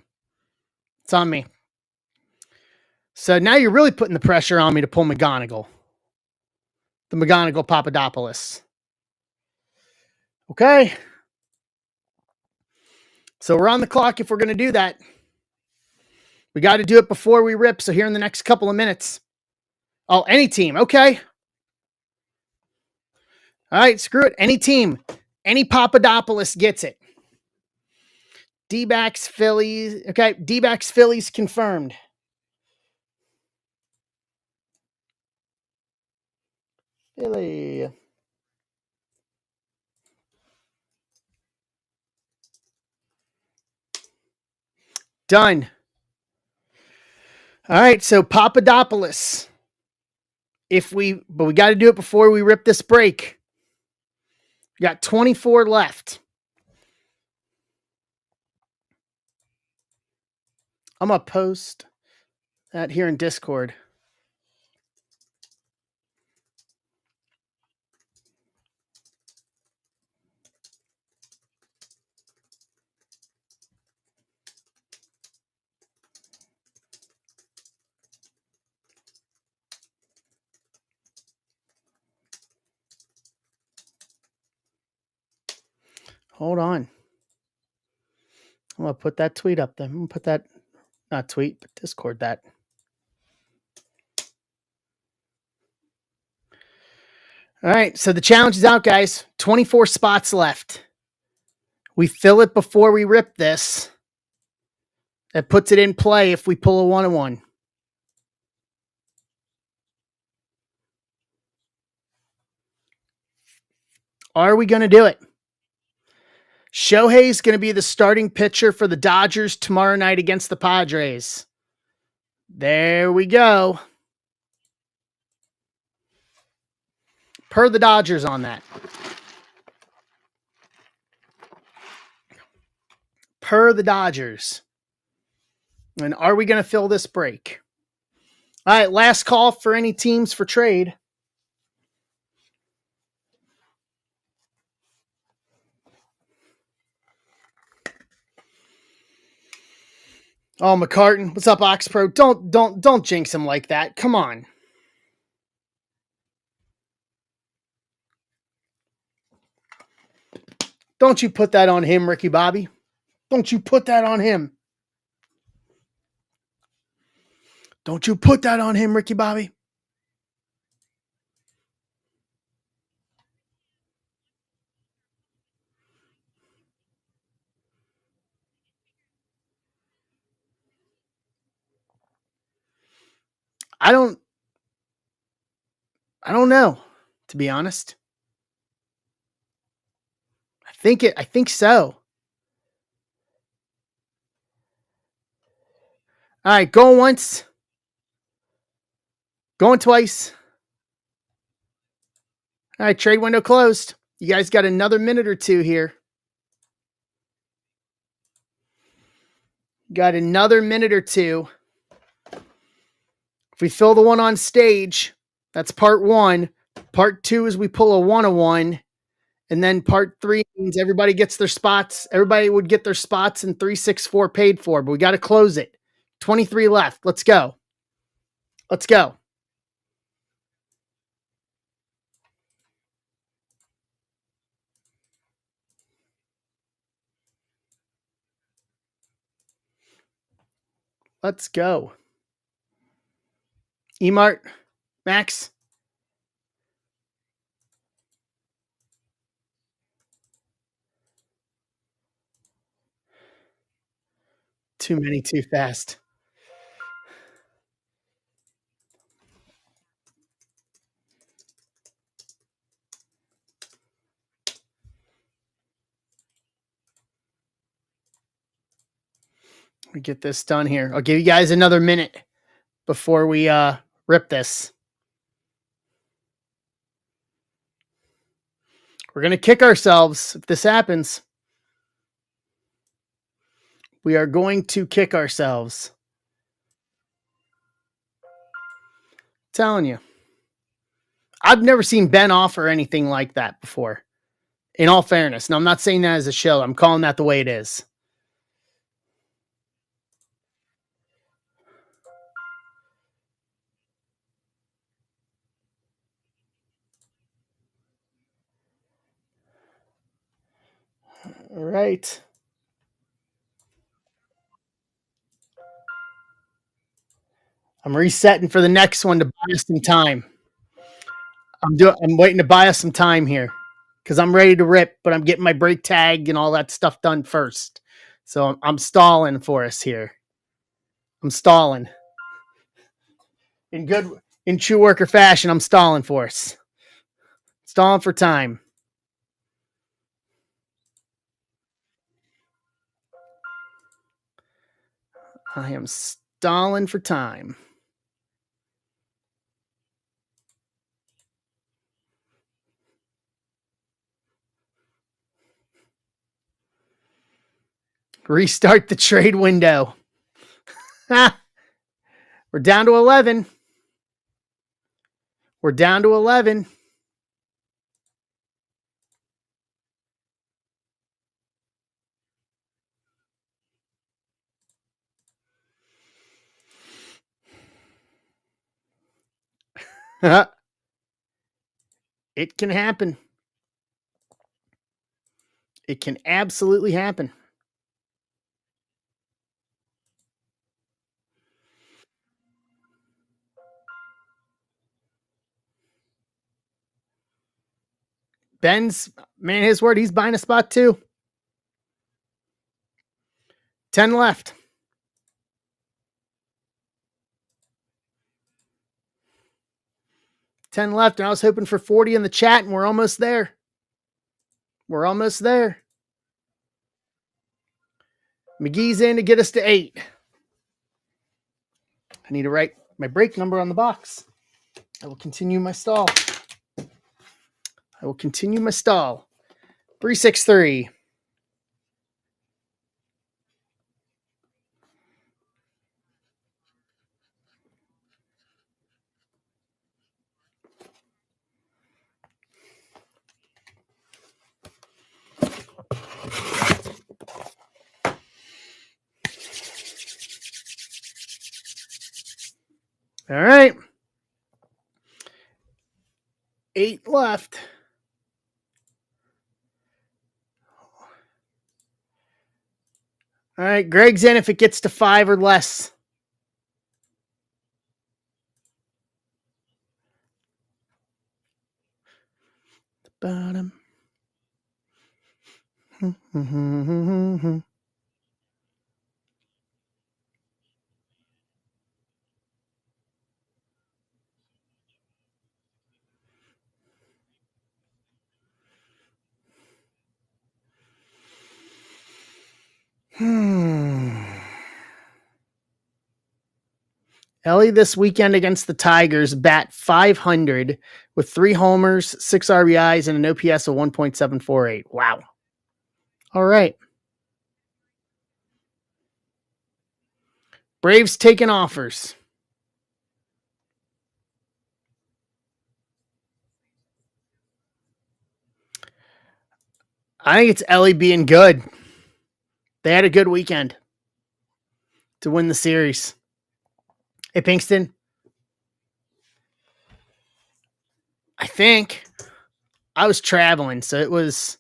It's on me. So now you're really putting the pressure on me to pull McGonigal. The McGonigal Papadopoulos. Okay. So we're on the clock if we're going to do that. We got to do it before we rip. So here in the next couple of minutes. Oh, any team. Okay. All right, screw it. Any team. Any Papadopoulos gets it. D-backs, Phillies. Okay, D-backs, Phillies confirmed. Philly. Done. All right, so Papadopoulos. But we got to do it before we rip this break. We got 24 left. I'm going to post that here in Discord. Hold on. I'm going to put that tweet up there. I'm going to put that, not tweet, but Discord that. All right. So the challenge is out, guys. 24 spots left. We fill it before we rip this. That puts it in play if we pull a 1-1. Are we going to do it? Shohei's going to be the starting pitcher for the Dodgers tomorrow night against the Padres. There we go. Per the Dodgers on that. Per the Dodgers. And are we going to fill this break? All right, last call for any teams for trade. Oh, McCartan. What's up, Oxpro? Don't jinx him like that. Come on. Don't you put that on him, Ricky Bobby. Don't you put that on him. Don't you put that on him, Ricky Bobby. I don't know, to be honest. I think so. All right, going once. Going twice. All right, trade window closed. You guys got another minute or two here. Got another minute or two. If we fill the one on stage, that's part one. Part two is we pull a 1-1. And then part three means everybody gets their spots. Everybody would get their spots in 364 paid for, but we got to close it. 23 left. Let's go. Let's go. Let's go. Emart, Max. Too many, too fast. We get this done here. I'll give you guys another minute before we rip this. We're going to kick ourselves if this happens. We are going to kick ourselves. I'm telling you. I've never seen Ben offer anything like that before. In all fairness. Now, I'm not saying that as a show. I'm calling that the way it is. All right. I'm resetting for the next one to buy us some time. I'm waiting to buy us some time here because I'm ready to rip, but I'm getting my brake tag and all that stuff done first. So I'm stalling for us here. I'm stalling. In true worker fashion, I'm stalling for us. Stalling for time. I am stalling for time. Restart the trade window. We're down to 11. We're down to 11. It can happen. It can absolutely happen. Ben's, man, his word, he's buying a spot too. 10 left. 10 left, and I was hoping for 40 in the chat, and we're almost there. We're almost there. McGee's in to get us to 8. I need to write my break number on the box. I will continue my stall. 363. All right. 8 left. All right, Greg's in if it gets to 5 or less. Bottom. Ellie this weekend against the Tigers bat .500 with 3 homers, 6 RBIs, and an OPS of 1.748. Wow. All right. Braves taking offers. I think it's Ellie being good. They had a good weekend to win the series. Hey, Pinkston. I think I was traveling, so it was.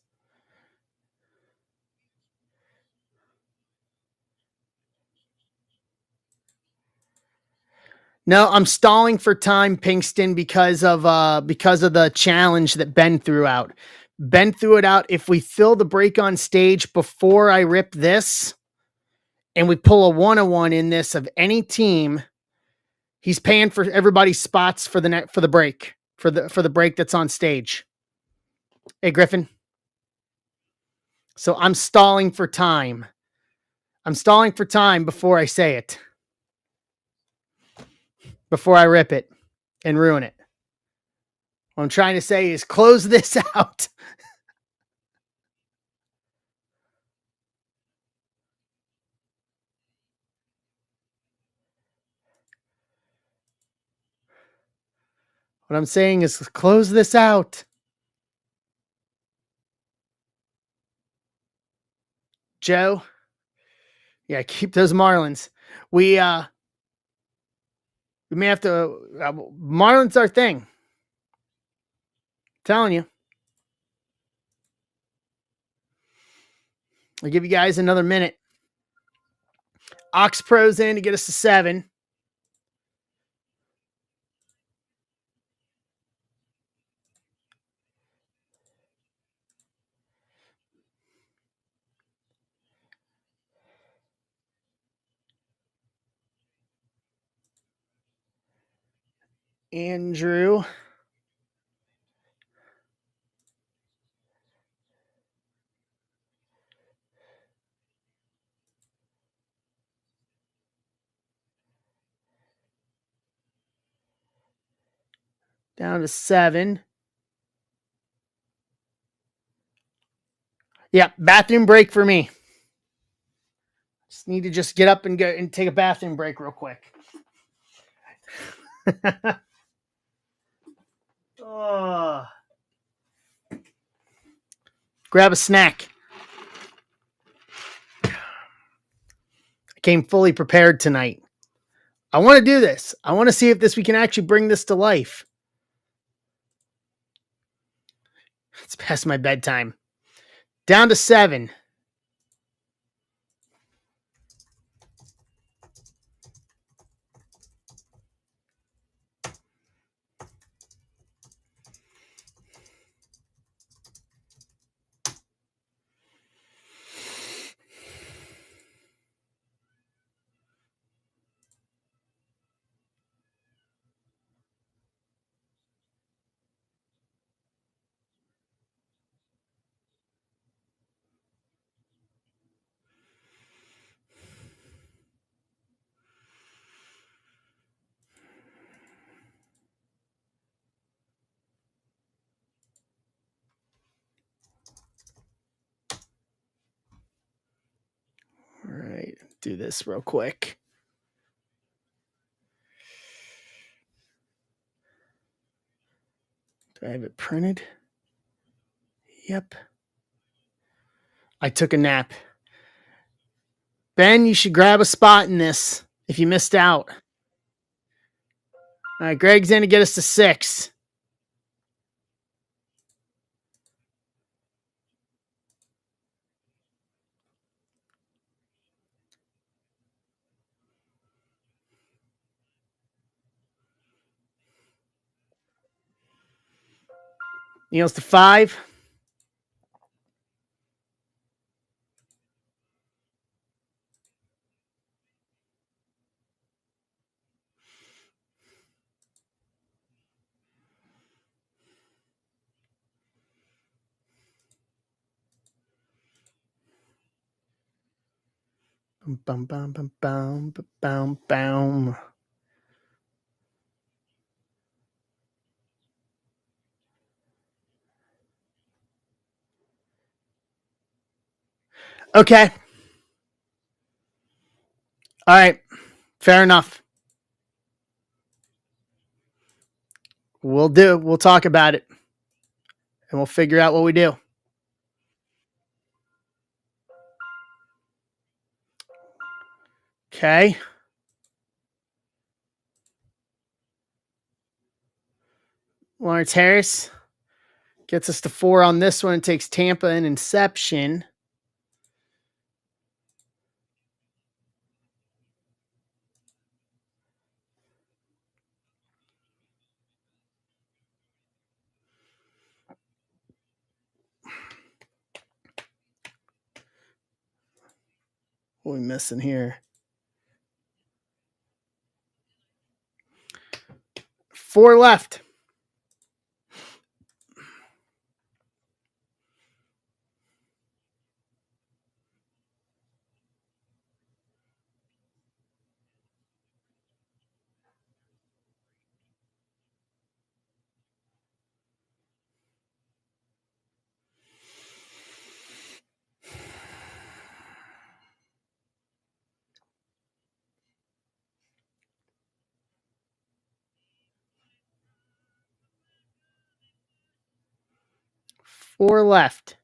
No, I'm stalling for time, Pinkston, because of the challenge that Ben threw out. Ben threw it out. If we fill the break on stage before I rip this, and we pull a 1-on-1 in this of any team, he's paying for everybody's spots for the break for the break that's on stage. Hey, Griffin. So I'm stalling for time. I'm stalling for time before I say it. Before I rip it and ruin it. What I'm trying to say is close this out. What I'm saying is close this out. Joe. Yeah, keep those Marlins. We may have to. Marlins our thing. I'm telling you. I'll give you guys another minute. Ox Pro's in to get us to 7. Andrew. Down to 7. Yeah, bathroom break for me. Just need to get up and go and take a bathroom break real quick. Oh. Grab a snack. I came fully prepared tonight. I want to do this. I want to see if we can actually bring this to life. It's past my bedtime. Down to 7. All right, do this real quick. Do I have it printed? Yep. I took a nap. Ben, you should grab a spot in this if you missed out. All right, Greg's going to get us to 6. Neil's to 5. Bum, bum, bum, bum, bum, bum. Okay. All right. Fair enough. We'll talk about it. And we'll figure out what we do. Okay. Lawrence Harris gets us to 4 on this one. It takes Tampa and Inception. What are we missing here? 4 left. Four left.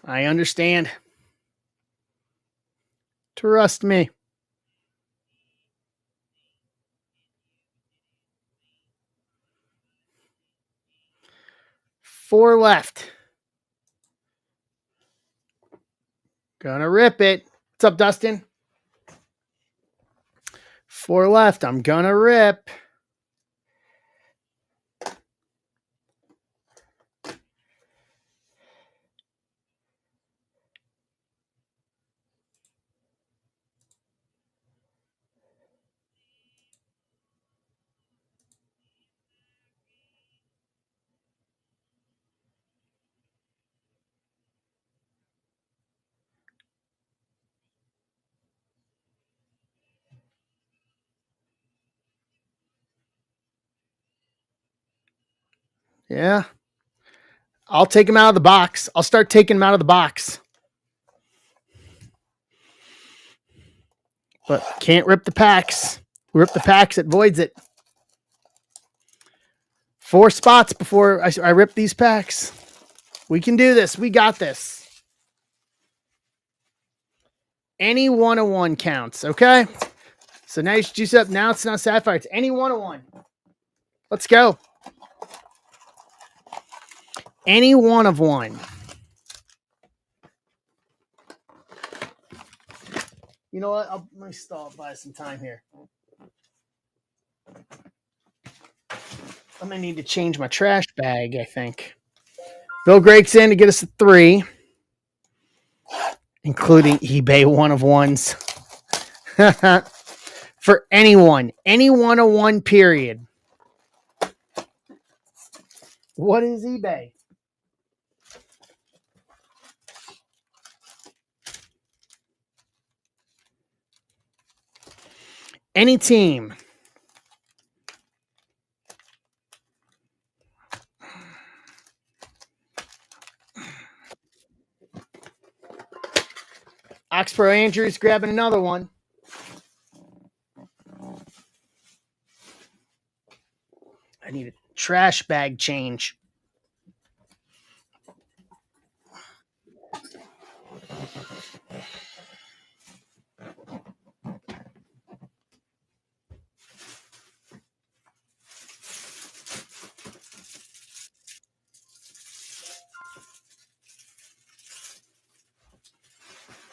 I understand. Trust me. 4 left. Gonna rip it. What's up, Dustin? 4 left. I'm gonna rip. Yeah. I'll take him out of the box. I'll start taking him out of the box. But can't rip the packs. Rip the packs, it voids it. 4 spots before I rip these packs. We can do this. We got this. Any 101 counts, okay? So now you should juice up. Now it's not Sapphire. It's any 101. Let's go. Any one of one. You know what? Let me stall by some time here. I'm going to need to change my trash bag, I think. Bill Greg's in to get us a 3, including eBay one of ones. For anyone, any 101 period. What is eBay? Any team. Oxborough Andrews grabbing another one. I need a trash bag change.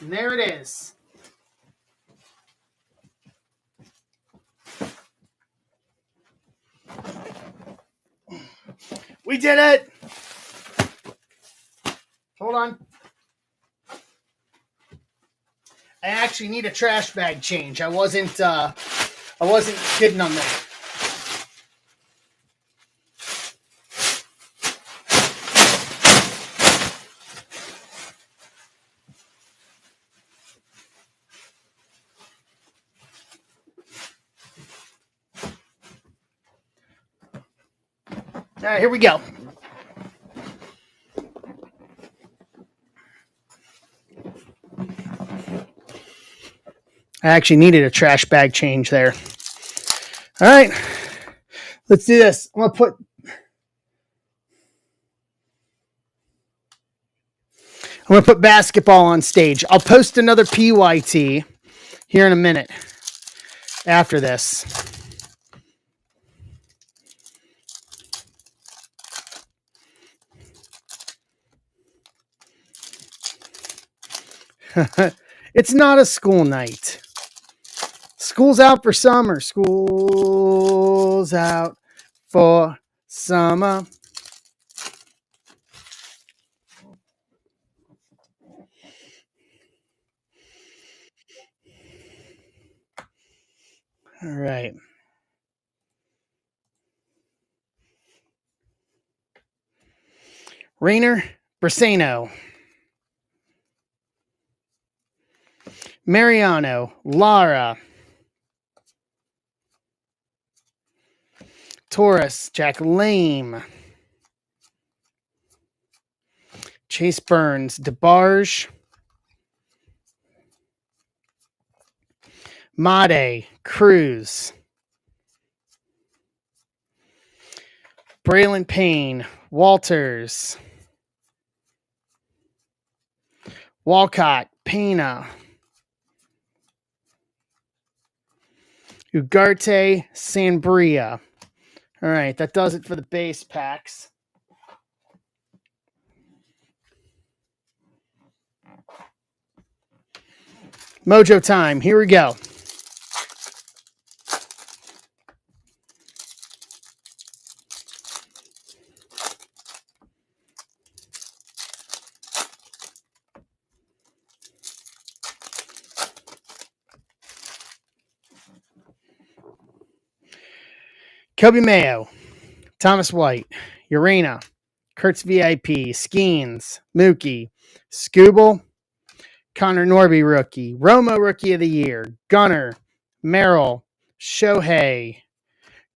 And there it is. We did it. Hold on. I actually need a trash bag change. I wasn't kidding on that. All right, here we go. I actually needed a trash bag change there. All right, let's do this. I'm going to put basketball on stage. I'll post another PYT here in a minute after this. It's not a school night. School's out for summer. School's out for summer. All right. Rainer Braseno. Mariano. Lara. Torres. Jack Lame. Chase Burns. DeBarge. Made. Cruz. Braylon Payne. Walters. Walcott. Pena. Ugarte. Sanbria. All right, that does it for the base packs. Mojo time. Here we go. Kobe Mayo, Thomas White, Urena, Kurtz VIP, Skeens, Mookie, Scooble, Connor Norby rookie, Romo rookie of the year, Gunner, Merrill, Shohei,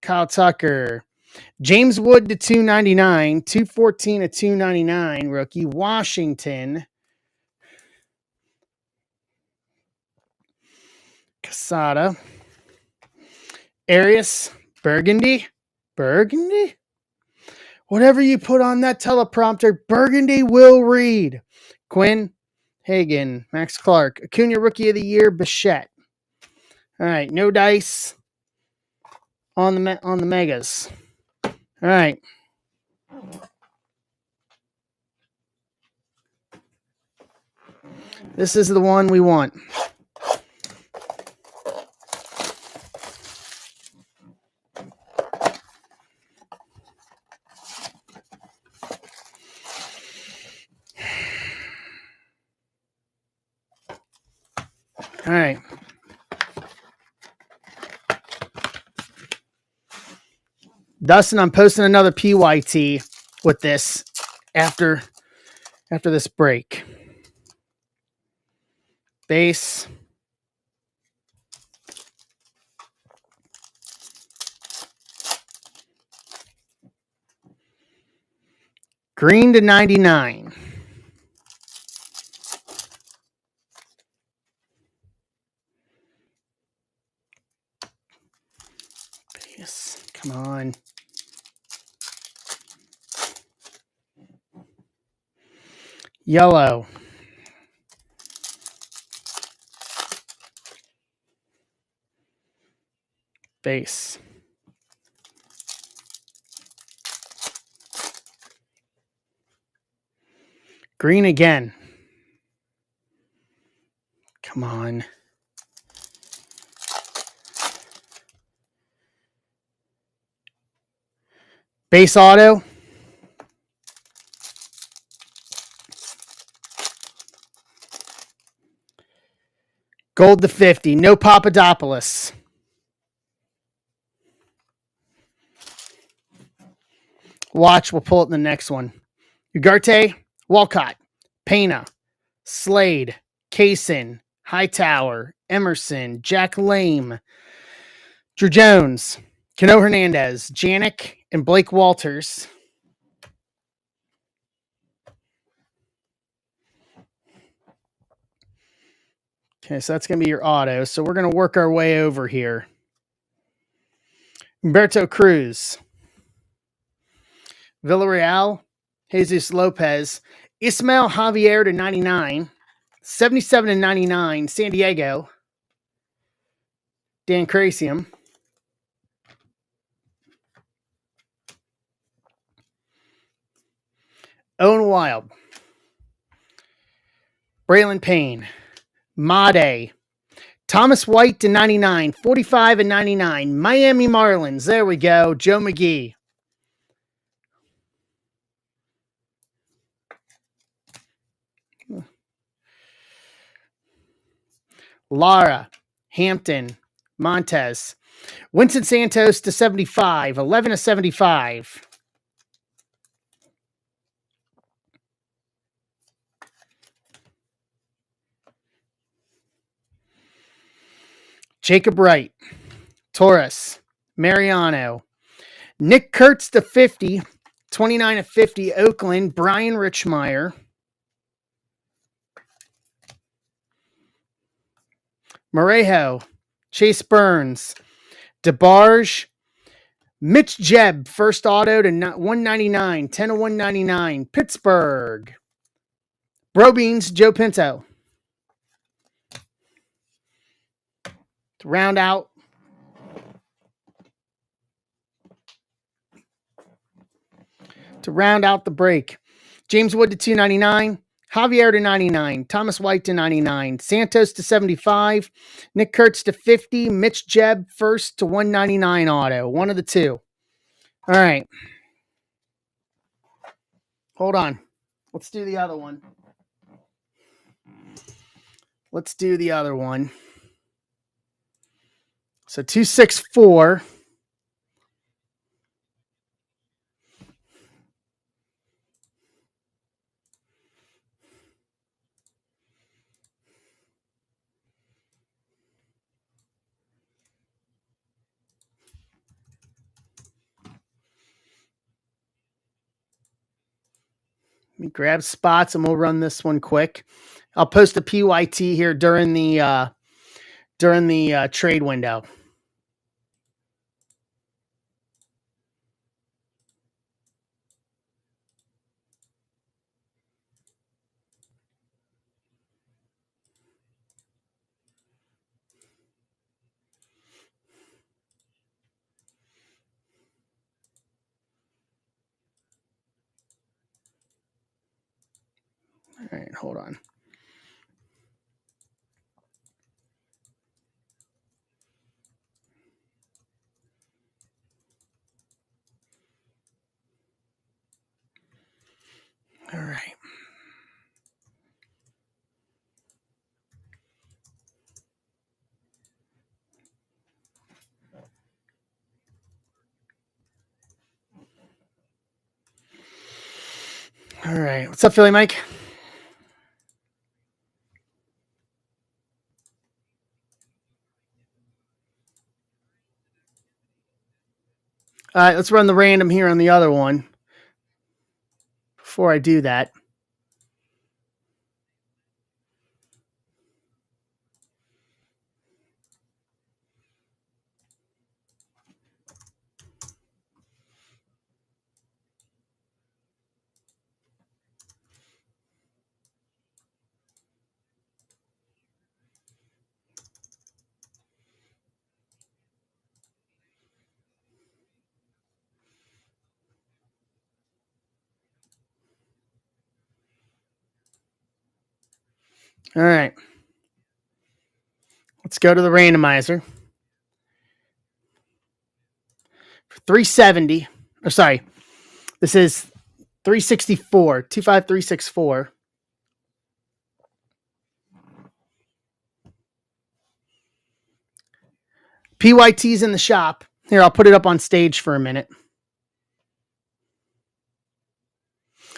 Kyle Tucker, James Wood to 299, 214 to 299 rookie, Washington, Casada, Arias, Burgundy, Whatever you put on that teleprompter, Burgundy will read. Quinn, Hagan, Max Clark, Acuna Rookie of the Year, Bichette. All right, no dice on the megas. All right. This is the one we want. All right. Dustin, I'm posting another PYT with this after this break. Base. Green to 99. Base. Come on. Yellow. Base. Green again. Come on. Base auto. Gold to 50. No Papadopoulos. Watch. We'll pull it in the next one. Ugarte. Walcott. Pena. Slade. Kaysen. Hightower. Emerson. Jack Lame. Drew Jones. Cano Hernandez. Janik. And Blake Walters. Okay, so that's going to be your auto. So we're going to work our way over here. Humberto Cruz. Villarreal. Jesus Lopez. Ismael Javier to 99. 77 and 99. San Diego. Dan Crasium. Owen Wild. Braylon Payne. Made. Thomas White to 99. 45 and 99. Miami Marlins. There we go. Joe McGee. Lara. Hampton. Montez. Winston Santos to 75. 11 to 75. Jacob Wright. Torres. Mariano. Nick Kurtz to 50. 29 to 50. Oakland. Brian Richmeyer. Morejo. Chase Burns. DeBarge. Mitch Jebb. First auto to 199. 10 to 199. Pittsburgh. Bro Beans. Joe Pinto. To round out. The break. James Wood to 299. Javier to 99. Thomas White to 99. Santos to 75. Nick Kurtz to 50. Mitch Jebb first to 199 auto. One of the two. All right. Hold on. Let's do the other one. So 264. Let me grab spots and we'll run this one quick. I'll post a PYT here during the trade window. All right, hold on. All right. All right. What's up, Philly Mike? All right, let's run the random here on the other one. Before I do that, all right. Let's go to the randomizer. For 370, or sorry, this is 364, 25364. PYT's in the shop. Here, I'll put it up on stage for a minute.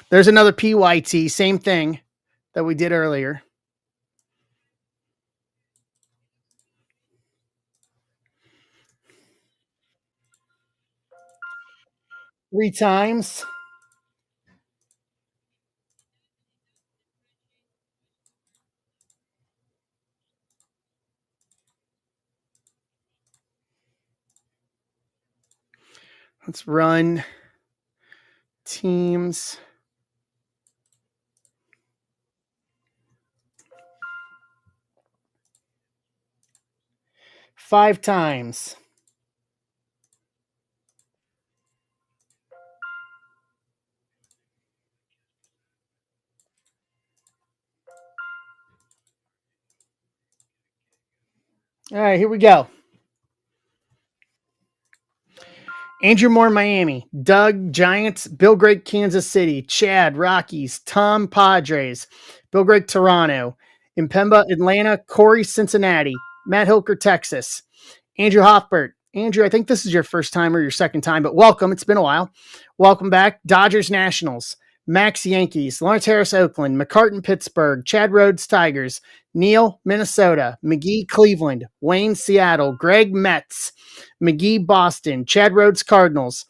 There's another PYT, same thing that we did earlier. Three times. Let's run teams. Five times. All right, here we go. Andrew Moore, Miami. Doug, Giants. Bill Greg, Kansas City. Chad, Rockies. Tom, Padres. Bill Greg, Toronto. Impemba, Atlanta. Corey, Cincinnati. Matt Hilker, Texas. Andrew Hoffbert. Andrew, I think this is your first time or your second time, but welcome. It's been a while. Welcome back. Dodgers, Nationals. Max, Yankees. Lawrence Harris, Oakland. McCartan, Pittsburgh. Chad Rhodes, Tigers. Neil, Minnesota. McGee, Cleveland. Wayne, Seattle. Greg, Mets. McGee, Boston. Chad Rhodes, Cardinals.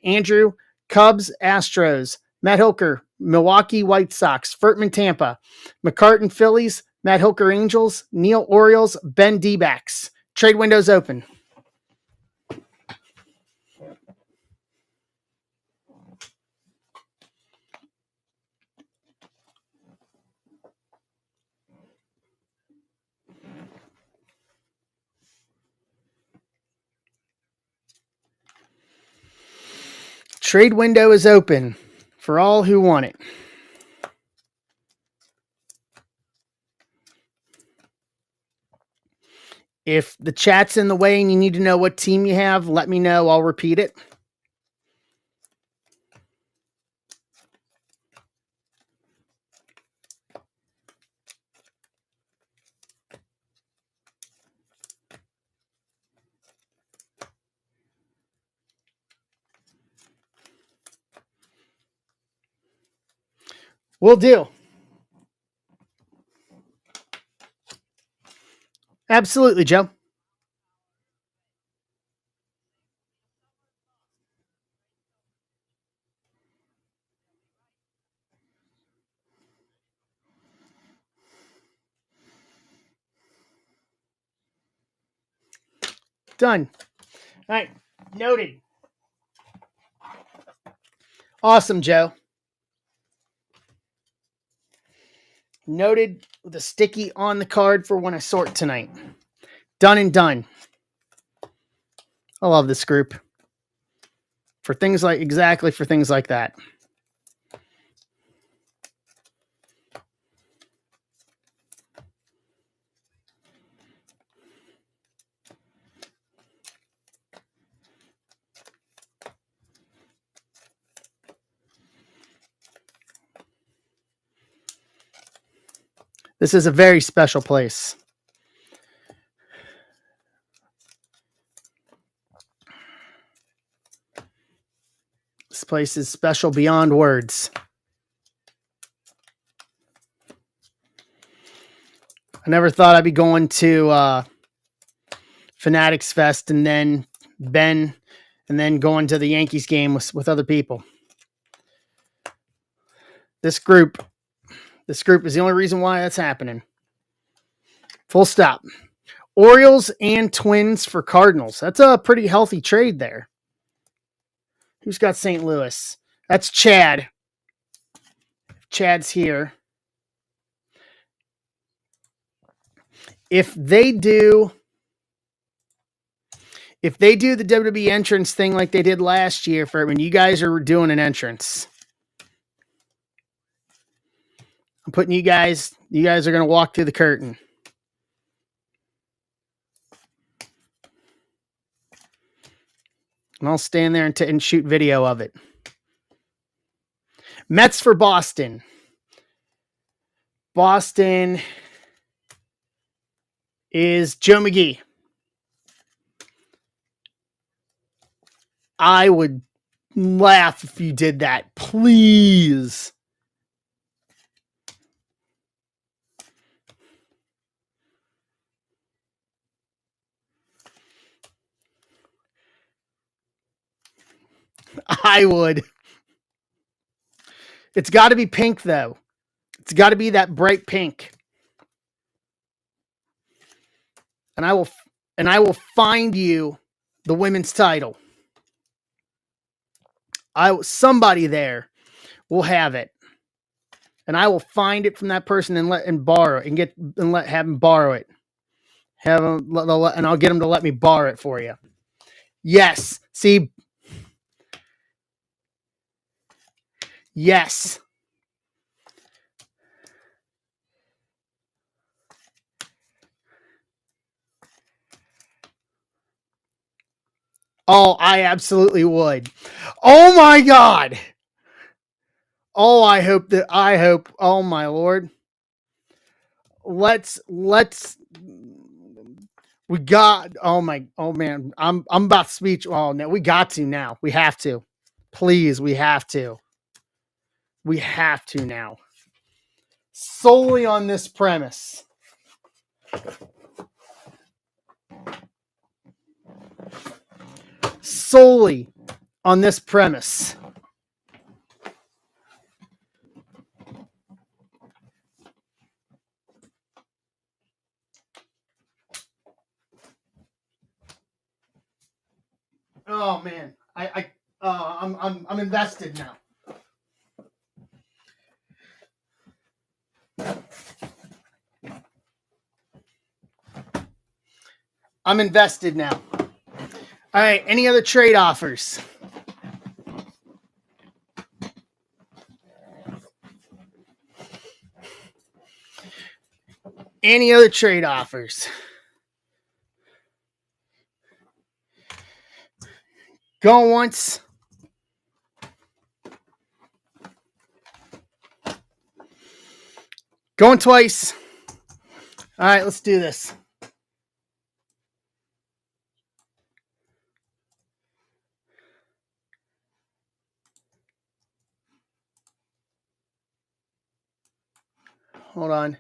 Andrew, Cubs, Astros. Matt Hilker, Milwaukee White Sox. Furtman, Tampa. McCartan, Phillies. Matt Hilker, Angels. Neil, Orioles. Ben, D-backs. Trade windows open. Trade window is open for all who want it. If the chat's in the way and you need to know what team you have, let me know. I'll repeat it. Will do. Absolutely, Joe. Done. All right. Noted. Awesome, Joe. Noted with a sticky on the card for when I sort tonight. Done and done. I love this group. For things like, exactly for things like that. This is a very special place. This place is special beyond words. I never thought I'd be going to Fanatics Fest and then going to the Yankees game with other people. This group is the only reason why that's happening. Full stop. Orioles and Twins for Cardinals. That's a pretty healthy trade there. Who's got St. Louis? That's Chad. Chad's here. If they do the WWE entrance thing like they did last year for when you guys are doing an entrance, I'm putting you guys are going to walk through the curtain. And I'll stand there and shoot video of it. Mets for Boston. Boston is Joe McGee. I would laugh if you did that. Please. I would. It's got to be pink, though. It's got to be that bright pink. And I will find you the women's title. Somebody there will have it. And I will find it from that person and have him borrow it. And I'll get him to let me borrow it for you. Yes. See. Yes. Oh, I absolutely would. Oh my God. Oh, I hope. Oh my Lord. Oh man. I'm about to speech. Oh no, we got to now. We have to. Please, we have to. We have to now. Solely on this premise. Solely on this premise. Oh man, I'm invested now. I'm invested now. All right, any other trade offers? Any other trade offers? Going once. Going twice. All right, let's do this. Hold on.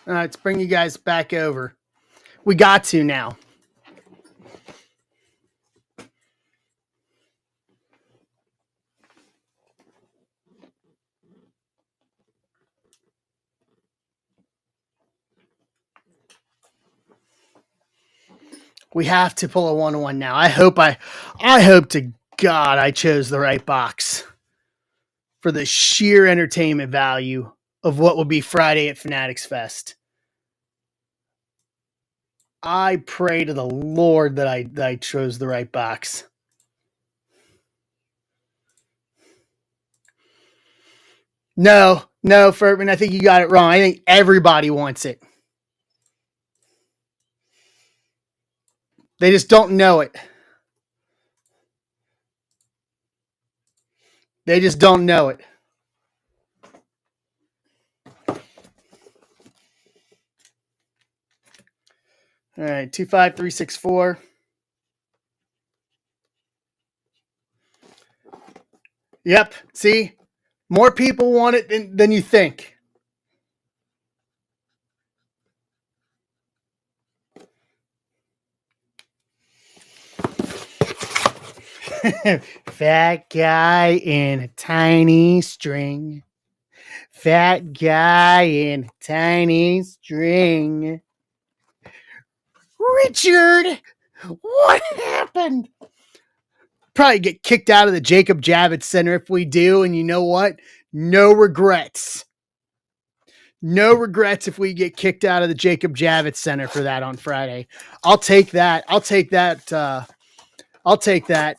All right, let's bring you guys back over. We got to now. We have to pull a 1-1 now. I hope to God I chose the right box for the sheer entertainment value of what will be Friday at Fanatics Fest. I pray to the Lord that I chose the right box. No, Furtman, I think you got it wrong. I think everybody wants it. They just don't know it. They just don't know it. All right, 25364. Yep. See, more people want it than you think. Fat guy in a tiny string. Fat guy in a tiny string. Richard, what happened? Probably get kicked out of the Jacob Javits Center if we do, and you know what? No regrets. No regrets if we get kicked out of the Jacob Javits Center for that on Friday. I'll take that. I'll take that. I'll take that.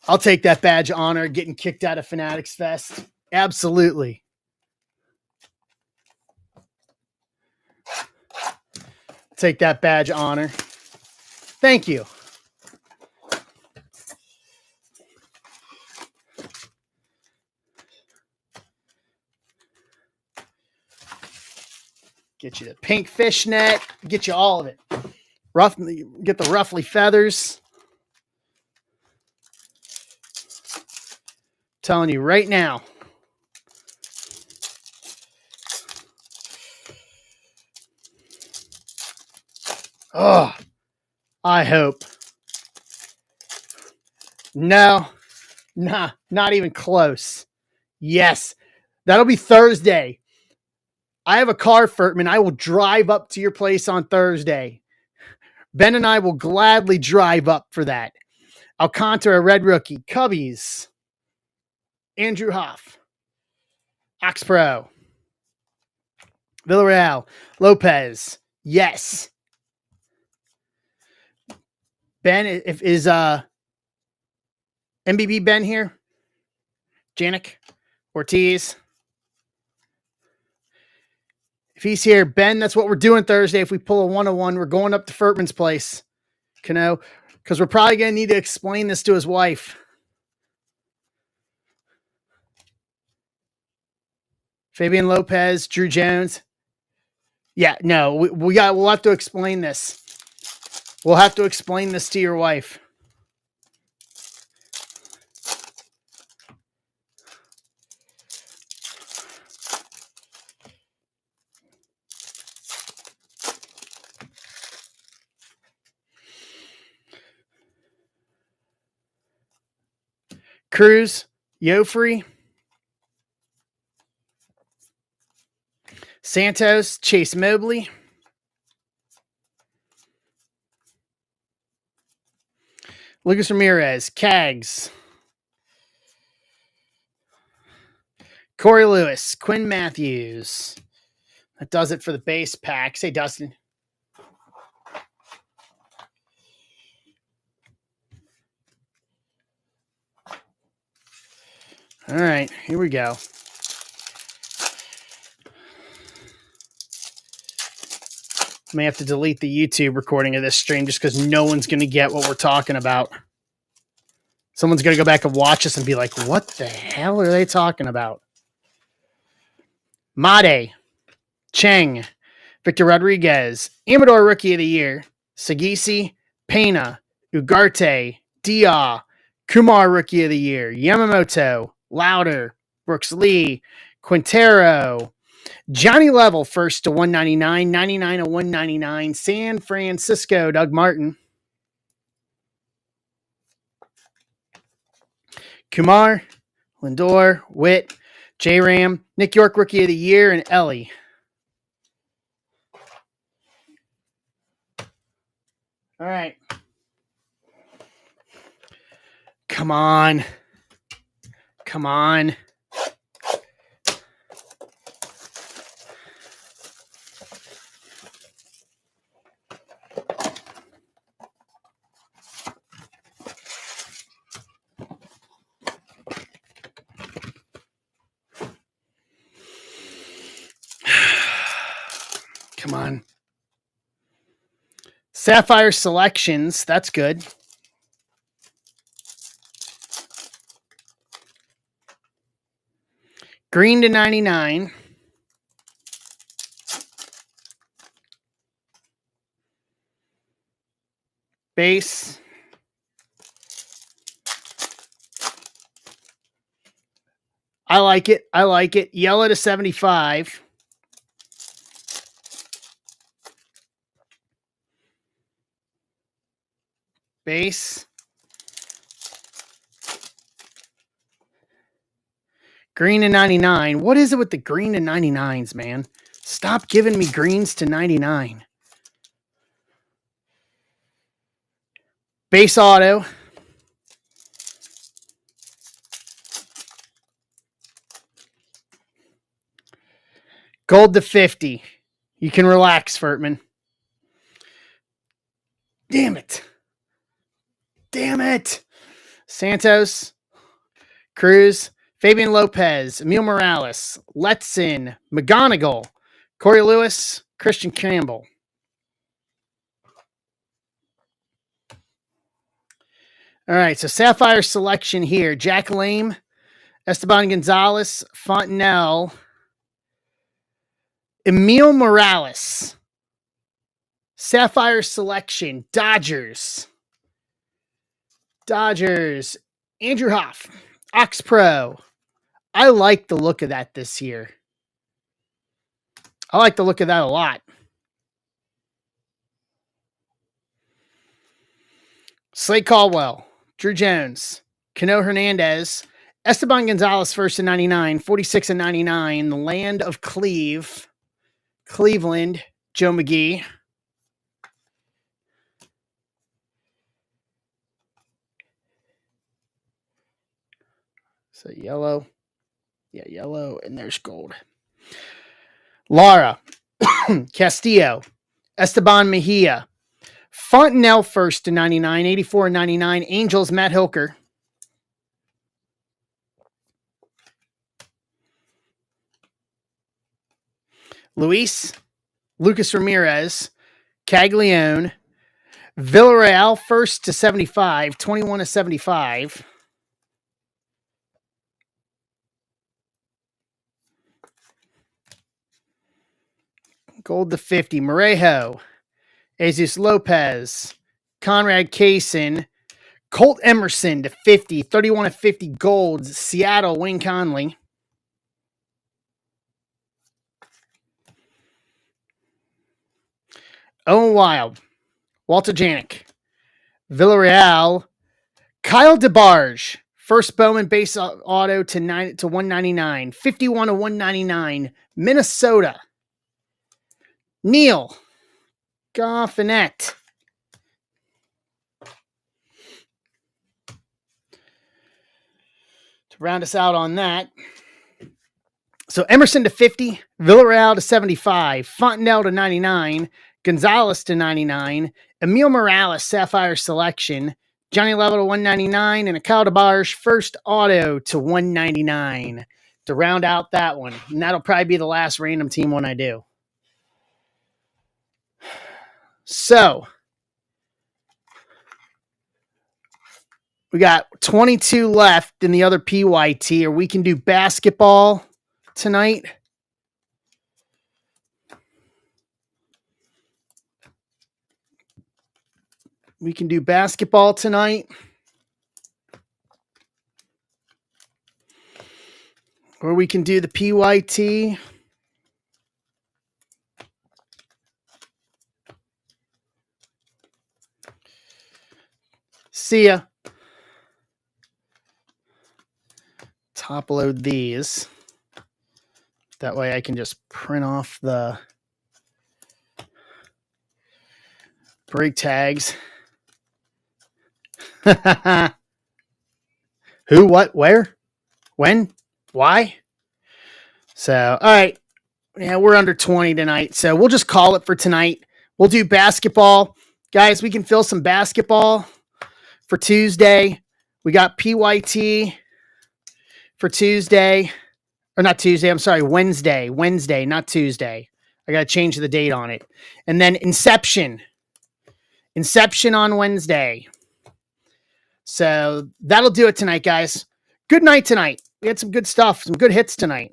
I'll take that badge of honor getting kicked out of Fanatics Fest. Absolutely. Take that badge of honor. Thank you. Get you the pink fishnet. Get you all of it. Get the ruffly feathers. Telling you right now. Oh, I hope. No, nah, not even close. Yes, that'll be Thursday. I have a car, Furtman. I will drive up to your place on Thursday. Ben and I will gladly drive up for that. Alcantara, Red Rookie, Cubbies, Andrew Hoff, Ox Pro, Villarreal, Lopez. Yes. Ben, is MBB Ben here? Janik? Ortiz? If he's here, Ben, that's what we're doing Thursday. If we pull a 101, we're going up to Furtman's place. Cano, because we're probably going to need to explain this to his wife. Fabian Lopez, Drew Jones. Yeah, no, we'll have to explain this. We'll have to explain this to your wife. Cruz, Yofrey, Santos, Chase Mobley, Lucas Ramirez, Cags, Corey Lewis, Quinn Matthews. That does it for the base packs. Hey, Dustin. All right, here we go. I may have to delete the YouTube recording of this stream just because no one's going to get what we're talking about. Someone's going to go back and watch us and be like, what the hell are they talking about? Made, Cheng, Victor Rodriguez, Amador Rookie of the Year, Sagisi, Pena, Ugarte, Dia, Kumar Rookie of the Year, Yamamoto, Louder, Brooks Lee, Quintero, Johnny Level, first to 199, 99 to 199, San Francisco, Doug Martin. Kumar, Lindor, Witt, J-Ram, Nick York Rookie of the Year, and Ellie. All right. Come on. Come on. Come on. Sapphire Selections. That's good. Green to 99. Base. I like it. I like it. Yellow to 75. Base. Green to 99. What is it with the green to 99s, man? Stop giving me greens to 99. Base auto. Gold to 50. You can relax, Furtman. Damn it. Damn it. Santos. Cruz. Fabian Lopez. Emil Morales. Letson. McGonigal. Corey Lewis. Christian Campbell. All right, so Sapphire Selection here. Jack Lame. Esteban Gonzalez. Fontenelle. Emil Morales. Sapphire Selection. Dodgers. Andrew Hoff. Ox Pro. I like the look of that this year. I like the look of that a lot. Slade Caldwell. Drew Jones. Cano Hernandez. Esteban Gonzalez first to 99. 46 and 99. The land of Cleveland. Joe McGee. So yellow. Yeah, yellow. And there's gold. Lara. Castillo. Esteban Mejia. Fontenelle first to 99. 84 and 99. Angels, Matt Hilker. Luis. Lucas Ramirez. Caglione. Villarreal first to 75. 21 to 75. Gold to 50. Morejo. Jesus Lopez. Conrad Kaysen. Colt Emerson to 50. 31 to 50 golds. Seattle, Wayne Conley. Owen Wild. Walter Janik. Villarreal. Kyle DeBarge. First Bowman base auto to 199. 51 to 199. Minnesota. Neil Goffinette. To round us out on that. So Emerson to 50. Villarreal to 75. Fontenelle to 99. Gonzalez to 99. Emil Morales, Sapphire Selection. Johnny Level to 199. And a Kyle DeBarge first auto to 199 to round out that one. And that'll probably be the last random team one I do. So, we got 22 left in the other PYT, or we can do basketball tonight. We can do basketball tonight. Or we can do the PYT. See ya. Top load these. That way I can just print off the break tags. Who, what, where, when, why? So, all right. Yeah, we're under 20 tonight. So we'll just call it for tonight. We'll do basketball. Guys, we can fill some basketball for Tuesday. We got PYT for Tuesday. Or not Tuesday, I'm sorry, Wednesday. Wednesday, not Tuesday. I got to change the date on it. And then Inception on Wednesday. So that'll do it tonight, guys. Good night tonight. We had some good stuff, some good hits tonight.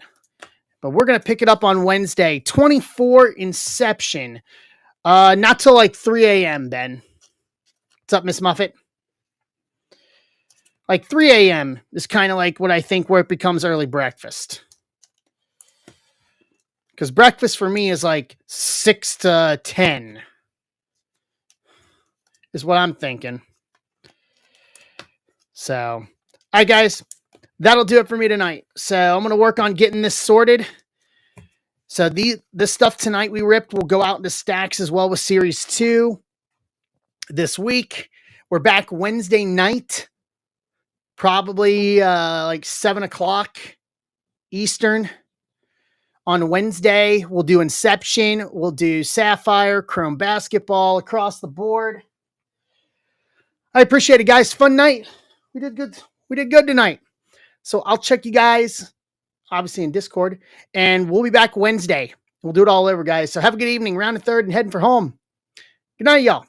But we're going to pick it up on Wednesday. 24 Inception. Not till like 3 a.m., Ben. What's up, Miss Muffet? Like 3 a.m. is kind of like what I think where it becomes early breakfast. Because breakfast for me is like 6 to 10. Is what I'm thinking. So, all right, guys. That'll do it for me tonight. So I'm going to work on getting this sorted. So this stuff tonight we ripped will go out into stacks as well with Series 2 this week. We're back Wednesday night, probably like 7 o'clock Eastern. On Wednesday, we'll do Inception. We'll do Sapphire, Chrome Basketball across the board. I appreciate it, guys. Fun night. We did good. We did good tonight. So I'll check you guys, obviously, in Discord. And we'll be back Wednesday. We'll do it all over, guys. So have a good evening. Round the third and heading for home. Good night, y'all.